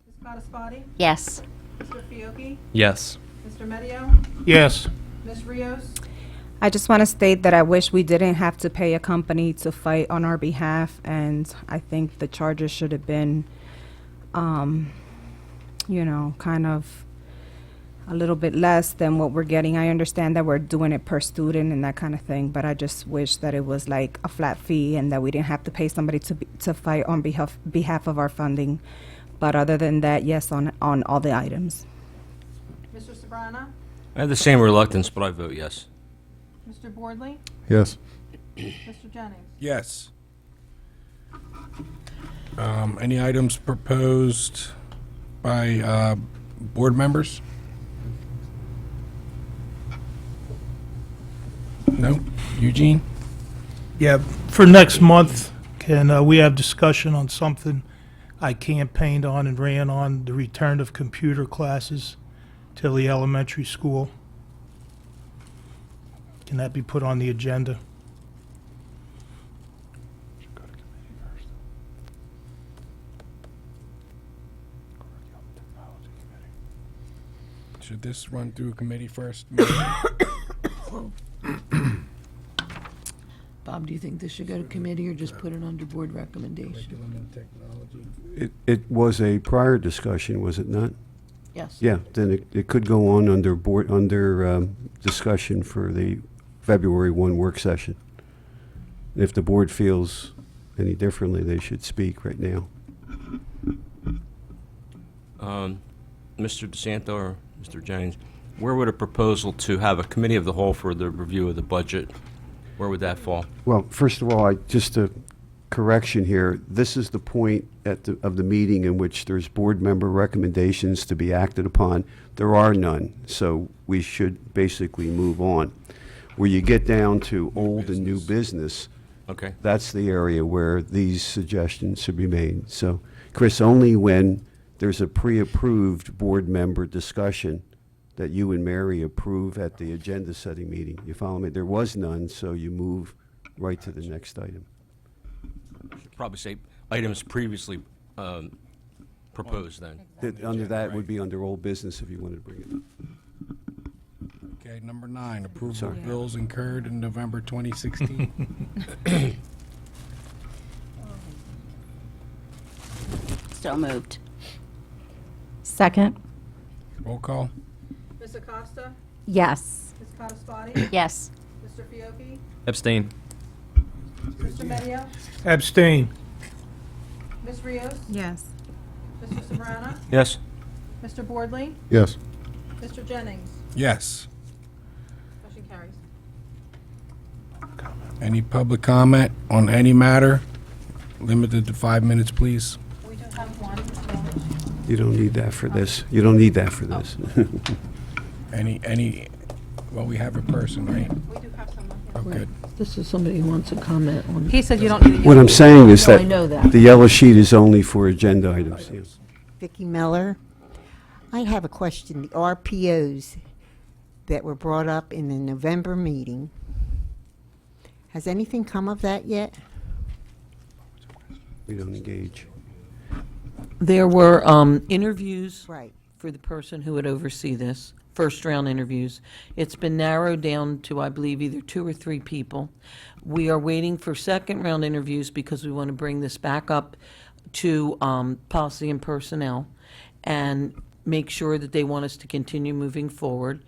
Ms. Cottasparty? Yes. Mr. Fiocchi? Yes. Mr. Medio? Yes. Ms. Rios? I just want to state that I wish we didn't have to pay a company to fight on our behalf, and I think the charges should have been, kind of a little bit less than what we're getting. I understand that we're doing it per student and that kind of thing, but I just wish that it was like a flat fee and that we didn't have to pay somebody to fight on behalf of our funding. But other than that, yes, on all the items. Mr. Sabrana? I have the same reluctance, but I vote yes. Mr. Boardley? Yes. Mr. Jennings? Yes. Any items proposed by board members? No? Eugene? Yeah, for next month, can we have discussion on something I campaigned on and ran on, the return of computer classes to the elementary school? Can that be put on the agenda? Should this run through committee first? Bob, do you think this should go to committee or just put it under board recommendation? Curriculum and technology. It was a prior discussion, was it not? Yes. Yeah, then it could go on under discussion for the February 1 work session. If the board feels any differently, they should speak right now. Mr. DeSanto or Mr. Jennings, where would a proposal to have a committee of the whole for the review of the budget, where would that fall? Well, first of all, just a correction here. This is the point of the meeting in which there's board member recommendations to be acted upon. There are none, so we should basically move on. Where you get down to old and new business, Okay. that's the area where these suggestions should be made. So, Chris, only when there's a pre-approved board member discussion that you and Mary approve at the agenda-setting meeting. You follow me? There was none, so you move right to the next item. Should probably say items previously proposed then. Under that would be under old business if you wanted to bring it up. Okay, number 9, approval Sorry. of bills incurred in November 2016. So moved. Second. Roll call. Ms. Acosta? Yes. Ms. Cottasparty? Yes. Mr. Fiocchi? Abstain. Mr. Medio? Abstain. Ms. Rios? Yes. Mr. Sabrana? Yes. Mr. Boardley? Yes. Mr. Jennings? Yes. Motion carries. Any public comment on any matter? Limited to 5 minutes, please. We do have one. You don't need that for this. You don't need that for this. Well, we have a person, right? We do have someone here. Oh, good. This is somebody who wants to comment on. He said you don't need a What I'm saying is No, that I know that. the yellow sheet is only for agenda items. Yes. Vicki Miller. I have a question. The RPOs that were brought up in the November meeting, has anything come of that yet? We don't engage. There were interviews Right. for the person who would oversee this, first-round interviews. It's been narrowed down to, I believe, either 2 or 3 people. We are waiting for second-round interviews because we want to bring this back up to policy and personnel and make sure that they want us to continue moving forward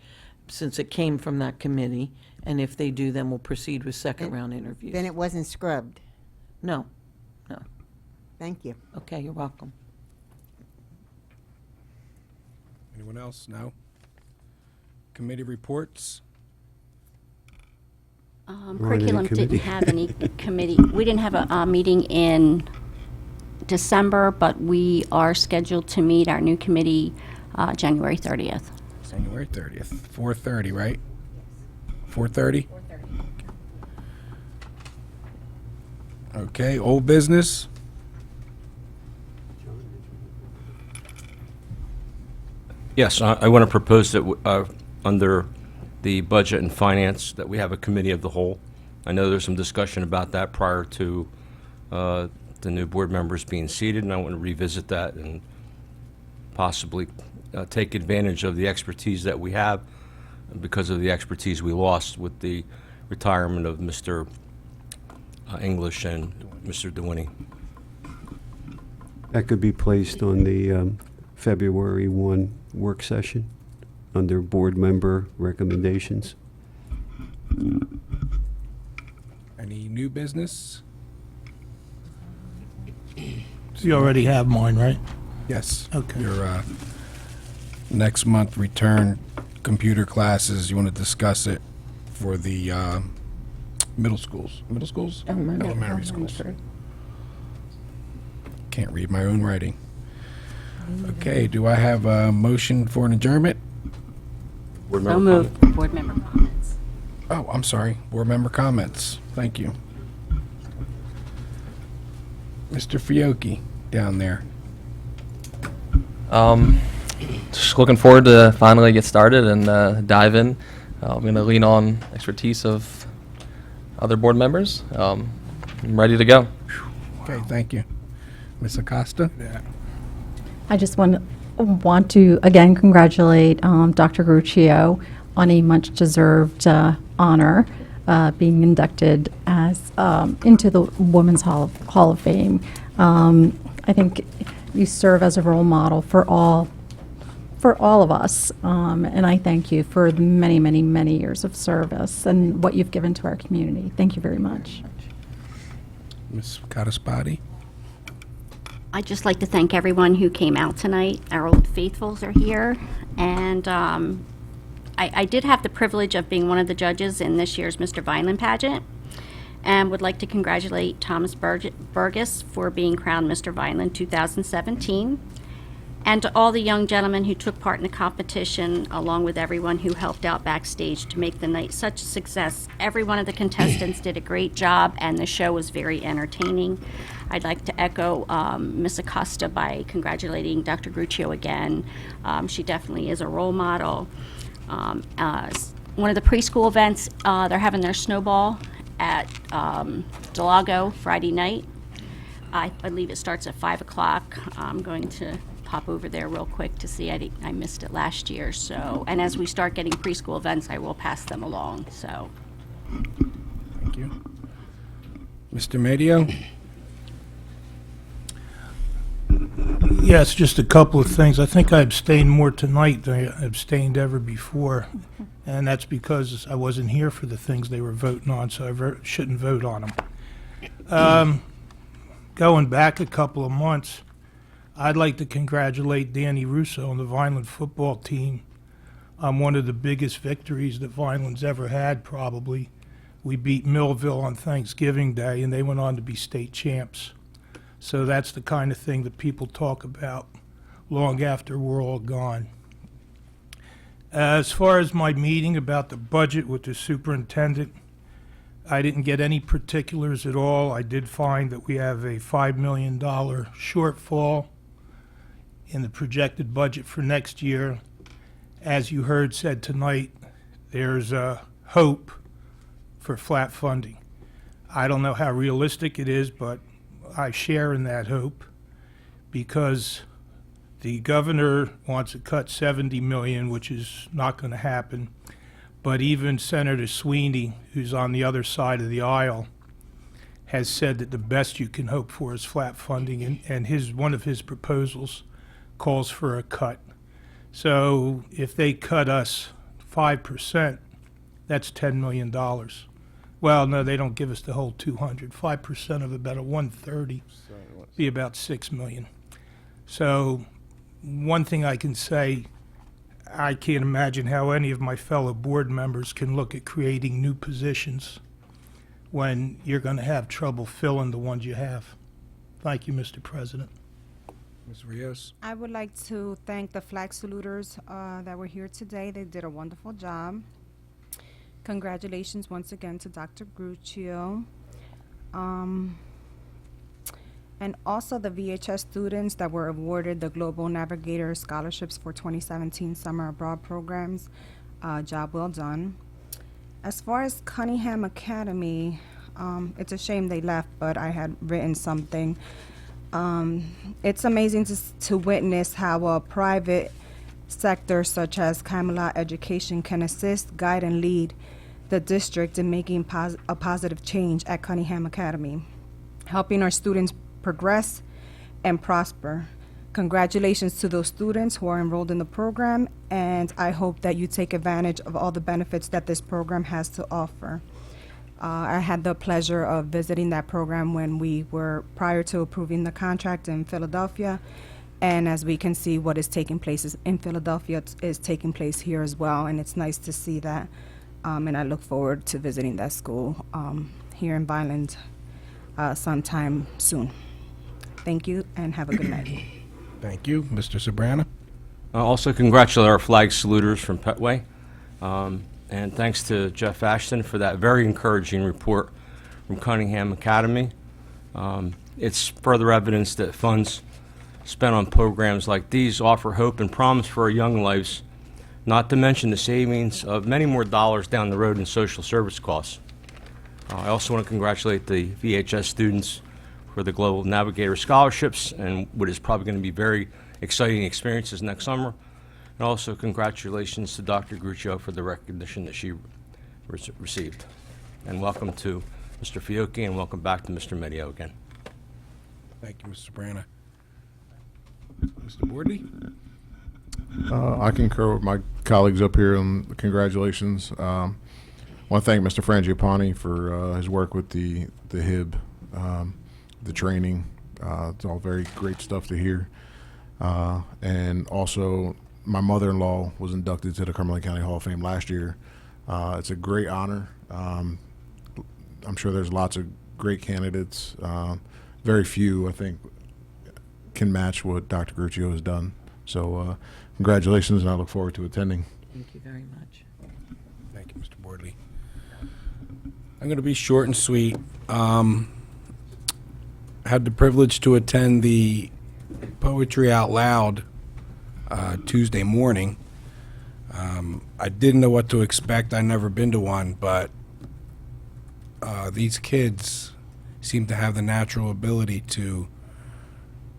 since it came from that committee. And if they do, then we'll proceed with second-round interviews. Then it wasn't scrubbed. No, no. Thank you. Okay, you're welcome. Anyone else? No? Committee reports? Curriculum committee. didn't have any committee. We didn't have a meeting in December, but we are scheduled to meet our new committee January 30th. January 30th, 4:30, right? 4:30? Okay, old business? Yes, I want to propose that under the Budget and Finance, that we have a committee of the whole. I know there's some discussion about that prior to the new board members being seated, and I want to revisit that and possibly take advantage of the expertise that we have because of the expertise we lost with the retirement of Mr. English and Mr. DeWinnie. That could be placed on the February 1 work session under board member recommendations. Any new business? You already have mine, right? Yes. Okay. Your next month return computer classes, you want to discuss it for the middle schools? Middle schools? Elementary schools. Can't read my own writing. Okay, do I have a motion for an adjournment? Board So member moved. comment? Board member comments. Oh, I'm sorry. Board member comments. Thank you. Mr. Fiocchi down there. Just looking forward to finally get started and dive in. I'm going to lean on expertise of other board members. I'm ready to go. Okay, thank you. Ms. Acosta? I just want to again congratulate Dr. Gruccio on a much-deserved honor, being inducted as into the Women's Hall of Fame. I think you serve as a role model for all of us, and I thank you for the many, many, many years of service and what you've given to our community. Thank you very much. Ms. Cataspati? I'd just like to thank everyone who came out tonight. Our old faithfuls are here, and I did have the privilege of being one of the judges in this year's Mr. Vineland pageant, and would like to congratulate Thomas Burgess for being crowned Mr. Vineland 2017, and to all the young gentlemen who took part in the competition, along with everyone who helped out backstage to make the night such a success. Every one of the contestants did a great job, and the show was very entertaining. I'd like to echo Ms. Acosta by congratulating Dr. Gruccio again. She definitely is a role model. One of the preschool events, they're having their snowball at Delago Friday night. I believe it starts at 5 o'clock. I'm going to pop over there real quick to see. I missed it last year. So, and as we start getting preschool events, I will pass them along. So, Thank you. Mr. Medio? Yes, just a couple of things. I think I abstained more tonight than I abstained ever before, and that's because I wasn't here for the things they were voting on, so I shouldn't vote on them. Going back a couple of months, I'd like to congratulate Danny Russo and the Vineland football team on one of the biggest victories that Vineland's ever had, probably. We beat Millville on Thanksgiving Day, and they went on to be state champs. So that's the kind of thing that people talk about long after we're all gone. As far as my meeting about the budget with the superintendent, I didn't get any particulars at all. I did find that we have a $5 million shortfall in the projected budget for next year. As you heard said tonight, there's a hope for flat funding. I don't know how realistic it is, but I share in that hope because the governor wants to cut $70 million, which is not going to happen. But even Senator Sweeney, who's on the other side of the aisle, has said that the best you can hope for is flat funding, and one of his proposals calls for a cut. So if they cut us 5%, that's $10 million. Well, no, they don't give us the whole 200. 5% of about a 130 be about $6 million. So one thing I can say, I can't imagine how any of my fellow board members can look at creating new positions when you're going to have trouble filling the ones you have. Thank you, Mr. President. Ms. Rios? I would like to thank the flag saluters that were here today. They did a wonderful job. Congratulations once again to Dr. Gruccio. And also the VHS students that were awarded the Global Navigator Scholarships for 2017 Summer Abroad programs. Job well done. As far as Cunningham Academy, it's a shame they left, but I had written something. It's amazing to witness how a private sector such as Camelot Education can assist, guide, and lead the district in making a positive change at Cunningham Academy, helping our students progress and prosper. Congratulations to those students who are enrolled in the program, and I hope that you take advantage of all the benefits that this program has to offer. I had the pleasure of visiting that program when we were prior to approving the contract in Philadelphia, and as we can see, what is taking place in Philadelphia is taking place here as well, and it's nice to see that, and I look forward to visiting that school here in Vineland sometime soon. Thank you, and have a good night. Thank you. Mr. Sobrana? Also congratulate our flag saluters from Petway. And thanks to Jeff Ashton for that very encouraging report from Cunningham Academy. It's further evidence that funds spent on programs like these offer hope and promise for our young lives, not to mention the savings of many more dollars down the road in social service costs. I also want to congratulate the VHS students for the Global Navigator Scholarships and what is probably going to be very exciting experiences next summer. And also congratulations to Dr. Gruccio for the recognition that she received. And welcome to Mr. Fiocchi, and welcome back to Mr. Medio again. Thank you, Mr. Sobrana. Mr. Bordley? I concur with my colleagues up here on the congratulations. I want to thank Mr. Frangipani for his work with the HIB, the training. It's all very great stuff to hear. And also, my mother-in-law was inducted to the Cumberland County Hall of Fame last year. It's a great honor. I'm sure there's lots of great candidates. Very few, I think, can match what Dr. Gruccio has done. So congratulations, and I look forward to attending. Thank you very much. Thank you, Mr. Bordley. I'm going to be short and sweet. Had the privilege to attend the Poetry Out Loud Tuesday morning. I didn't know what to expect. I'd never been to one, but these kids seem to have the natural ability to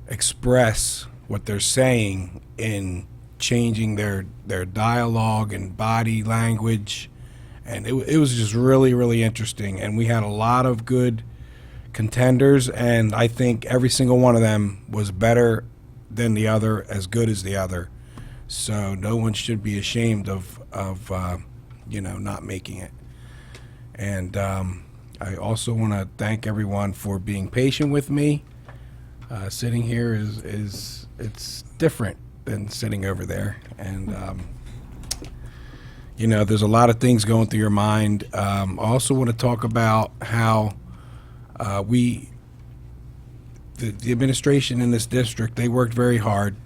express what they're saying in changing their dialogue and body language, and it was just really, really interesting. And we had a lot of good contenders, and I think every single one of them was better than the other, as good as the other. So no one should be ashamed of not making it. And I also want to thank everyone for being patient with me. Sitting here is it's different than sitting over there, and there's a lot of things going through your mind. I also want to talk about how the administration in this district, they worked very hard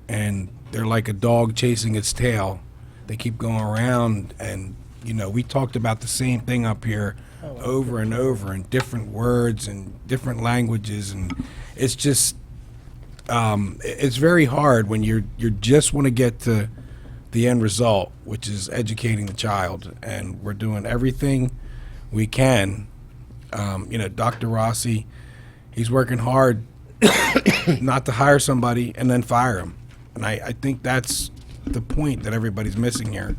and they're like a dog chasing its tail. They keep going around, and we talked about the same thing up here over and over in different words and different languages, and it's just it's very hard when you just want to get to the end result, which is educating the child, and we're doing everything we can. Dr. Rossi, he's working hard not to hire somebody and then fire him. And I think that's the point that everybody's missing here.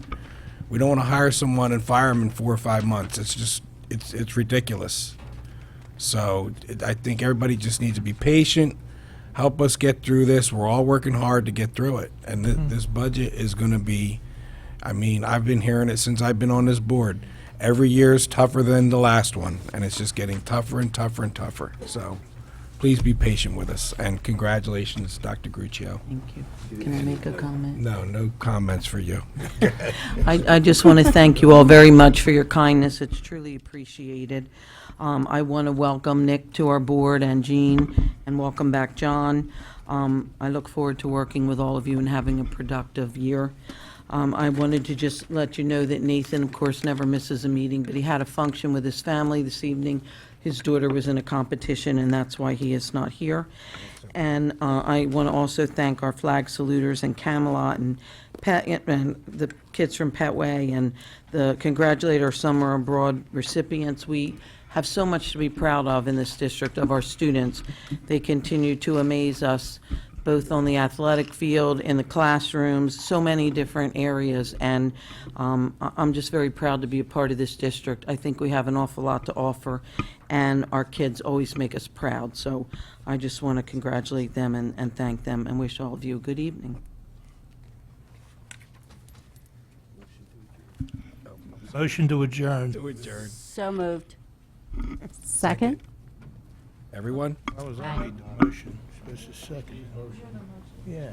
We don't want to hire someone and fire them in 4 or 5 months. It's just, it's ridiculous. So I think everybody just needs to be patient, help us get through this. We're all working hard to get through it. And this budget is going to be, I've been hearing it since I've been on this board. Every year is tougher than the last one, and it's just getting tougher and tougher and tougher. So please be patient with us, and congratulations, Dr. Gruccio. Thank you. Can I make a comment? No comments for you. I just want to thank you all very much for your kindness. It's truly appreciated. I want to welcome Nick to our board and Jean, and welcome back John. I look forward to working with all of you and having a productive year. I wanted to just let you know that Nathan, of course, never misses a meeting, but he had a function with his family this evening. His daughter was in a competition, and that's why he is not here. And I want to also thank our flag saluters in Camelot and the kids from Petway and congratulate our summer abroad recipients. We have so much to be proud of in this district of our students. They continue to amaze us, both on the athletic field, in the classrooms, so many different areas, and I'm just very proud to be a part of this district. I think we have an awful lot to offer, and our kids always make us proud. So I just want to congratulate them and thank them, and wish all of you a good evening. Motion to adjourn. So moved. Second? Everyone? I was, I made the motion. Supposed to second. Yeah.